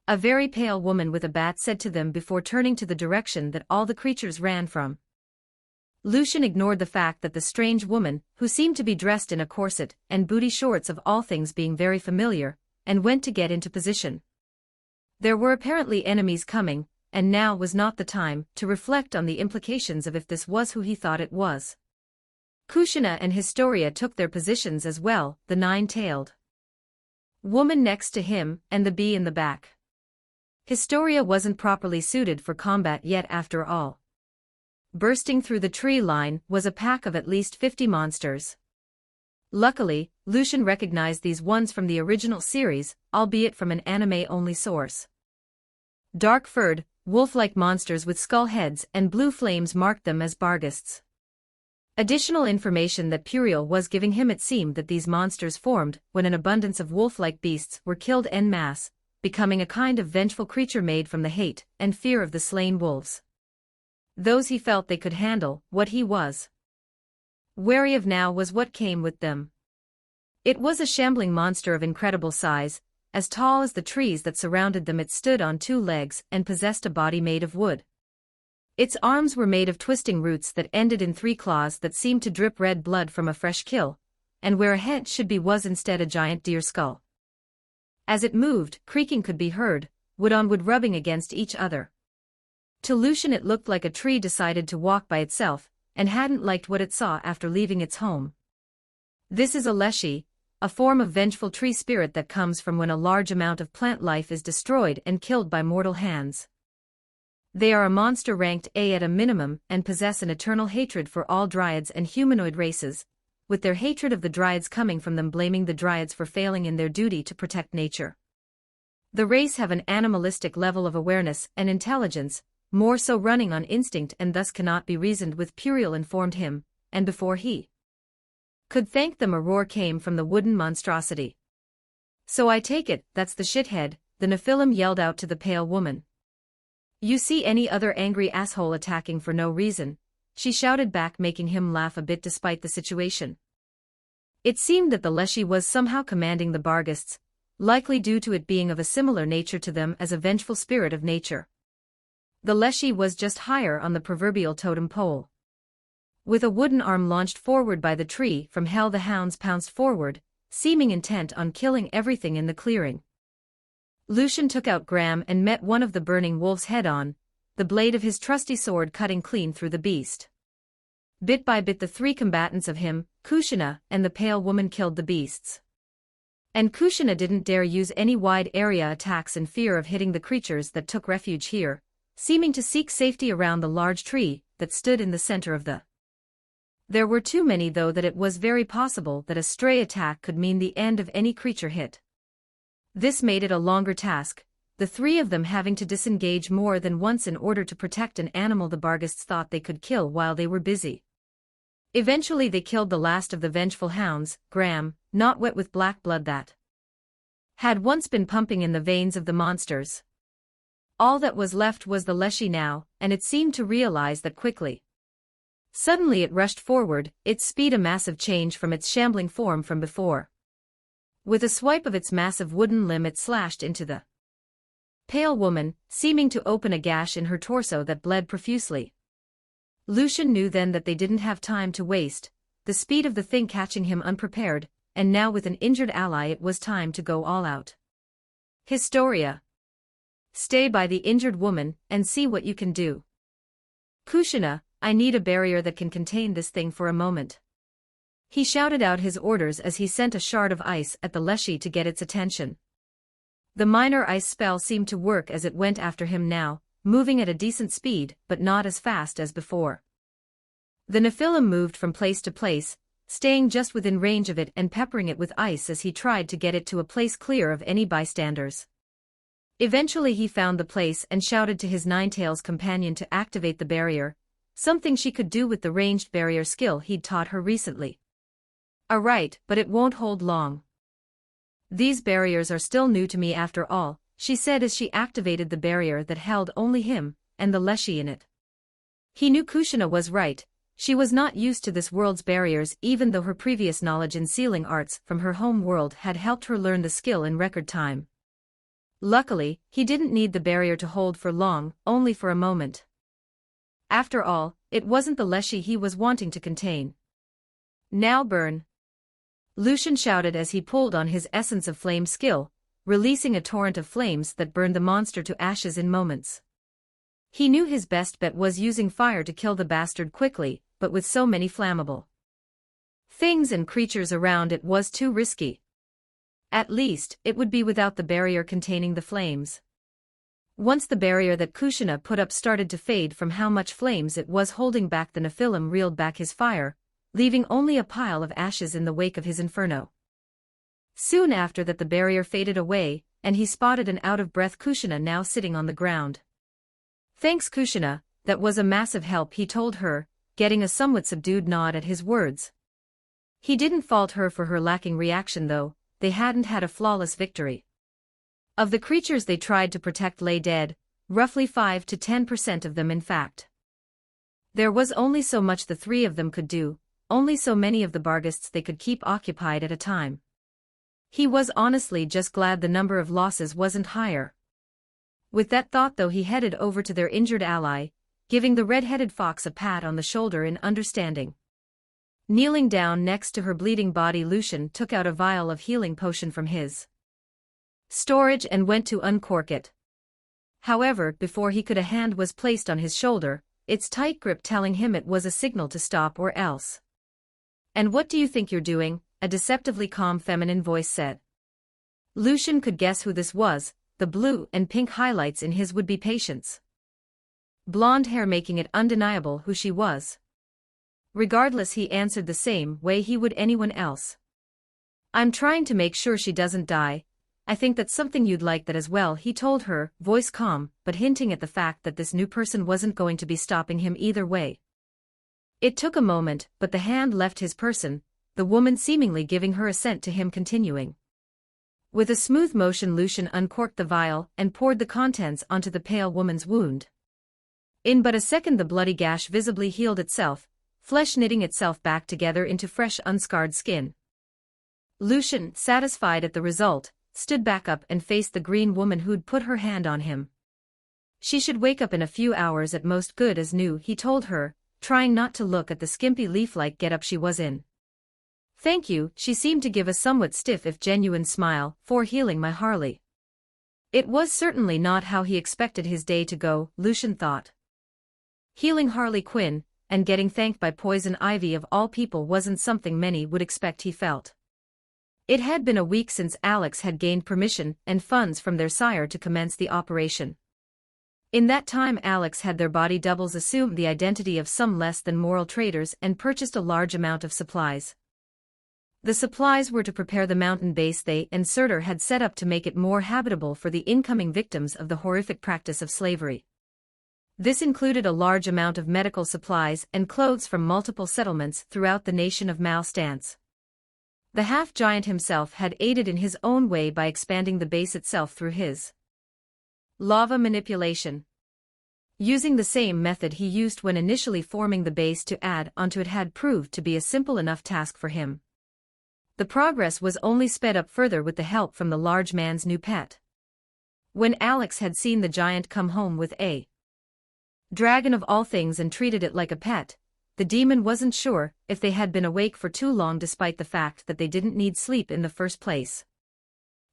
A very pale woman with a bat said to them before turning to the direction that all the creatures ran from. Lucian ignored the fact that the strange woman, who seemed to be dressed in a corset and booty shorts of all things being very familiar, and went to get into position. There were apparently enemies coming, and now was not the time to reflect on the implications of if this was who he thought it was. Kushina and Historia took their positions as well, the nine-tailed woman next to him and the bee in the back. Historia wasn't properly suited for combat yet after all. Bursting through the tree line was a pack of at least 50 monsters. Luckily, Lucian recognized these ones from the original series, albeit from an anime-only source. Dark-furred, wolf-like monsters with skull heads and blue flames marked them as Barghists. Additional information that Puriel was giving him: it seemed that these monsters formed when an abundance of wolf-like beasts were killed en masse, becoming a kind of vengeful creature made from the hate and fear of the slain wolves. Those he felt they could handle. What he was wary of now was what came with them. It was a shambling monster of incredible size, as tall as the trees that surrounded them. It stood on two legs and possessed a body made of wood. Its arms were made of twisting roots that ended in three claws that seemed to drip red blood from a fresh kill, and where a head should be was instead a giant deer skull. As it moved, creaking could be heard, wood on wood rubbing against each other. To Lucian it looked like a tree decided to walk by itself, and hadn't liked what it saw after leaving its home. This is a leshy, a form of vengeful tree spirit that comes from when a large amount of plant life is destroyed and killed by mortal hands. They are a monster ranked A at a minimum and possess an eternal hatred for all dryads and humanoid races, with their hatred of the dryads coming from them blaming the dryads for failing in their duty to protect nature. The race have an animalistic level of awareness and intelligence, more so running on instinct, and thus cannot be reasoned with. Puriel informed him, and before he could thank them a roar came from the wooden monstrosity. "So I take it, that's the shithead," the Nephilim yelled out to the pale woman. "You see any other angry asshole attacking for no reason?" she shouted back, making him laugh a bit despite the situation. It seemed that the leshy was somehow commanding the Barghists, likely due to it being of a similar nature to them as a vengeful spirit of nature. The leshy was just higher on the proverbial totem pole. With a wooden arm launched forward by the tree from hell, the hounds pounced forward, seeming intent on killing everything in the clearing. Lucian took out Graham and met one of the burning wolves head-on, the blade of his trusty sword cutting clean through the beast. Bit by bit the three combatants of him, Kushina, and the pale woman killed the beasts. And Kushina didn't dare use any wide-area attacks in fear of hitting the creatures that took refuge here, seeming to seek safety around the large tree that stood in the center of the. There were too many, though, that it was very possible that a stray attack could mean the end of any creature hit. This made it a longer task, the three of them having to disengage more than once in order to protect an animal the Barghists thought they could kill while they were busy. Eventually they killed the last of the vengeful hounds, Graham, not wet with black blood that had once been pumping in the veins of the monsters. All that was left was the leshy now, and it seemed to realize that quickly. Suddenly it rushed forward, its speed a massive change from its shambling form from before. With a swipe of its massive wooden limb it slashed into the pale woman, seeming to open a gash in her torso that bled profusely. Lucian knew then that they didn't have time to waste, the speed of the thing catching him unprepared, and now with an injured ally it was time to go all out. Historia. Stay by the injured woman and see what you can do. Kushina, I need a barrier that can contain this thing for a moment. He shouted out his orders as he sent a shard of ice at the leshy to get its attention. The minor ice spell seemed to work as it went after him now, moving at a decent speed but not as fast as before. The Nephilim moved from place to place, staying just within range of it and peppering it with ice as he tried to get it to a place clear of any bystanders. Eventually he found the place and shouted to his Ninetails companion to activate the barrier, something she could do with the ranged barrier skill he'd taught her recently. "Alright, but it won't hold long." These barriers are still new to me after all, she said as she activated the barrier that held only him and the Leshy in it. He knew Kushina was right. She was not used to this world's barriers even though her previous knowledge in sealing arts from her home world had helped her learn the skill in record time. Luckily, he didn't need the barrier to hold for long, only for a moment. After all, it wasn't the Leshy he was wanting to contain. Now burn! Lucian shouted as he pulled on his Essence of Flame skill, releasing a torrent of flames that burned the monster to ashes in moments. He knew his best bet was using fire to kill the bastard quickly, but with so many flammable things and creatures around it was too risky. At least, it would be without the barrier containing the flames. Once the barrier that Kushina put up started to fade from how much flames it was holding back, the Nephilim reeled back his fire, leaving only a pile of ashes in the wake of his inferno. Soon after that the barrier faded away, and he spotted an out-of-breath Kushina now sitting on the ground. Thanks Kushina, that was a massive help, he told her, getting a somewhat subdued nod at his words. He didn't fault her for her lacking reaction though, they hadn't had a flawless victory. Of the creatures they tried to protect lay dead, roughly 5 to 10% of them in fact. There was only so much the three of them could do, only so many of the Barghists they could keep occupied at a time. He was honestly just glad the number of losses wasn't higher. With that thought though, he headed over to their injured ally, giving the red-headed fox a pat on the shoulder in understanding. Kneeling down next to her bleeding body, Lucian took out a vial of healing potion from his storage and went to uncork it. However, before he could, a hand was placed on his shoulder, its tight grip telling him it was a signal to stop or else. "And what do you think you're doing?" a deceptively calm feminine voice said. Lucian could guess who this was, the blue and pink highlights in his would-be patient's blonde hair making it undeniable who she was. Regardless, he answered the same way he would anyone else. "I'm trying to make sure she doesn't die. I think that's something you'd like that as well," he told her, voice calm, but hinting at the fact that this new person wasn't going to be stopping him either way. It took a moment, but the hand left his person, the woman seemingly giving her assent to him continuing. With a smooth motion, Lucian uncorked the vial and poured the contents onto the pale woman's wound. In but a second the bloody gash visibly healed itself, flesh knitting itself back together into fresh unscarred skin. Lucian, satisfied at the result, stood back up and faced the green woman who'd put her hand on him. She should wake up in a few hours at most, good as new, he told her, trying not to look at the skimpy leaf-like getup she was in. "Thank you," she seemed to give a somewhat stiff if genuine smile, "for healing my Harley." It was certainly not how he expected his day to go, Lucian thought. Healing Harley Quinn, and getting thanked by Poison Ivy of all people, wasn't something many would expect, he felt. It had been a week since Alex had gained permission and funds from their sire to commence the operation. In that time Alex had their body doubles assume the identity of some less than moral traders and purchased a large amount of supplies. The supplies were to prepare the mountain base they and Surtur had set up to make it more habitable for the incoming victims of the horrific practice of slavery. This included a large amount of medical supplies and clothes from multiple settlements throughout the nation of Malstance. The half-giant himself had aided in his own way by expanding the base itself through his lava manipulation. Using the same method he used when initially forming the base to add onto it had proved to be a simple enough task for him. The progress was only sped up further with the help from the large man's new pet. When Alex had seen the giant come home with a dragon of all things and treated it like a pet, the demon wasn't sure if they had been awake for too long despite the fact that they didn't need sleep in the first place.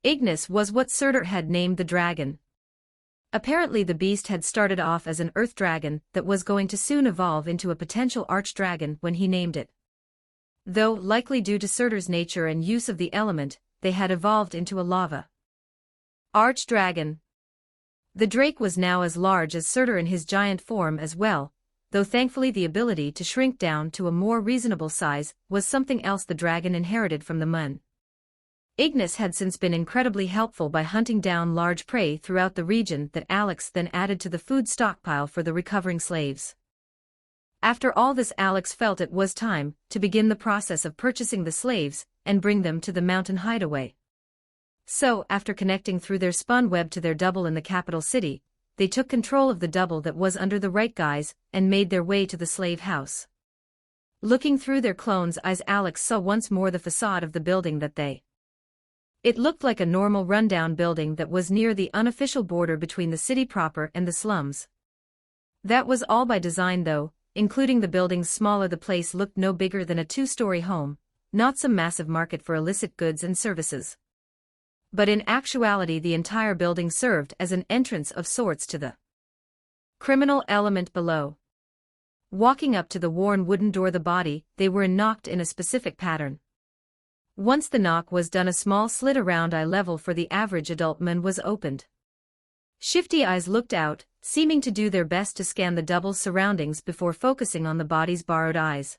Ignis was what Surtur had named the dragon. Apparently the beast had started off as an earth dragon that was going to soon evolve into a potential archdragon when he named it. Though, likely due to Surtur's nature and use of the element, they had evolved into a lava archdragon. The drake was now as large as Surtur in his giant form as well, though thankfully the ability to shrink down to a more reasonable size was something else the dragon inherited from the Mun. Ignis had since been incredibly helpful by hunting down large prey throughout the region that Alex then added to the food stockpile for the recovering slaves. After all this, Alex felt it was time to begin the process of purchasing the slaves and bring them to the mountain hideaway. So, after connecting through their spun web to their double in the capital city, they took control of the double that was under the right guise and made their way to the slave house. Looking through their clone's eyes, Alex saw once more the facade of the building that they. It looked like a normal rundown building that was near the unofficial border between the city proper and the slums. That was all by design though, including the buildings smaller. The place looked no bigger than a two-story home, not some massive market for illicit goods and services. But in actuality the entire building served as an entrance of sorts to the criminal element below. Walking up to the worn wooden door, the body they were in knocked in a specific pattern. Once the knock was done, a small slit around eye level for the average adult man was opened. Shifty eyes looked out, seeming to do their best to scan the double's surroundings before focusing on the body's borrowed eyes.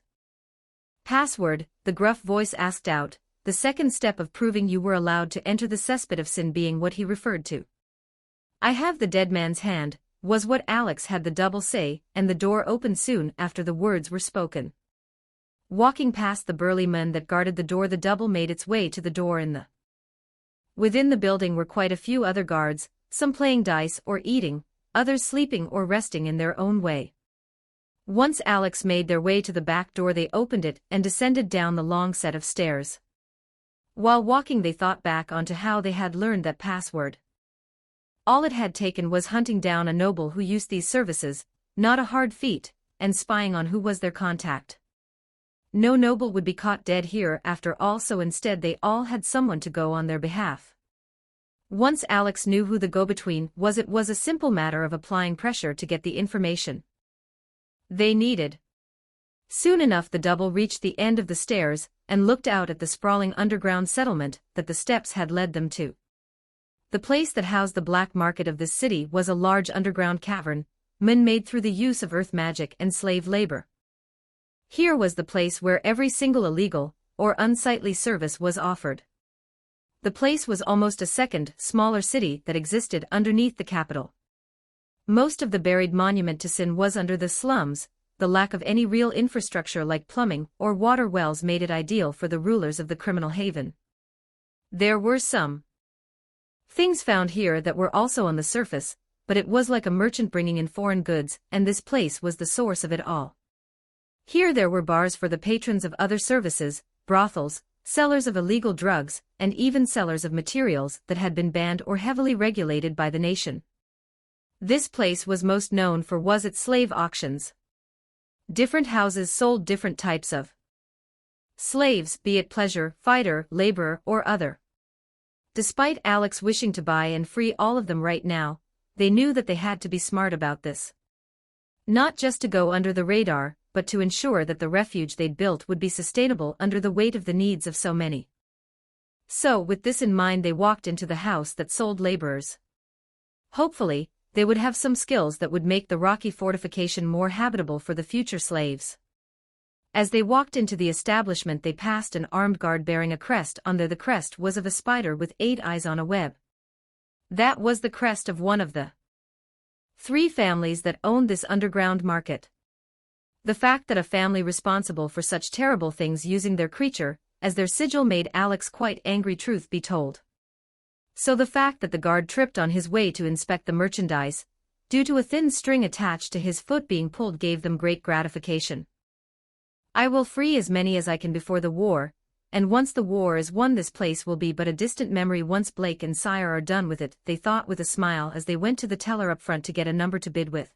Password, the gruff voice asked out, the second step of proving you were allowed to enter the cesspit of sin being what he referred to. I have the dead man's hand, was what Alex had the double say, and the door opened soon after the words were spoken. Walking past the burly men that guarded the door, the double made its way to the door in the. Within the building were quite a few other guards, some playing dice or eating, others sleeping or resting in their own way. Once Alex made their way to the back door, they opened it and descended down the long set of stairs. While walking they thought back onto how they had learned that password. All it had taken was hunting down a noble who used these services, not a hard feat, and spying on who was their contact. No noble would be caught dead here after all, so instead they all had someone to go on their behalf. Once Alex knew who the go-between was, it was a simple matter of applying pressure to get the information they needed. Soon enough the double reached the end of the stairs and looked out at the sprawling underground settlement that the steps had led them to. The place that housed the black market of this city was a large underground cavern, man-made through the use of earth magic and slave labor. Here was the place where every single illegal or unsightly service was offered. The place was almost a second, smaller city that existed underneath the capital. Most of the buried monument to sin was under the slums. The lack of any real infrastructure like plumbing or water wells made it ideal for the rulers of the criminal haven. There were some things found here that were also on the surface, but it was like a merchant bringing in foreign goods, and this place was the source of it all. Here there were bars for the patrons of other services, brothels, sellers of illegal drugs, and even sellers of materials that had been banned or heavily regulated by the nation. This place was most known for was its slave auctions. Different houses sold different types of slaves, be it pleasure, fighter, laborer, or other. Despite Alex wishing to buy and free all of them right now, they knew that they had to be smart about this. Not just to go under the radar, but to ensure that the refuge they'd built would be sustainable under the weight of the needs of so many. So, with this in mind, they walked into the house that sold laborers. Hopefully, they would have some skills that would make the rocky fortification more habitable for the future slaves. As they walked into the establishment, they passed an armed guard bearing a crest on there. The crest was of a spider with 8 eyes on a web. That was the crest of one of the 3 families that owned this underground market. The fact that a family responsible for such terrible things using their creature as their sigil made Alex quite angry, truth be told. So the fact that the guard tripped on his way to inspect the merchandise, due to a thin string attached to his foot being pulled, gave them great gratification. I will free as many as I can before the war, and once the war is won this place will be but a distant memory once Blake and Sire are done with it, they thought with a smile as they went to the teller up front to get a number to bid with.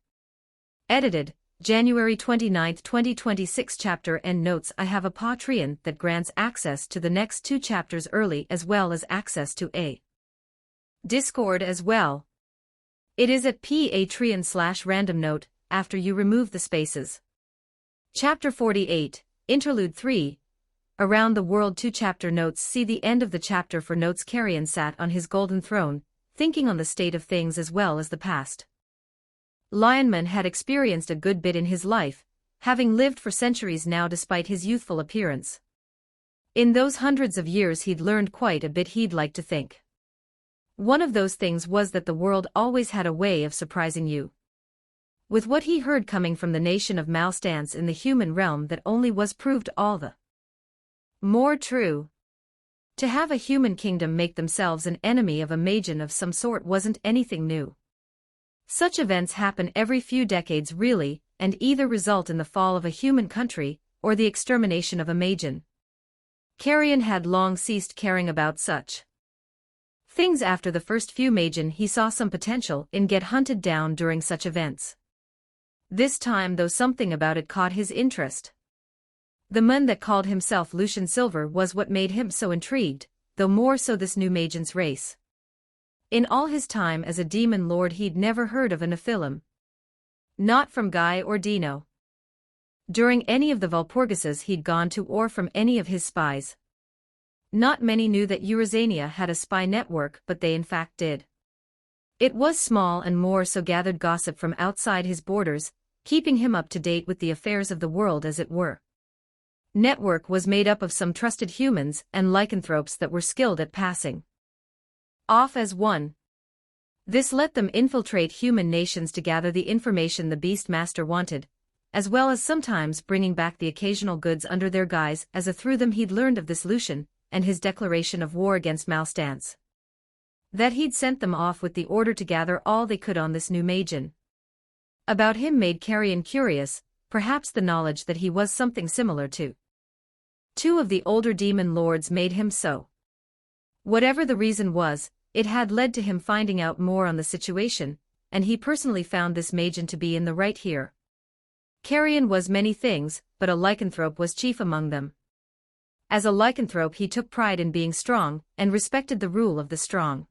Edited, January 29, 2026. Chapter End Notes. I have a Patreon that grants access to the next 2 chapters early as well as access to a Discord as well. It is at Patreon/randomnote, after you remove the spaces. Chapter 48, Interlude 3, Around the World 2. Chapter Notes. See the end of the chapter for notes. Carrion sat on his golden throne, thinking on the state of things as well as the past. Lionman had experienced a good bit in his life, having lived for centuries now despite his youthful appearance. In those hundreds of years he'd learned quite a bit, he'd like to think. One of those things was that the world always had a way of surprising you. With what he heard coming from the nation of Malstance in the human realm, that only was proved all the more true. To have a human kingdom make themselves an enemy of a Magian of some sort wasn't anything new. Such events happen every few decades really, and either result in the fall of a human country, or the extermination of a Magian. Carrion had long ceased caring about such things. After the first few Magian, he saw some potential in get hunted down during such events. This time though, something about it caught his interest. The man that called himself Lucian Silver was what made him so intrigued, though more so this new Magian's race. In all his time as a demon lord he'd never heard of a Nephilim. Not from Guy or Dino. During any of the Valpurgises he'd gone to, or from any of his spies. Not many knew that Eurasania had a spy network, but they in fact did. It was small and more so gathered gossip from outside his borders, keeping him up to date with the affairs of the world as it were. Network was made up of some trusted humans and lycanthropes that were skilled at passing off as one. This let them infiltrate human nations to gather the information the Beastmaster wanted, as well as sometimes bringing back the occasional goods under their guise, as through them he'd learned of this Lucian, and his declaration of war against Malstance. That he'd sent them off with the order to gather all they could on this new Magian. About him made Carrion curious, perhaps the knowledge that he was something similar to two of the older demon lords made him so. Whatever the reason was, it had led to him finding out more on the situation, and he personally found this Magian to be in the right here. Carrion was many things, but a lycanthrope was chief among them. As a lycanthrope he took pride in being strong, and respected the rule of the strong.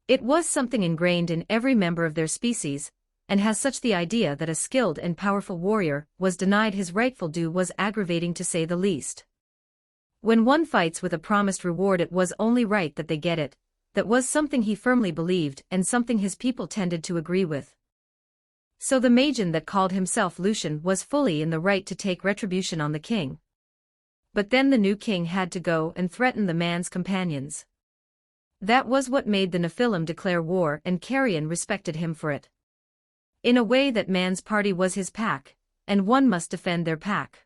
It was something ingrained in every member of their species, and has such the idea that a skilled and powerful warrior was denied his rightful due was aggravating to say the least. When one fights with a promised reward, it was only right that they get it. That was something he firmly believed and something his people tended to agree with. So the Magian that called himself Lucian was fully in the right to take retribution on the king. But then the new king had to go and threaten the man's companions. That was what made the Nephilim declare war, and Carrion respected him for it. In a way, that man's party was his pack, and one must defend their pack.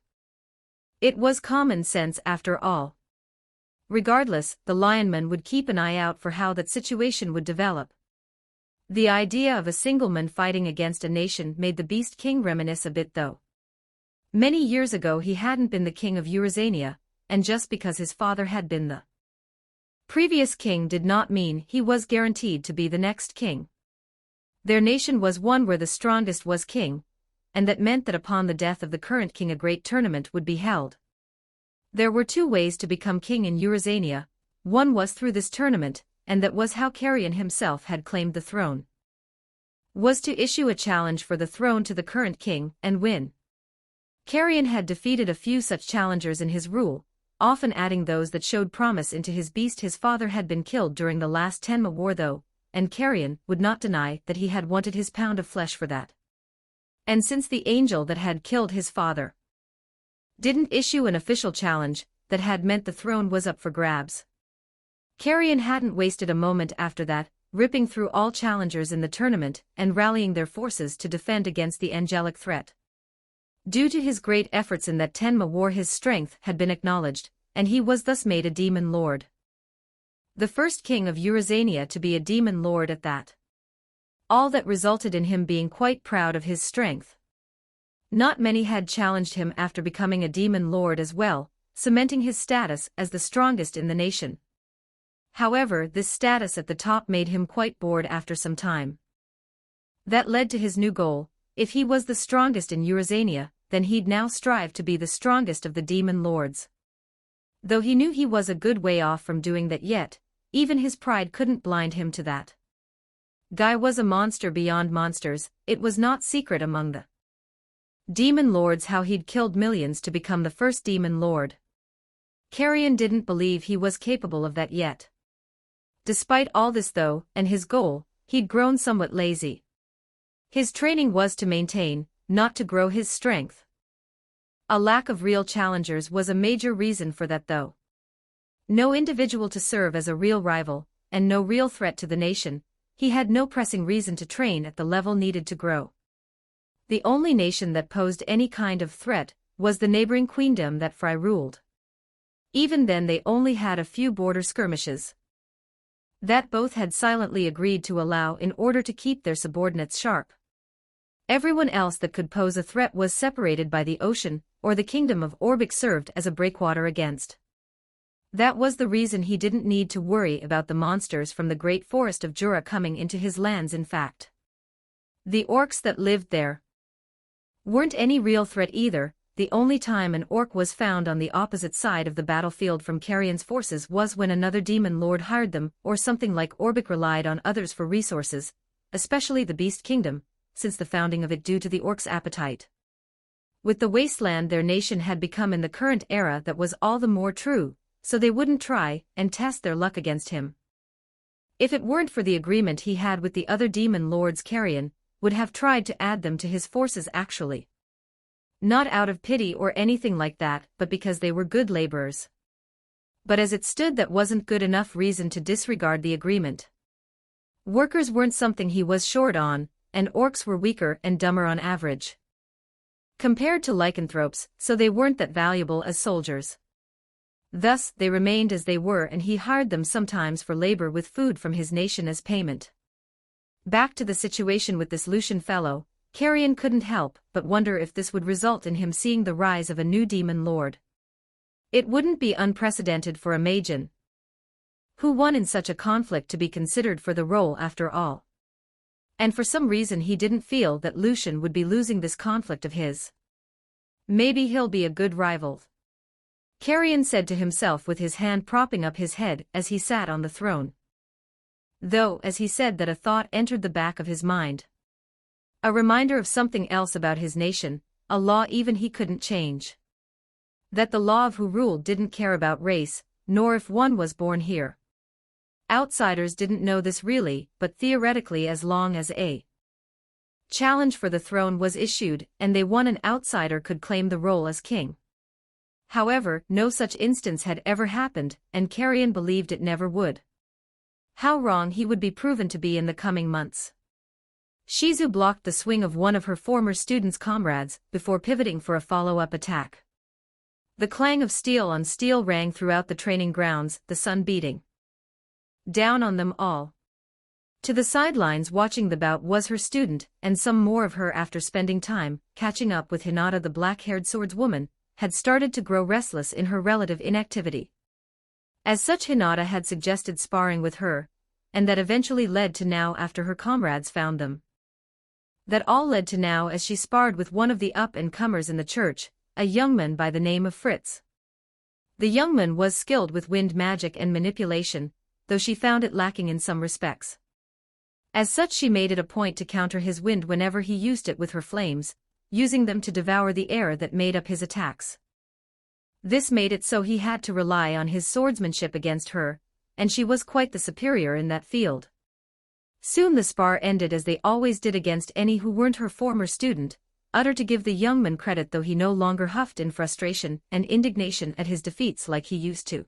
It was common sense after all. Regardless, the Lionman would keep an eye out for how that situation would develop. The idea of a single man fighting against a nation made the Beast King reminisce a bit though. Many years ago he hadn't been the king of Eurasania, and just because his father had been the previous king did not mean he was guaranteed to be the next king. Their nation was one where the strongest was king, and that meant that upon the death of the current king a great tournament would be held. There were two ways to become king in Eurasania. One was through this tournament, and that was how Carrion himself had claimed the throne. Was to issue a challenge for the throne to the current king, and win. Carrion had defeated a few such challengers in his rule, often adding those that showed promise into his beast. His father had been killed during the last Tenma War though, and Carrion would not deny that he had wanted his pound of flesh for that. And since the angel that had killed his father didn't issue an official challenge, that had meant the throne was up for grabs. Carrion hadn't wasted a moment after that, ripping through all challengers in the tournament and rallying their forces to defend against the angelic threat. Due to his great efforts in that Tenma War his strength had been acknowledged, and he was thus made a demon lord. The first king of Eurasania to be a demon lord at that. All that resulted in him being quite proud of his strength. Not many had challenged him after becoming a demon lord as well, cementing his status as the strongest in the nation. However, this status at the top made him quite bored after some time. That led to his new goal. If he was the strongest in Eurasania, then he'd now strive to be the strongest of the demon lords. Though he knew he was a good way off from doing that yet, even his pride couldn't blind him to that. Guy was a monster beyond monsters. It was not secret among the demon lords how he'd killed millions to become the first demon lord. Carrion didn't believe he was capable of that yet. Despite all this though, and his goal, he'd grown somewhat lazy. His training was to maintain, not to grow his strength. A lack of real challengers was a major reason for that though. No individual to serve as a real rival, and no real threat to the nation, he had no pressing reason to train at the level needed to grow. The only nation that posed any kind of threat was the neighboring queendom that Fry ruled. Even then they only had a few border skirmishes that both had silently agreed to allow in order to keep their subordinates sharp. Everyone else that could pose a threat was separated by the ocean, or the kingdom of Orbic served as a breakwater against. That was the reason he didn't need to worry about the monsters from the great forest of Jura coming into his lands. In fact, the orcs that lived there weren't any real threat either. The only time an orc was found on the opposite side of the battlefield from Carrion's forces was when another demon lord hired them, or something like Orbic relied on others for resources, especially the Beast Kingdom, since the founding of it due to the orcs' appetite. With the wasteland their nation had become in the current era, that was all the more true, so they wouldn't try and test their luck against him. If it weren't for the agreement he had with the other demon lords, Carrion would have tried to add them to his forces, actually. Not out of pity or anything like that, but because they were good laborers. But as it stood, that wasn't good enough reason to disregard the agreement. Workers weren't something he was short on, and orcs were weaker and dumber on average compared to lycanthropes, so they weren't that valuable as soldiers. Thus, they remained as they were, and he hired them sometimes for labor with food from his nation as payment. Back to the situation with this Lucian fellow, Carrion couldn't help but wonder if this would result in him seeing the rise of a new demon lord. It wouldn't be unprecedented for a Magian who won in such a conflict to be considered for the role after all. And for some reason he didn't feel that Lucian would be losing this conflict of his. Maybe he'll be a good rival, Carrion said to himself with his hand propping up his head as he sat on the throne. Though, as he said that, a thought entered the back of his mind. A reminder of something else about his nation, a law even he couldn't change. That the law of who ruled didn't care about race, nor if one was born here. Outsiders didn't know this really, but theoretically, as long as a challenge for the throne was issued, and they won, an outsider could claim the role as king. However, no such instance had ever happened, and Carrion believed it never would. How wrong he would be proven to be in the coming months. Shizu blocked the swing of one of her former students' comrades before pivoting for a follow-up attack. The clang of steel on steel rang throughout the training grounds, the sun beating down on them all. To the sidelines watching the bout was her student, and some more of her after spending time catching up with Hinata. The black-haired swordswoman had started to grow restless in her relative inactivity. As such, Hinata had suggested sparring with her, and that eventually led to now after her comrades found them. That all led to now as she sparred with one of the up-and-comers in the church, a young man by the name of Fritz. The young man was skilled with wind magic and manipulation, though she found it lacking in some respects. As such, she made it a point to counter his wind whenever he used it with her flames, using them to devour the air that made up his attacks. This made it so he had to rely on his swordsmanship against her, and she was quite the superior in that field. Soon the spar ended, as they always did against any who weren't her former student, utter to give the young man credit, though he no longer huffed in frustration and indignation at his defeats like he used to.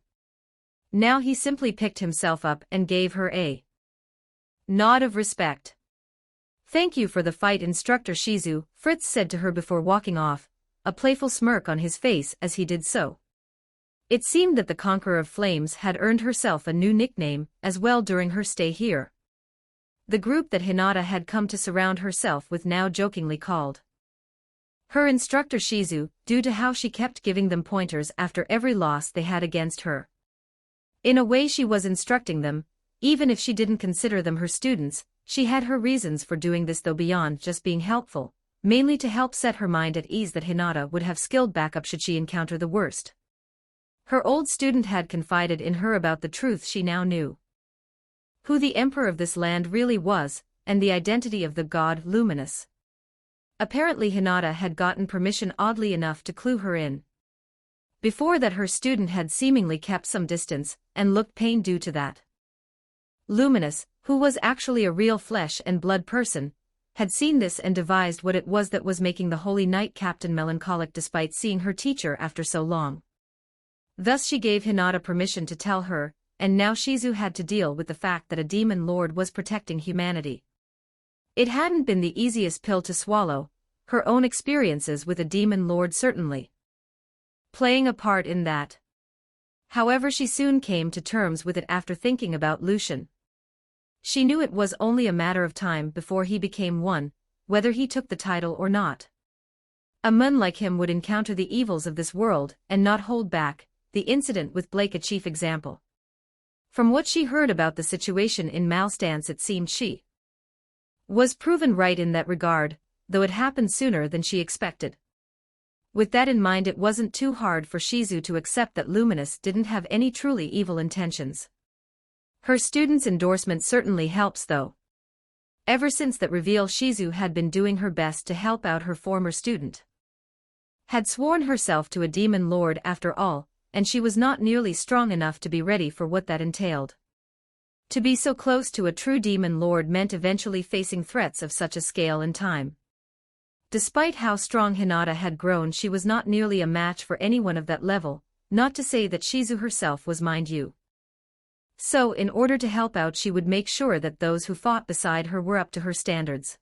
Now he simply picked himself up and gave her a nod of respect. "Thank you for the fight, Instructor Shizu," Fritz said to her before walking off, a playful smirk on his face as he did so. It seemed that the Conqueror of Flames had earned herself a new nickname as well during her stay here. The group that Hinata had come to surround herself with now jokingly called her Instructor Shizu, due to how she kept giving them pointers after every loss they had against her. In a way, she was instructing them, even if she didn't consider them her students. She had her reasons for doing this, though, beyond just being helpful, mainly to help set her mind at ease that Hinata would have skilled backup should she encounter the worst. Her old student had confided in her about the truth she now knew. Who the emperor of this land really was, and the identity of the god Luminous. Apparently Hinata had gotten permission, oddly enough, to clue her in. Before that her student had seemingly kept some distance, and looked pained due to that. Luminous, who was actually a real flesh and blood person, had seen this and devised what it was that was making the Holy Knight Captain melancholic despite seeing her teacher after so long. Thus she gave Hinata permission to tell her, and now Shizu had to deal with the fact that a demon lord was protecting humanity. It hadn't been the easiest pill to swallow, her own experiences with a demon lord certainly playing a part in that. However, she soon came to terms with it after thinking about Lucian. She knew it was only a matter of time before he became one, whether he took the title or not. A man like him would encounter the evils of this world and not hold back, the incident with Blake a chief example. From what she heard about the situation in Malstance, it seemed she was proven right in that regard, though it happened sooner than she expected. With that in mind, it wasn't too hard for Shizu to accept that Luminous didn't have any truly evil intentions. Her student's endorsement certainly helps, though. Ever since that reveal, Shizu had been doing her best to help out her former student. Had sworn herself to a demon lord after all, and she was not nearly strong enough to be ready for what that entailed. To be so close to a true demon lord meant eventually facing threats of such a scale and time. Despite how strong Hinata had grown, she was not nearly a match for anyone of that level, not to say that Shizu herself was, mind you. So in order to help out, she would make sure that those who fought beside her were up to her standards.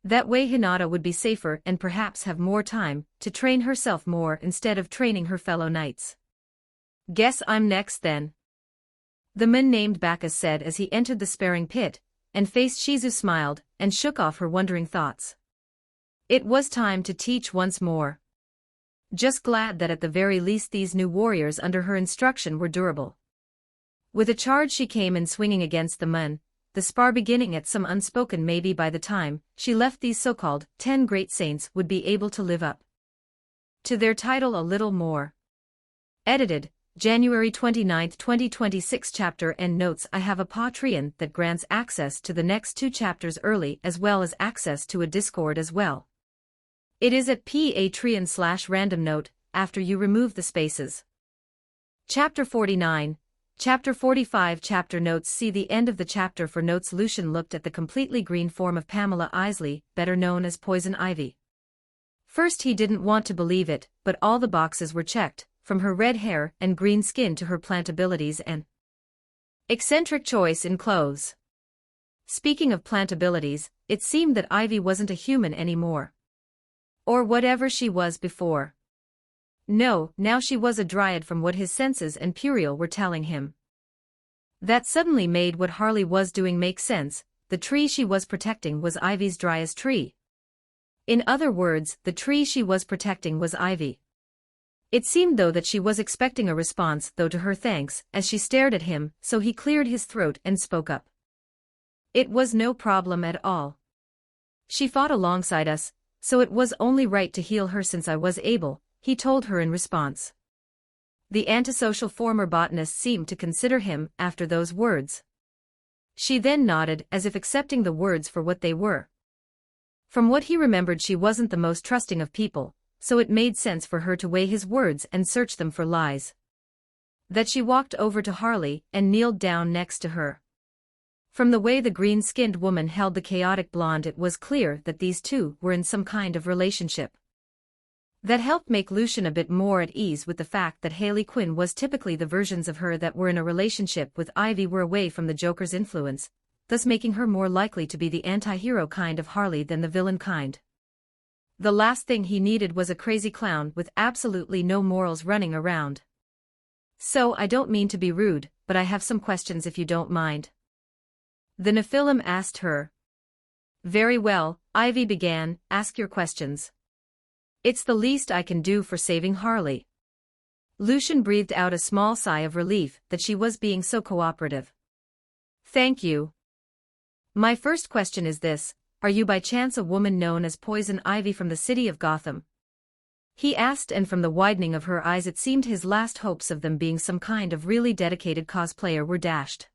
That way Hinata would be safer and perhaps have more time to train herself more instead of training her fellow knights. "Guess I'm next then," the man named Bacchus said as he entered the sparring pit, and faced Shizu, smiled, and shook off her wondering thoughts. It was time to teach once more. Just glad that at the very least these new warriors under her instruction were durable. With a charge she came in swinging against the man, the spar beginning at some unspoken maybe by the time she left these so-called 10 great saints would be able to live up to their title a little more. Edited, January 29, 2026. Chapter and notes. I have a Patreon that grants access to the next 2 chapters early as well as access to a Discord as well. It is at patreon/randomnote after you remove the spaces. Chapter 49. Chapter 45. Chapter notes. See the end of the chapter for notes. Lucian looked at the completely green form of Pamela Isley, better known as Poison Ivy. First he didn't want to believe it, but all the boxes were checked, from her red hair and green skin to her plant abilities and eccentric choice in clothes. Speaking of plant abilities, it seemed that Ivy wasn't a human anymore. Or whatever she was before. No, now she was a dryad from what his senses and Puriel were telling him. That suddenly made what Harley was doing make sense. The tree she was protecting was Ivy's driest tree. In other words, the tree she was protecting was Ivy. It seemed though that she was expecting a response though to her thanks as she stared at him, so he cleared his throat and spoke up. It was no problem at all. She fought alongside us, so it was only right to heal her since I was able, he told her in response. The antisocial former botanist seemed to consider him after those words. She then nodded as if accepting the words for what they were. From what he remembered, she wasn't the most trusting of people, so it made sense for her to weigh his words and search them for lies. That she walked over to Harley and kneeled down next to her. From the way the green-skinned woman held the chaotic blonde, it was clear that these two were in some kind of relationship. That helped make Lucian a bit more at ease with the fact that Haley Quinn was typically the versions of her that were in a relationship with Ivy were away from the Joker's influence, thus making her more likely to be the anti-hero kind of Harley than the villain kind. The last thing he needed was a crazy clown with absolutely no morals running around. So I don't mean to be rude, but I have some questions if you don't mind. The Nephilim asked her. Very well, Ivy began, ask your questions. It's the least I can do for saving Harley. Lucian breathed out a small sigh of relief that she was being so cooperative. Thank you. My first question is this, are you by chance a woman known as Poison Ivy from the city of Gotham? He asked, and from the widening of her eyes it seemed his last hopes of them being some kind of really dedicated cosplayer were dashed.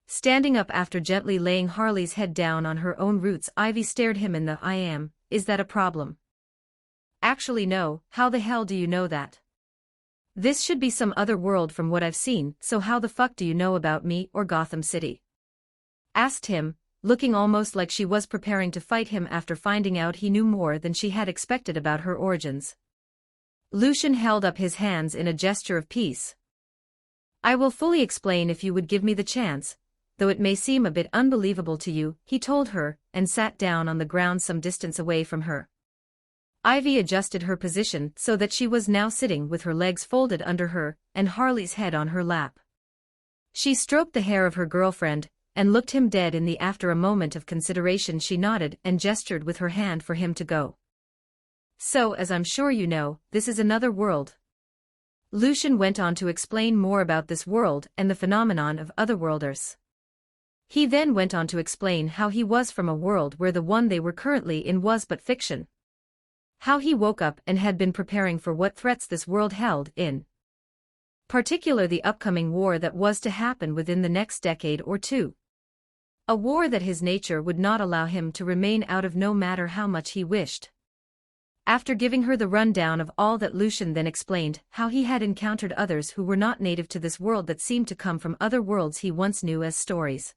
Standing up after gently laying Harley's head down on her own roots, Ivy stared him in the I am, is that a problem? Actually no, how the hell do you know that? This should be some other world from what I've seen, so how the fuck do you know about me or Gotham City? Asked him, looking almost like she was preparing to fight him after finding out he knew more than she had expected about her origins. Lucian held up his hands in a gesture of peace. I will fully explain if you would give me the chance, though it may seem a bit unbelievable to you, he told her, and sat down on the ground some distance away from her. Ivy adjusted her position so that she was now sitting with her legs folded under her and Harley's head on her lap. She stroked the hair of her girlfriend and looked him dead in the eye. After a moment of consideration she nodded and gestured with her hand for him to go. So, as I'm sure you know, this is another world. Lucian went on to explain more about this world and the phenomenon of otherworlders. He then went on to explain how he was from a world where the one they were currently in was but fiction. How he woke up and had been preparing for what threats this world held, in particular the upcoming war that was to happen within the next decade or two. A war that his nature would not allow him to remain out of no matter how much he wished. After giving her the rundown of all that, Lucian then explained how he had encountered others who were not native to this world that seemed to come from other worlds he once knew as stories.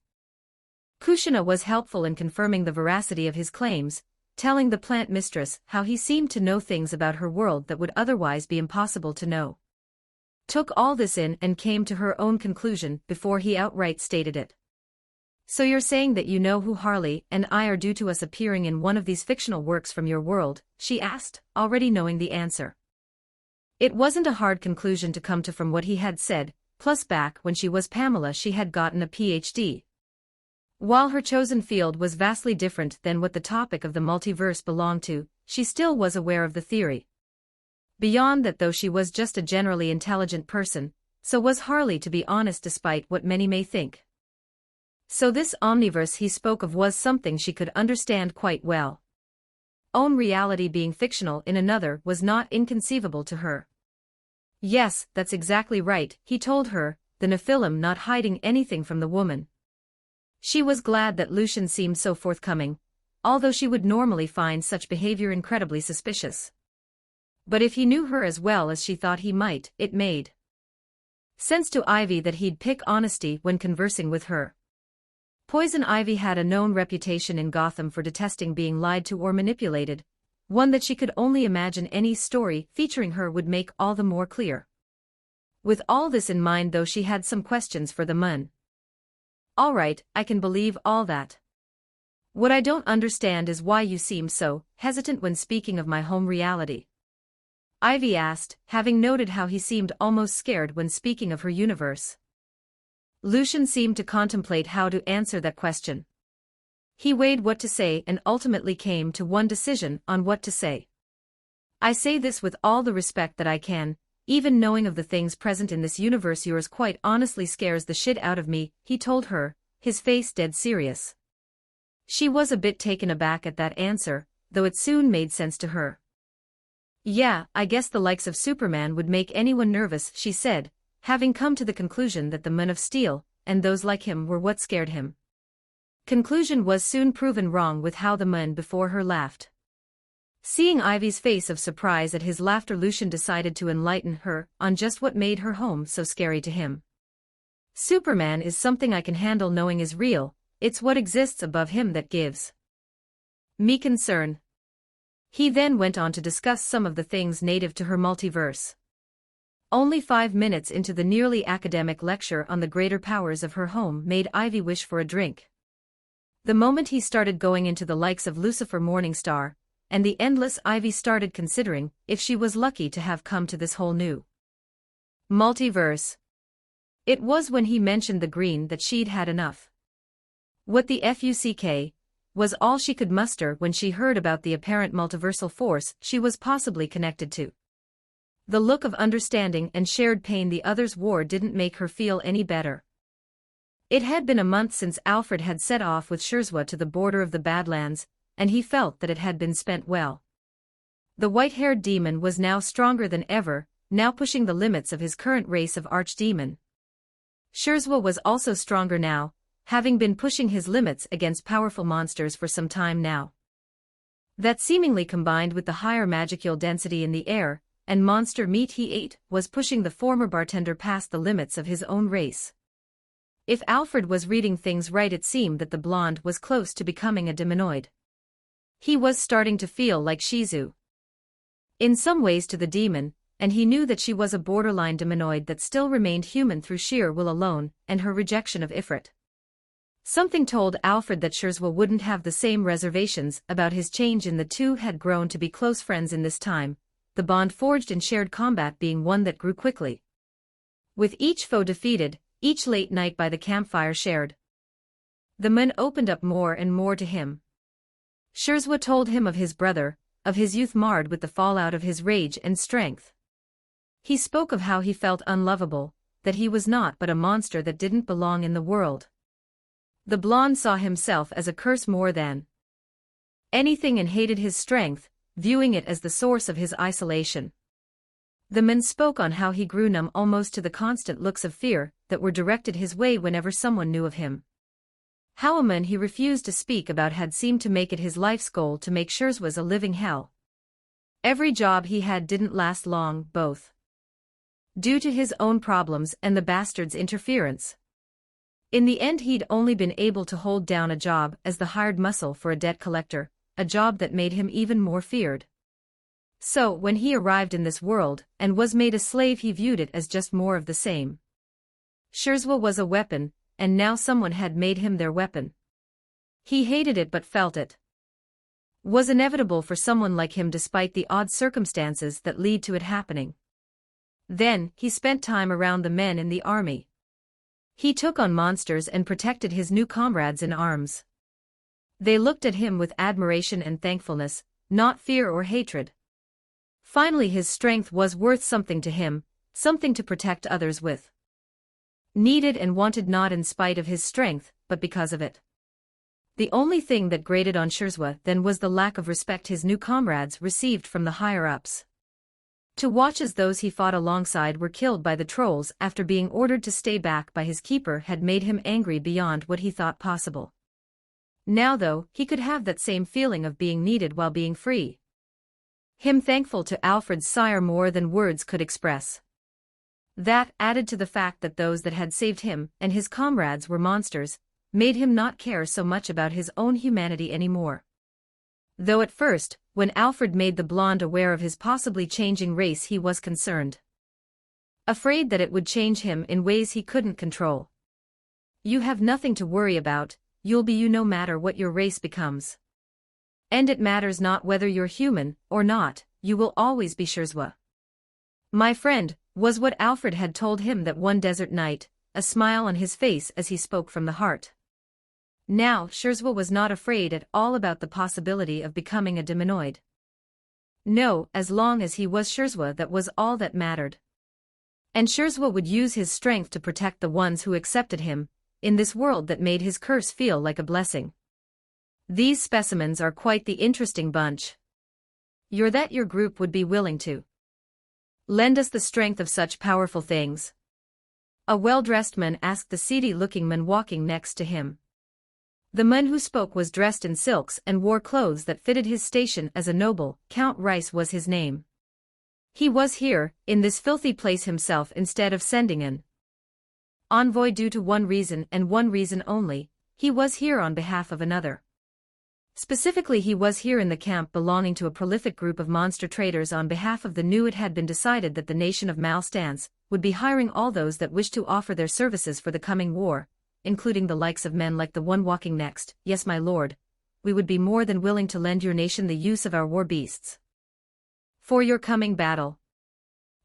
Kushina was helpful in confirming the veracity of his claims, telling the plant mistress how he seemed to know things about her world that would otherwise be impossible to know. Took all this in and came to her own conclusion before he outright stated it. So you're saying that you know who Harley and I are due to us appearing in one of these fictional works from your world, she asked, already knowing the answer. It wasn't a hard conclusion to come to from what he had said, plus back when she was Pamela she had gotten a PhD. While her chosen field was vastly different than what the topic of the multiverse belonged to, she still was aware of the theory. Beyond that, though, she was just a generally intelligent person, so was Harley, to be honest, despite what many may think. So this omniverse he spoke of was something she could understand quite well. Own reality being fictional in another was not inconceivable to her. Yes, that's exactly right, he told her, the Nephilim not hiding anything from the woman. She was glad that Lucian seemed so forthcoming, although she would normally find such behavior incredibly suspicious. But if he knew her as well as she thought he might, it made sense to Ivy that he'd pick honesty when conversing with her. Poison Ivy had a known reputation in Gotham for detesting being lied to or manipulated, one that she could only imagine any story featuring her would make all the more clear. With all this in mind, though, she had some questions for the Mun. All right, I can believe all that. What I don't understand is why you seem so hesitant when speaking of my home reality. Ivy asked, having noted how he seemed almost scared when speaking of her universe. Lucian seemed to contemplate how to answer that question. He weighed what to say and ultimately came to one decision on what to say. I say this with all the respect that I can, even knowing of the things present in this universe yours quite honestly scares the shit out of me, he told her, his face dead serious. She was a bit taken aback at that answer, though it soon made sense to her. Yeah, I guess the likes of Superman would make anyone nervous, she said, having come to the conclusion that the Men of Steel, and those like him, were what scared him. Conclusion was soon proven wrong with how the men before her laughed. Seeing Ivy's face of surprise at his laughter, Lucian decided to enlighten her on just what made her home so scary to him. Superman is something I can handle knowing is real, it's what exists above him that gives me concern. He then went on to discuss some of the things native to her multiverse. Only 5 minutes into the nearly academic lecture on the greater powers of her home made Ivy wish for a drink. The moment he started going into the likes of Lucifer Morningstar, and the endless, Ivy started considering if she was lucky to have come to this whole new multiverse. It was when he mentioned the green that she'd had enough. What the fuck was all she could muster when she heard about the apparent multiversal force she was possibly connected to. The look of understanding and shared pain the others wore didn't make her feel any better. It had been a month since Alfred had set off with Shurzwa to the border of the Badlands, and he felt that it had been spent well. The white-haired demon was now stronger than ever, now pushing the limits of his current race of archdemon. Shurzwa was also stronger now, having been pushing his limits against powerful monsters for some time now. That seemingly combined with the higher magical density in the air, and monster meat he ate, was pushing the former bartender past the limits of his own race. If Alfred was reading things right, it seemed that the blonde was close to becoming a demonoid. He was starting to feel like Shizu. In some ways to the demon, and he knew that she was a borderline demonoid that still remained human through sheer will alone, and her rejection of Ifrit. Something told Alfred that Schurzwa wouldn't have the same reservations about his change, and the two had grown to be close friends in this time, the bond forged in shared combat being one that grew quickly. With each foe defeated, each late night by the campfire shared, the men opened up more and more to him. Schurzwa told him of his brother, of his youth marred with the fallout of his rage and strength. He spoke of how he felt unlovable, that he was not but a monster that didn't belong in the world. The blonde saw himself as a curse more than anything and hated his strength, viewing it as the source of his isolation. The men spoke on how he grew numb almost to the constant looks of fear that were directed his way whenever someone knew of him. How a man he refused to speak about had seemed to make it his life's goal to make Schurzwa's a living hell. Every job he had didn't last long, both due to his own problems and the bastard's interference. In the end he'd only been able to hold down a job as the hired muscle for a debt collector, a job that made him even more feared. So, when he arrived in this world, and was made a slave, he viewed it as just more of the same. Schurzwa was a weapon, and now someone had made him their weapon. He hated it but felt it was inevitable for someone like him despite the odd circumstances that lead to it happening. Then, he spent time around the men in the army. He took on monsters and protected his new comrades in arms. They looked at him with admiration and thankfulness, not fear or hatred. Finally his strength was worth something to him, something to protect others with. Needed and wanted not in spite of his strength, but because of it. The only thing that grated on Schurzwa then was the lack of respect his new comrades received from the higher-ups. To watch as those he fought alongside were killed by the trolls after being ordered to stay back by his keeper had made him angry beyond what he thought possible. Now though, he could have that same feeling of being needed while being free. Him thankful to Alfred's sire more than words could express. That, added to the fact that those that had saved him and his comrades were monsters, made him not care so much about his own humanity anymore. Though at first, when Alfred made the blonde aware of his possibly changing race, he was concerned. Afraid that it would change him in ways he couldn't control. You have nothing to worry about, you'll be you no matter what your race becomes. And it matters not whether you're human or not, you will always be Schurzwa. My friend, was what Alfred had told him that one desert night, a smile on his face as he spoke from the heart. Now Schurzwa was not afraid at all about the possibility of becoming a demonoid. No, as long as he was Schurzwa, that was all that mattered. And Schurzwa would use his strength to protect the ones who accepted him, in this world that made his curse feel like a blessing. These specimens are quite the interesting bunch. You're that your group would be willing to lend us the strength of such powerful things? A well-dressed man asked the seedy-looking man walking next to him. The man who spoke was dressed in silks and wore clothes that fitted his station as a noble. Count Rice was his name. He was here, in this filthy place himself, instead of sending an envoy due to one reason and one reason only. He was here on behalf of another. Specifically, he was here in the camp belonging to a prolific group of monster traders on behalf of the new. It had been decided that the nation of Malstance would be hiring all those that wished to offer their services for the coming war, including the likes of men like the one walking next. Yes, my lord, we would be more than willing to lend your nation the use of our war beasts for your coming battle.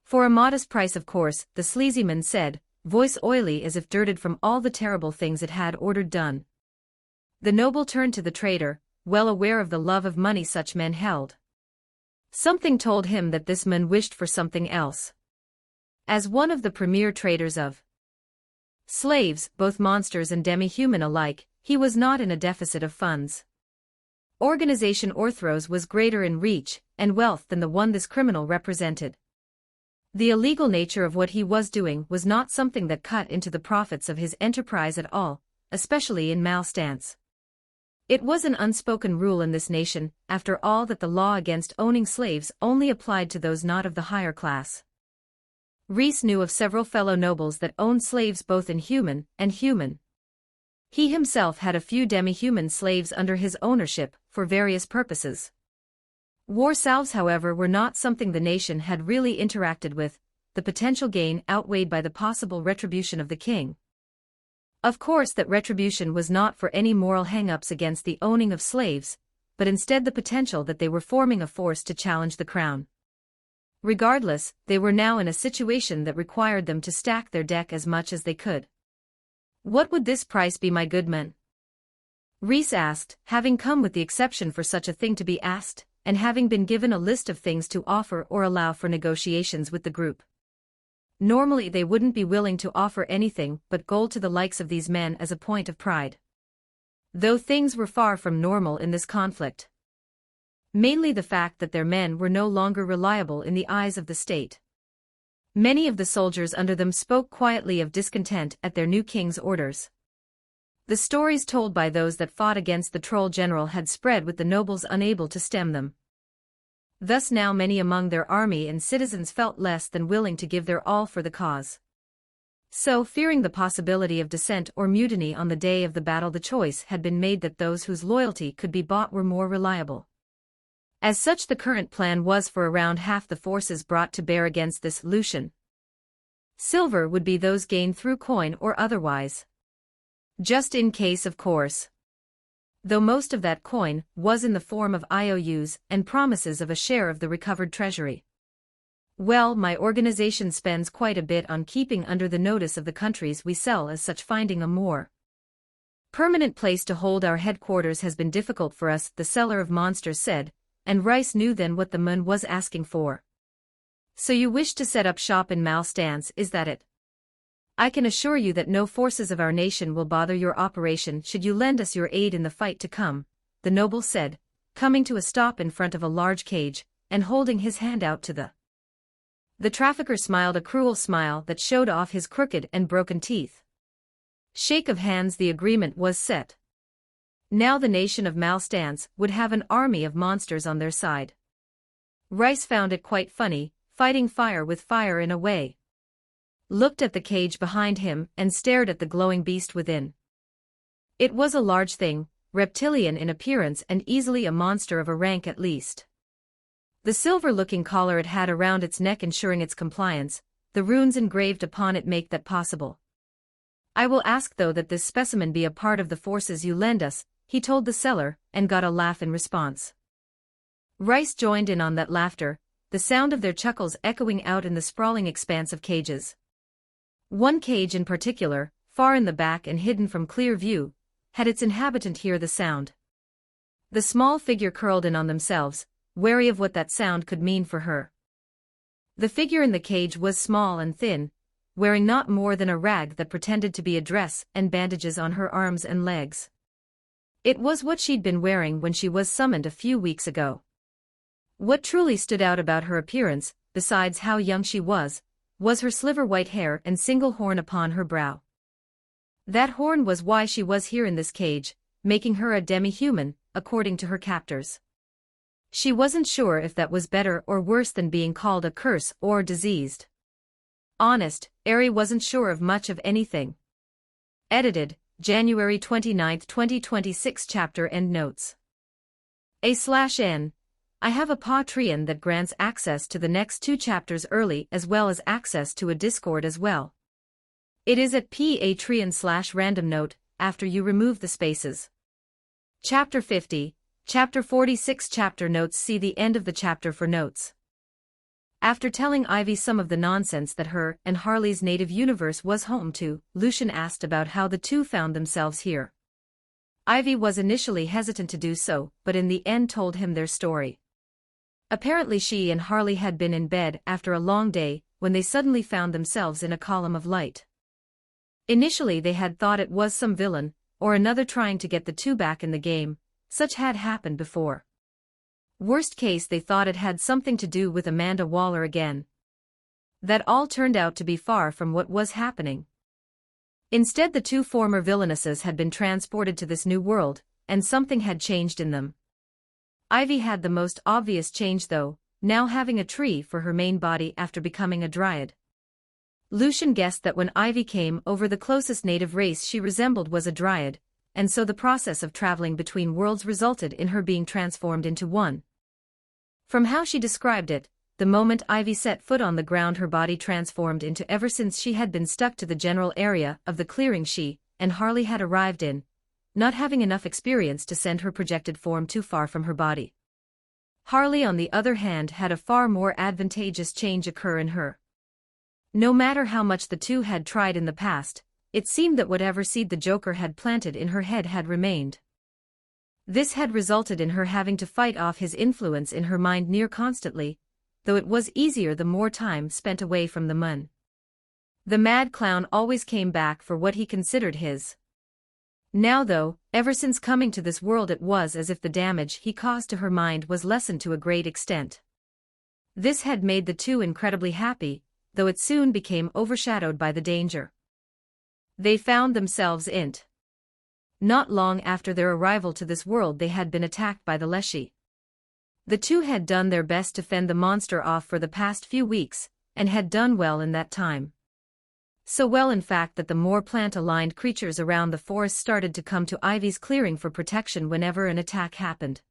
For a modest price, of course, the sleazy man said, voice oily as if dirted from all the terrible things it had ordered done. The noble turned to the trader, well aware of the love of money such men held. Something told him that this man wished for something else. As one of the premier traders of slaves, both monsters and demi-human alike, he was not in a deficit of funds. Organization Orthros was greater in reach and wealth than the one this criminal represented. The illegal nature of what he was doing was not something that cut into the profits of his enterprise at all, especially in Malstance. It was an unspoken rule in this nation, after all, that the law against owning slaves only applied to those not of the higher class. Reese knew of several fellow nobles that owned slaves both inhuman and human. He himself had a few demi-human slaves under his ownership, for various purposes. War salves, however, were not something the nation had really interacted with, the potential gain outweighed by the possible retribution of the king. Of course that retribution was not for any moral hang-ups against the owning of slaves, but instead the potential that they were forming a force to challenge the crown. Regardless, they were now in a situation that required them to stack their deck as much as they could. What would this price be, my good men? Rhys asked, having come with the exception for such a thing to be asked, and having been given a list of things to offer or allow for negotiations with the group. Normally they wouldn't be willing to offer anything but gold to the likes of these men as a point of pride. Though things were far from normal in this conflict. Mainly the fact that their men were no longer reliable in the eyes of the state. Many of the soldiers under them spoke quietly of discontent at their new king's orders. The stories told by those that fought against the troll general had spread with the nobles unable to stem them. Thus now many among their army and citizens felt less than willing to give their all for the cause. So, fearing the possibility of dissent or mutiny on the day of the battle, the choice had been made that those whose loyalty could be bought were more reliable. As such, the current plan was for around half the forces brought to bear against this Lucian. Silver would be those gained through coin or otherwise. Just in case, of course. Though most of that coin was in the form of IOUs and promises of a share of the recovered treasury. Well, my organization spends quite a bit on keeping under the notice of the countries we sell as such. Finding a more permanent place to hold our headquarters has been difficult for us, the seller of monsters said, and Rhys knew then what the man was asking for. So you wish to set up shop in Malstance, is that it? I can assure you that no forces of our nation will bother your operation should you lend us your aid in the fight to come, the noble said, coming to a stop in front of a large cage, and holding his hand out to the trafficker smiled a cruel smile that showed off his crooked and broken teeth. Shake of hands, the agreement was set. Now the nation of Malstance would have an army of monsters on their side. Rhys found it quite funny, fighting fire with fire in a way. Looked at the cage behind him and stared at the glowing beast within. It was a large thing, reptilian in appearance and easily a monster of a rank at least. The silver-looking collar it had around its neck ensuring its compliance, the runes engraved upon it make that possible. I will ask though that this specimen be a part of the forces you lend us, he told the seller, and got a laugh in response. Rhys joined in on that laughter, the sound of their chuckles echoing out in the sprawling expanse of cages. One cage in particular, far in the back and hidden from clear view, had its inhabitant hear the sound. The small figure curled in on themselves, wary of what that sound could mean for her. The figure in the cage was small and thin, wearing not more than a rag that pretended to be a dress and bandages on her arms and legs. It was what she'd been wearing when she was summoned a few weeks ago. What truly stood out about her appearance, besides how young she was her sliver-white hair and single horn upon her brow. That horn was why she was here in this cage, making her a demi-human, according to her captors. She wasn't sure if that was better or worse than being called a curse or diseased. Honest, Ari wasn't sure of much of anything. Edited, January 29, 2026. Chapter End Notes. A/N. I have a Patreon that grants access to the next 2 chapters early as well as access to a Discord as well. It is at Patreon/random note, after you remove the spaces. Chapter 50, Chapter 46. Chapter Notes. See the end of the chapter for notes. After telling Ivy some of the nonsense that her and Harley's native universe was home to, Lucian asked about how the two found themselves here. Ivy was initially hesitant to do so, but in the end told him their story. Apparently she and Harley had been in bed after a long day, when they suddenly found themselves in a column of light. Initially they had thought it was some villain, or another trying to get the two back in the game. Such had happened before. Worst case they thought it had something to do with Amanda Waller again. That all turned out to be far from what was happening. Instead the two former villainesses had been transported to this new world, and something had changed in them. Ivy had the most obvious change though, now having a tree for her main body after becoming a dryad. Lucian guessed that when Ivy came over, the closest native race she resembled was a dryad, and so the process of traveling between worlds resulted in her being transformed into one. From how she described it, the moment Ivy set foot on the ground her body transformed into. Ever since she had been stuck to the general area of the clearing she and Harley had arrived in, not having enough experience to send her projected form too far from her body. Harley, on the other hand, had a far more advantageous change occur in her. No matter how much the two had tried in the past, it seemed that whatever seed the Joker had planted in her head had remained. This had resulted in her having to fight off his influence in her mind near constantly, though it was easier the more time spent away from the mun. The mad clown always came back for what he considered his. Now though, ever since coming to this world, it was as if the damage he caused to her mind was lessened to a great extent. This had made the two incredibly happy, though it soon became overshadowed by the danger they found themselves in. Not long after their arrival to this world, they had been attacked by the Leshy. The two had done their best to fend the monster off for the past few weeks, and had done well in that time. So well, in fact, that the more plant-aligned creatures around the forest started to come to Ivy's clearing for protection whenever an attack happened.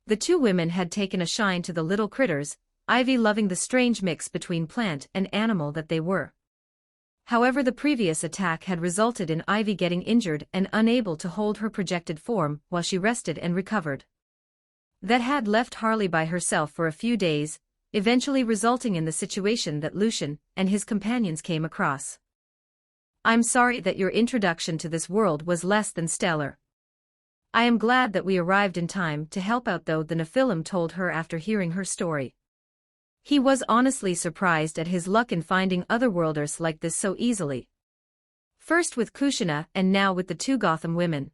The two women had taken a shine to the little critters, Ivy loving the strange mix between plant and animal that they were. However, the previous attack had resulted in Ivy getting injured and unable to hold her projected form while she rested and recovered. That had left Harley by herself for a few days, eventually resulting in the situation that Lucian and his companions came across. "I'm sorry that your introduction to this world was less than stellar. I am glad that we arrived in time to help out, though," the Nephilim told her after hearing her story. He was honestly surprised at his luck in finding otherworlders like this so easily. First with Kushina and now with the two Gotham women.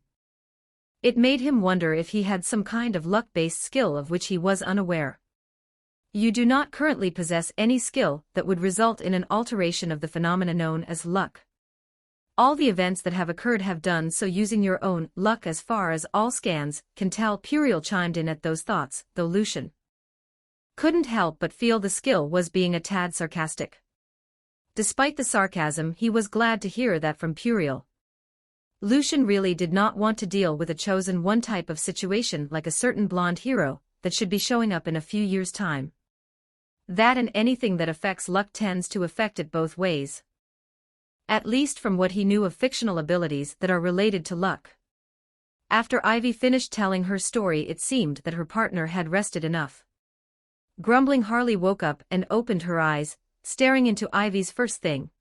It made him wonder if he had some kind of luck-based skill of which he was unaware. You do not currently possess any skill that would result in an alteration of the phenomena known as luck. All the events that have occurred have done so using your own luck, as far as all scans can tell. Puriel chimed in at those thoughts, though Lucian couldn't help but feel the skill was being a tad sarcastic. Despite the sarcasm, he was glad to hear that from Puriel. Lucian really did not want to deal with a chosen one type of situation like a certain blonde hero that should be showing up in a few years' time. That and anything that affects luck tends to affect it both ways. At least from what he knew of fictional abilities that are related to luck. After Ivy finished telling her story, it seemed that her partner had rested enough. Grumbling, Harley woke up and opened her eyes, staring into Ivy's first thing.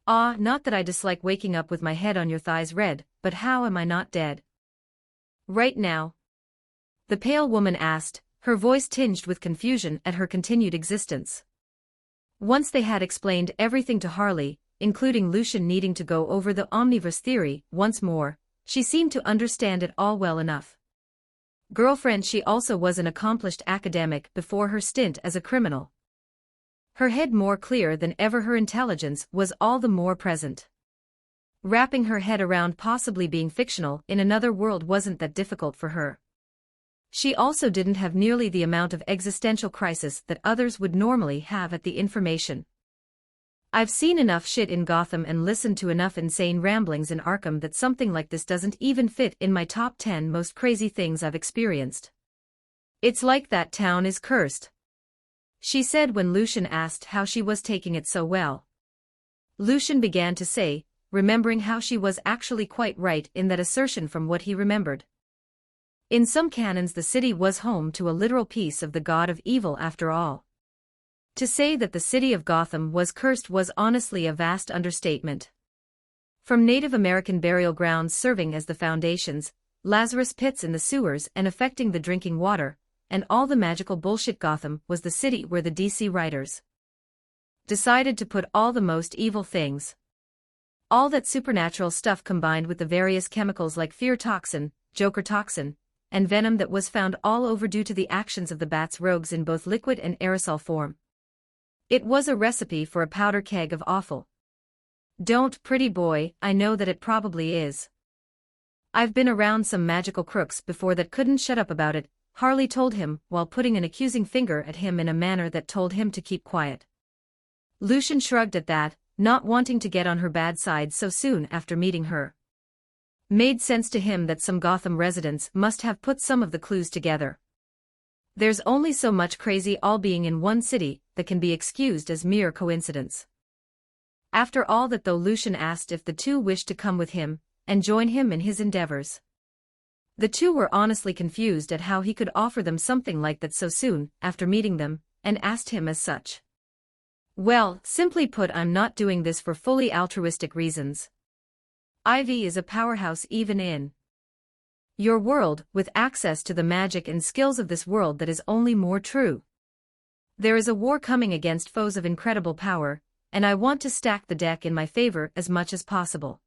"Ah, not that I dislike waking up with my head on your thighs, Red, but how am I not dead right now?" the pale woman asked, her voice tinged with confusion at her continued existence. Once they had explained everything to Harley, including Lucian needing to go over the omniverse theory once more, she seemed to understand it all well enough. Girlfriend, she also was an accomplished academic before her stint as a criminal. Her head more clear than ever, her intelligence was all the more present. Wrapping her head around possibly being fictional in another world wasn't that difficult for her. She also didn't have nearly the amount of existential crisis that others would normally have at the information. "I've seen enough shit in Gotham and listened to enough insane ramblings in Arkham that something like this doesn't even fit in my top 10 most crazy things I've experienced. It's like that town is cursed," she said when Lucian asked how she was taking it so well. Lucian began to say, remembering how she was actually quite right in that assertion from what he remembered. In some canons, the city was home to a literal piece of the god of evil after all. To say that the city of Gotham was cursed was honestly a vast understatement. From Native American burial grounds serving as the foundations, Lazarus pits in the sewers and affecting the drinking water, and all the magical bullshit, Gotham was the city where the DC writers decided to put all the most evil things. All that supernatural stuff combined with the various chemicals like fear toxin, Joker toxin, and venom that was found all over due to the actions of the Bats rogues in both liquid and aerosol form. It was a recipe for a powder keg of awful. "Don't, pretty boy, I know that it probably is. I've been around some magical crooks before that couldn't shut up about it," Harley told him while putting an accusing finger at him in a manner that told him to keep quiet. Lucian shrugged at that, not wanting to get on her bad side so soon after meeting her. Made sense to him that some Gotham residents must have put some of the clues together. There's only so much crazy all being in one city that can be excused as mere coincidence. After all that though, Lucian asked if the two wished to come with him, and join him in his endeavors. The two were honestly confused at how he could offer them something like that so soon after meeting them, and asked him as such. Well, simply put, I'm not doing this for fully altruistic reasons. Ivy is a powerhouse even in your world, with access to the magic and skills of this world that is only more true. There is a war coming against foes of incredible power, and I want to stack the deck in my favor as much as possible.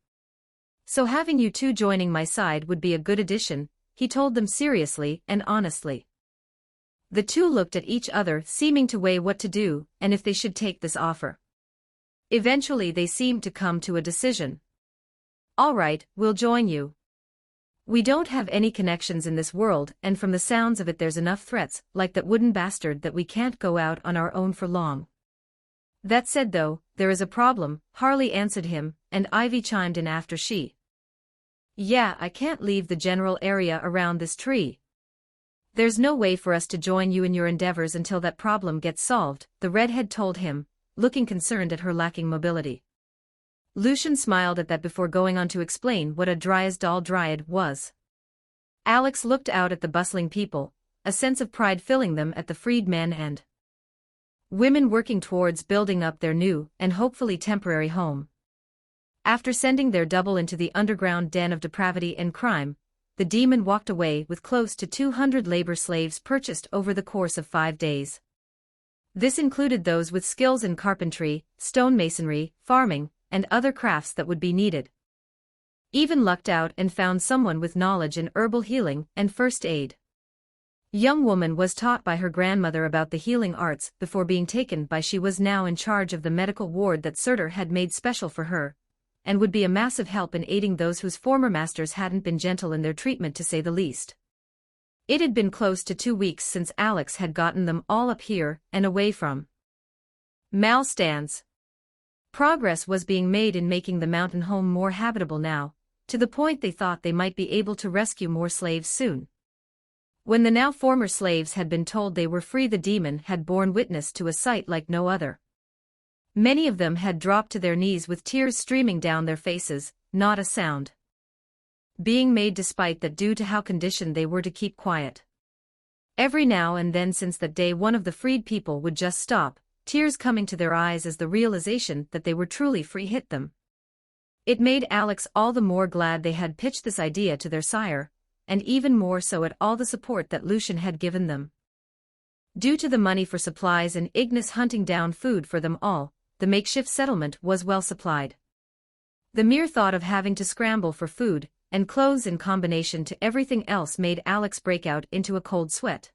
So having you two joining my side would be a good addition, he told them seriously and honestly. The two looked at each other, seeming to weigh what to do and if they should take this offer. Eventually they seemed to come to a decision. All right, we'll join you. We don't have any connections in this world, and from the sounds of it there's enough threats, like that wooden bastard, that we can't go out on our own for long. That said though, there is a problem, Harley answered him, and Ivy chimed in after she. Yeah, I can't leave the general area around this tree. There's no way for us to join you in your endeavors until that problem gets solved, the redhead told him, looking concerned at her lacking mobility. Lucian smiled at that before going on to explain what a dryasdal dryad was. Alex looked out at the bustling people, a sense of pride filling them at the freed men and women working towards building up their new, and hopefully temporary home. After sending their double into the underground den of depravity and crime, the demon walked away with close to 200 labor slaves purchased over the course of 5 days. This included those with skills in carpentry, stonemasonry, farming, and other crafts that would be needed. Even lucked out and found someone with knowledge in herbal healing and first aid. Young woman was taught by her grandmother about the healing arts before being taken by. She was now in charge of the medical ward that Surtur had made special for her, and would be a massive help in aiding those whose former masters hadn't been gentle in their treatment, to say the least. It had been close to 2 weeks since Alex had gotten them all up here and away from Malstans. Progress was being made in making the mountain home more habitable now, to the point they thought they might be able to rescue more slaves soon. When the now former slaves had been told they were free, the demon had borne witness to a sight like no other. Many of them had dropped to their knees with tears streaming down their faces, not a sound being made, despite that due to how conditioned they were to keep quiet. Every now and then since that day one of the freed people would just stop, tears coming to their eyes as the realization that they were truly free hit them. It made Alex all the more glad they had pitched this idea to their sire, and even more so at all the support that Lucian had given them. Due to the money for supplies and Ignis hunting down food for them all, the makeshift settlement was well supplied. The mere thought of having to scramble for food and clothes in combination to everything else made Alex break out into a cold sweat.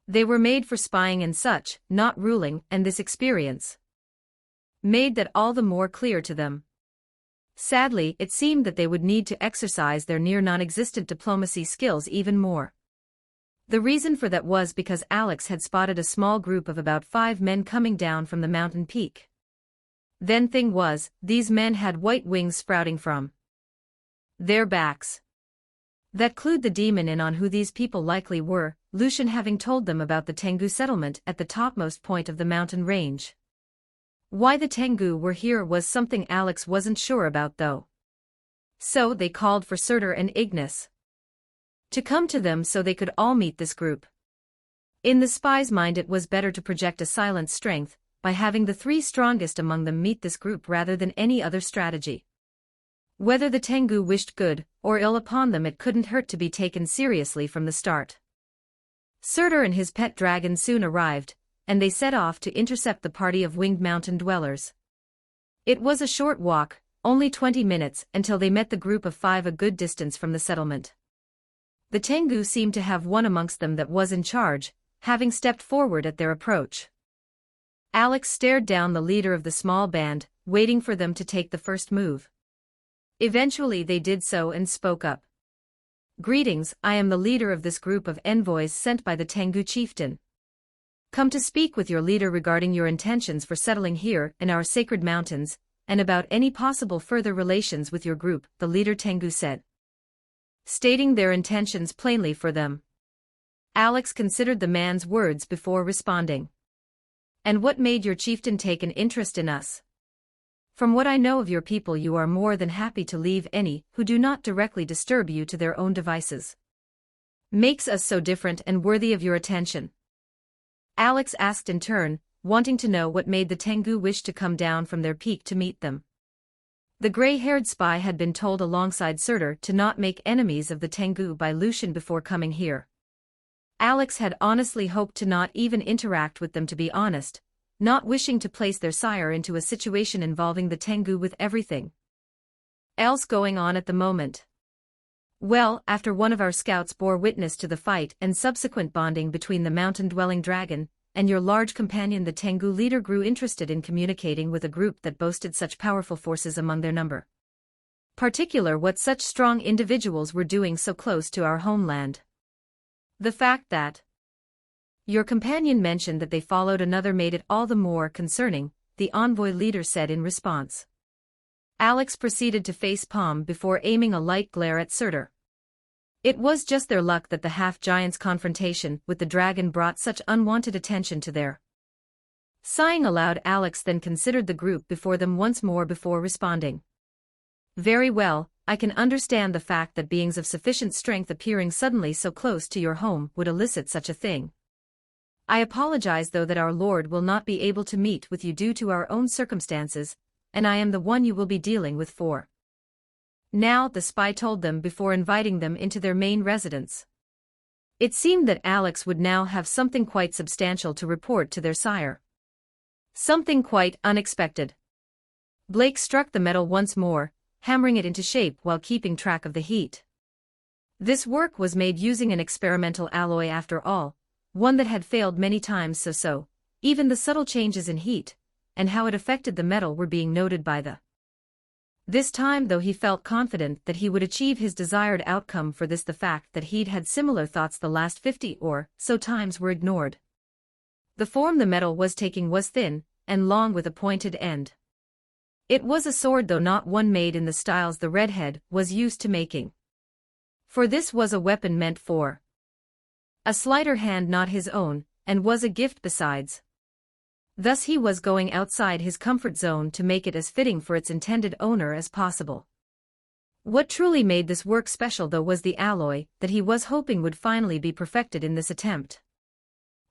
They were made for spying and such, not ruling, and this experience made that all the more clear to them. Sadly, it seemed that they would need to exercise their near non-existent diplomacy skills even more. The reason for that was because Alex had spotted a small group of about 5 men coming down from the mountain peak. Then thing was, these men had white wings sprouting from their backs. That clued the demon in on who these people likely were, Lucian having told them about the Tengu settlement at the topmost point of the mountain range. Why the Tengu were here was something Alex wasn't sure about though. So they called for Surtur and Ignis to come to them so they could all meet this group. In the spy's mind it was better to project a silent strength, by having the 3 strongest among them meet this group rather than any other strategy. Whether the Tengu wished good or ill upon them, it couldn't hurt to be taken seriously from the start. Surtur and his pet dragon soon arrived, and they set off to intercept the party of winged mountain dwellers. It was a short walk, only 20 minutes, until they met the group of 5 a good distance from the settlement. The Tengu seemed to have one amongst them that was in charge, having stepped forward at their approach. Alex stared down the leader of the small band, waiting for them to take the first move. Eventually they did so and spoke up. Greetings, I am the leader of this group of envoys sent by the Tengu chieftain. Come to speak with your leader regarding your intentions for settling here in our sacred mountains, and about any possible further relations with your group, the leader Tengu said, stating their intentions plainly for them. Alex considered the man's words before responding. And what made your chieftain take an interest in us? From what I know of your people, you are more than happy to leave any who do not directly disturb you to their own devices. Makes us so different and worthy of your attention? Alex asked in turn, wanting to know what made the Tengu wish to come down from their peak to meet them. The gray-haired spy had been told alongside Surtur to not make enemies of the Tengu by Lucian before coming here. Alex had honestly hoped to not even interact with them, to be honest, not wishing to place their sire into a situation involving the Tengu with everything else going on at the moment. Well, after one of our scouts bore witness to the fight and subsequent bonding between the mountain-dwelling dragon and your large companion, the Tengu leader grew interested in communicating with a group that boasted such powerful forces among their number. Particular what such strong individuals were doing so close to our homeland. The fact that your companion mentioned that they followed another made it all the more concerning, the envoy leader said in response. Alex proceeded to face palm before aiming a light glare at Surtur. It was just their luck that the half-giant's confrontation with the dragon brought such unwanted attention to their. Sighing aloud, Alex then considered the group before them once more before responding. Very well, I can understand the fact that beings of sufficient strength appearing suddenly so close to your home would elicit such a thing. I apologize though that our Lord will not be able to meet with you due to our own circumstances, and I am the one you will be dealing with for. Now, the spy told them before inviting them into their main residence. It seemed that Alex would now have something quite substantial to report to their sire. Something quite unexpected. Blake struck the metal once more, hammering it into shape while keeping track of the heat. This work was made using an experimental alloy after all, one that had failed many times, so even the subtle changes in heat and how it affected the metal were being noted by the. This time though he felt confident that he would achieve his desired outcome, for this the fact that he'd had similar thoughts the last 50 or so times were ignored. The form the metal was taking was thin and long with a pointed end. It was a sword, though not one made in the styles the redhead was used to making. For this was a weapon meant for a slighter hand, not his own, and was a gift besides. Thus he was going outside his comfort zone to make it as fitting for its intended owner as possible. What truly made this work special though was the alloy that he was hoping would finally be perfected in this attempt.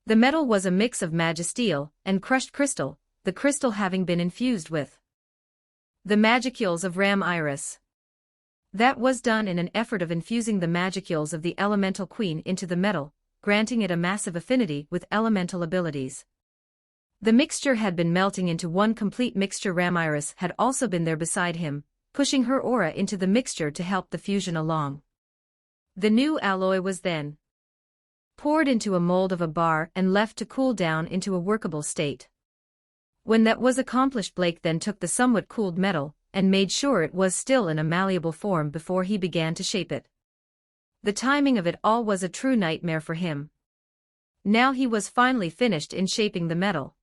The metal was a mix of magisteel and crushed crystal, the crystal having been infused with the magicules of Ram Iris. That was done in an effort of infusing the magicules of the elemental queen into the metal, granting it a massive affinity with elemental abilities. The mixture had been melting into one complete mixture. Ram Iris had also been there beside him, pushing her aura into the mixture to help the fusion along. The new alloy was then poured into a mold of a bar and left to cool down into a workable state. When that was accomplished, Blake then took the somewhat cooled metal and made sure it was still in a malleable form before he began to shape it. The timing of it all was a true nightmare for him. Now he was finally finished in shaping the metal.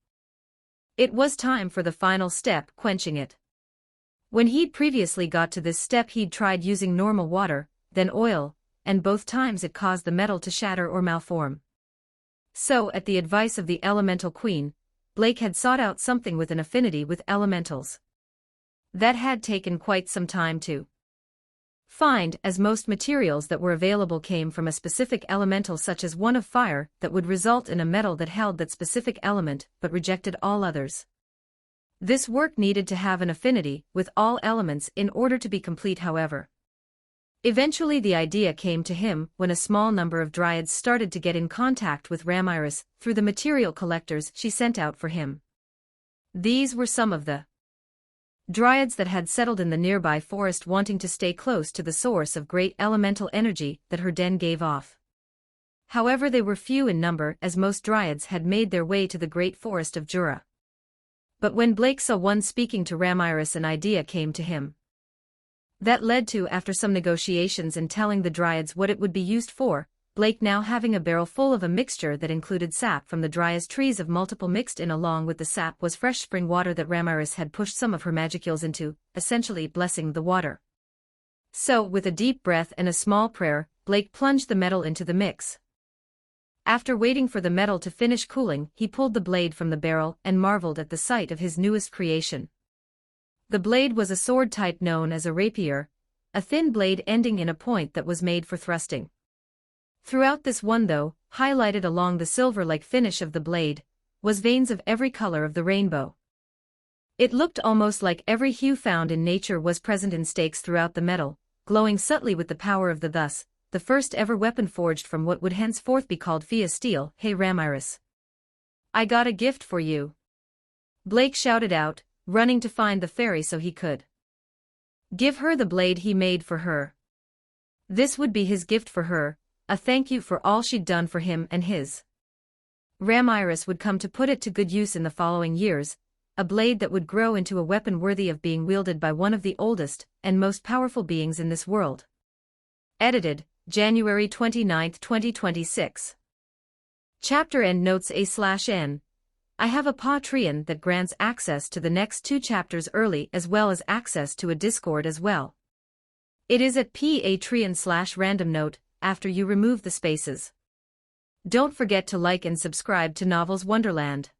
It was time for the final step, quenching it. When he'd previously got to this step, he'd tried using normal water, then oil, and both times it caused the metal to shatter or malform. So, at the advice of the Elemental Queen, Blake had sought out something with an affinity with elementals. That had taken quite some time to find, as most materials that were available came from a specific elemental, such as one of fire, that would result in a metal that held that specific element but rejected all others. This work needed to have an affinity with all elements in order to be complete, however. Eventually the idea came to him when a small number of dryads started to get in contact with Ram Iris through the material collectors she sent out for him. These were some of the dryads that had settled in the nearby forest, wanting to stay close to the source of great elemental energy that her den gave off. However, they were few in number, as most dryads had made their way to the great forest of Jura. But when Blake saw one speaking to Ram Iris, an idea came to him. That led to, after some negotiations and telling the dryads what it would be used for, Blake now having a barrel full of a mixture that included sap from the driest trees of multiple mixed in. Along with the sap was fresh spring water that Ram Iris had pushed some of her magicules into, essentially blessing the water. So, with a deep breath and a small prayer, Blake plunged the metal into the mix. After waiting for the metal to finish cooling, he pulled the blade from the barrel and marveled at the sight of his newest creation. The blade was a sword type known as a rapier, a thin blade ending in a point that was made for thrusting. Throughout this one though, highlighted along the silver-like finish of the blade, was veins of every color of the rainbow. It looked almost like every hue found in nature was present in stakes throughout the metal, glowing subtly with the power of the first ever weapon forged from what would henceforth be called Fia steel. Hey Ramiris. I got a gift for you. Blake shouted out, running to find the fairy so he could give her the blade he made for her. This would be his gift for her, a thank you for all she'd done for him and his. Ramiris would come to put it to good use in the following years, a blade that would grow into a weapon worthy of being wielded by one of the oldest and most powerful beings in this world. Edited, January 29, 2026. Chapter End Notes A/N. I have a Patreon that grants access to the next 2 chapters early as well as access to a Discord as well. It is at Patreon/randomnote after you remove the spaces. Don't forget to like and subscribe to Novels Wonderland.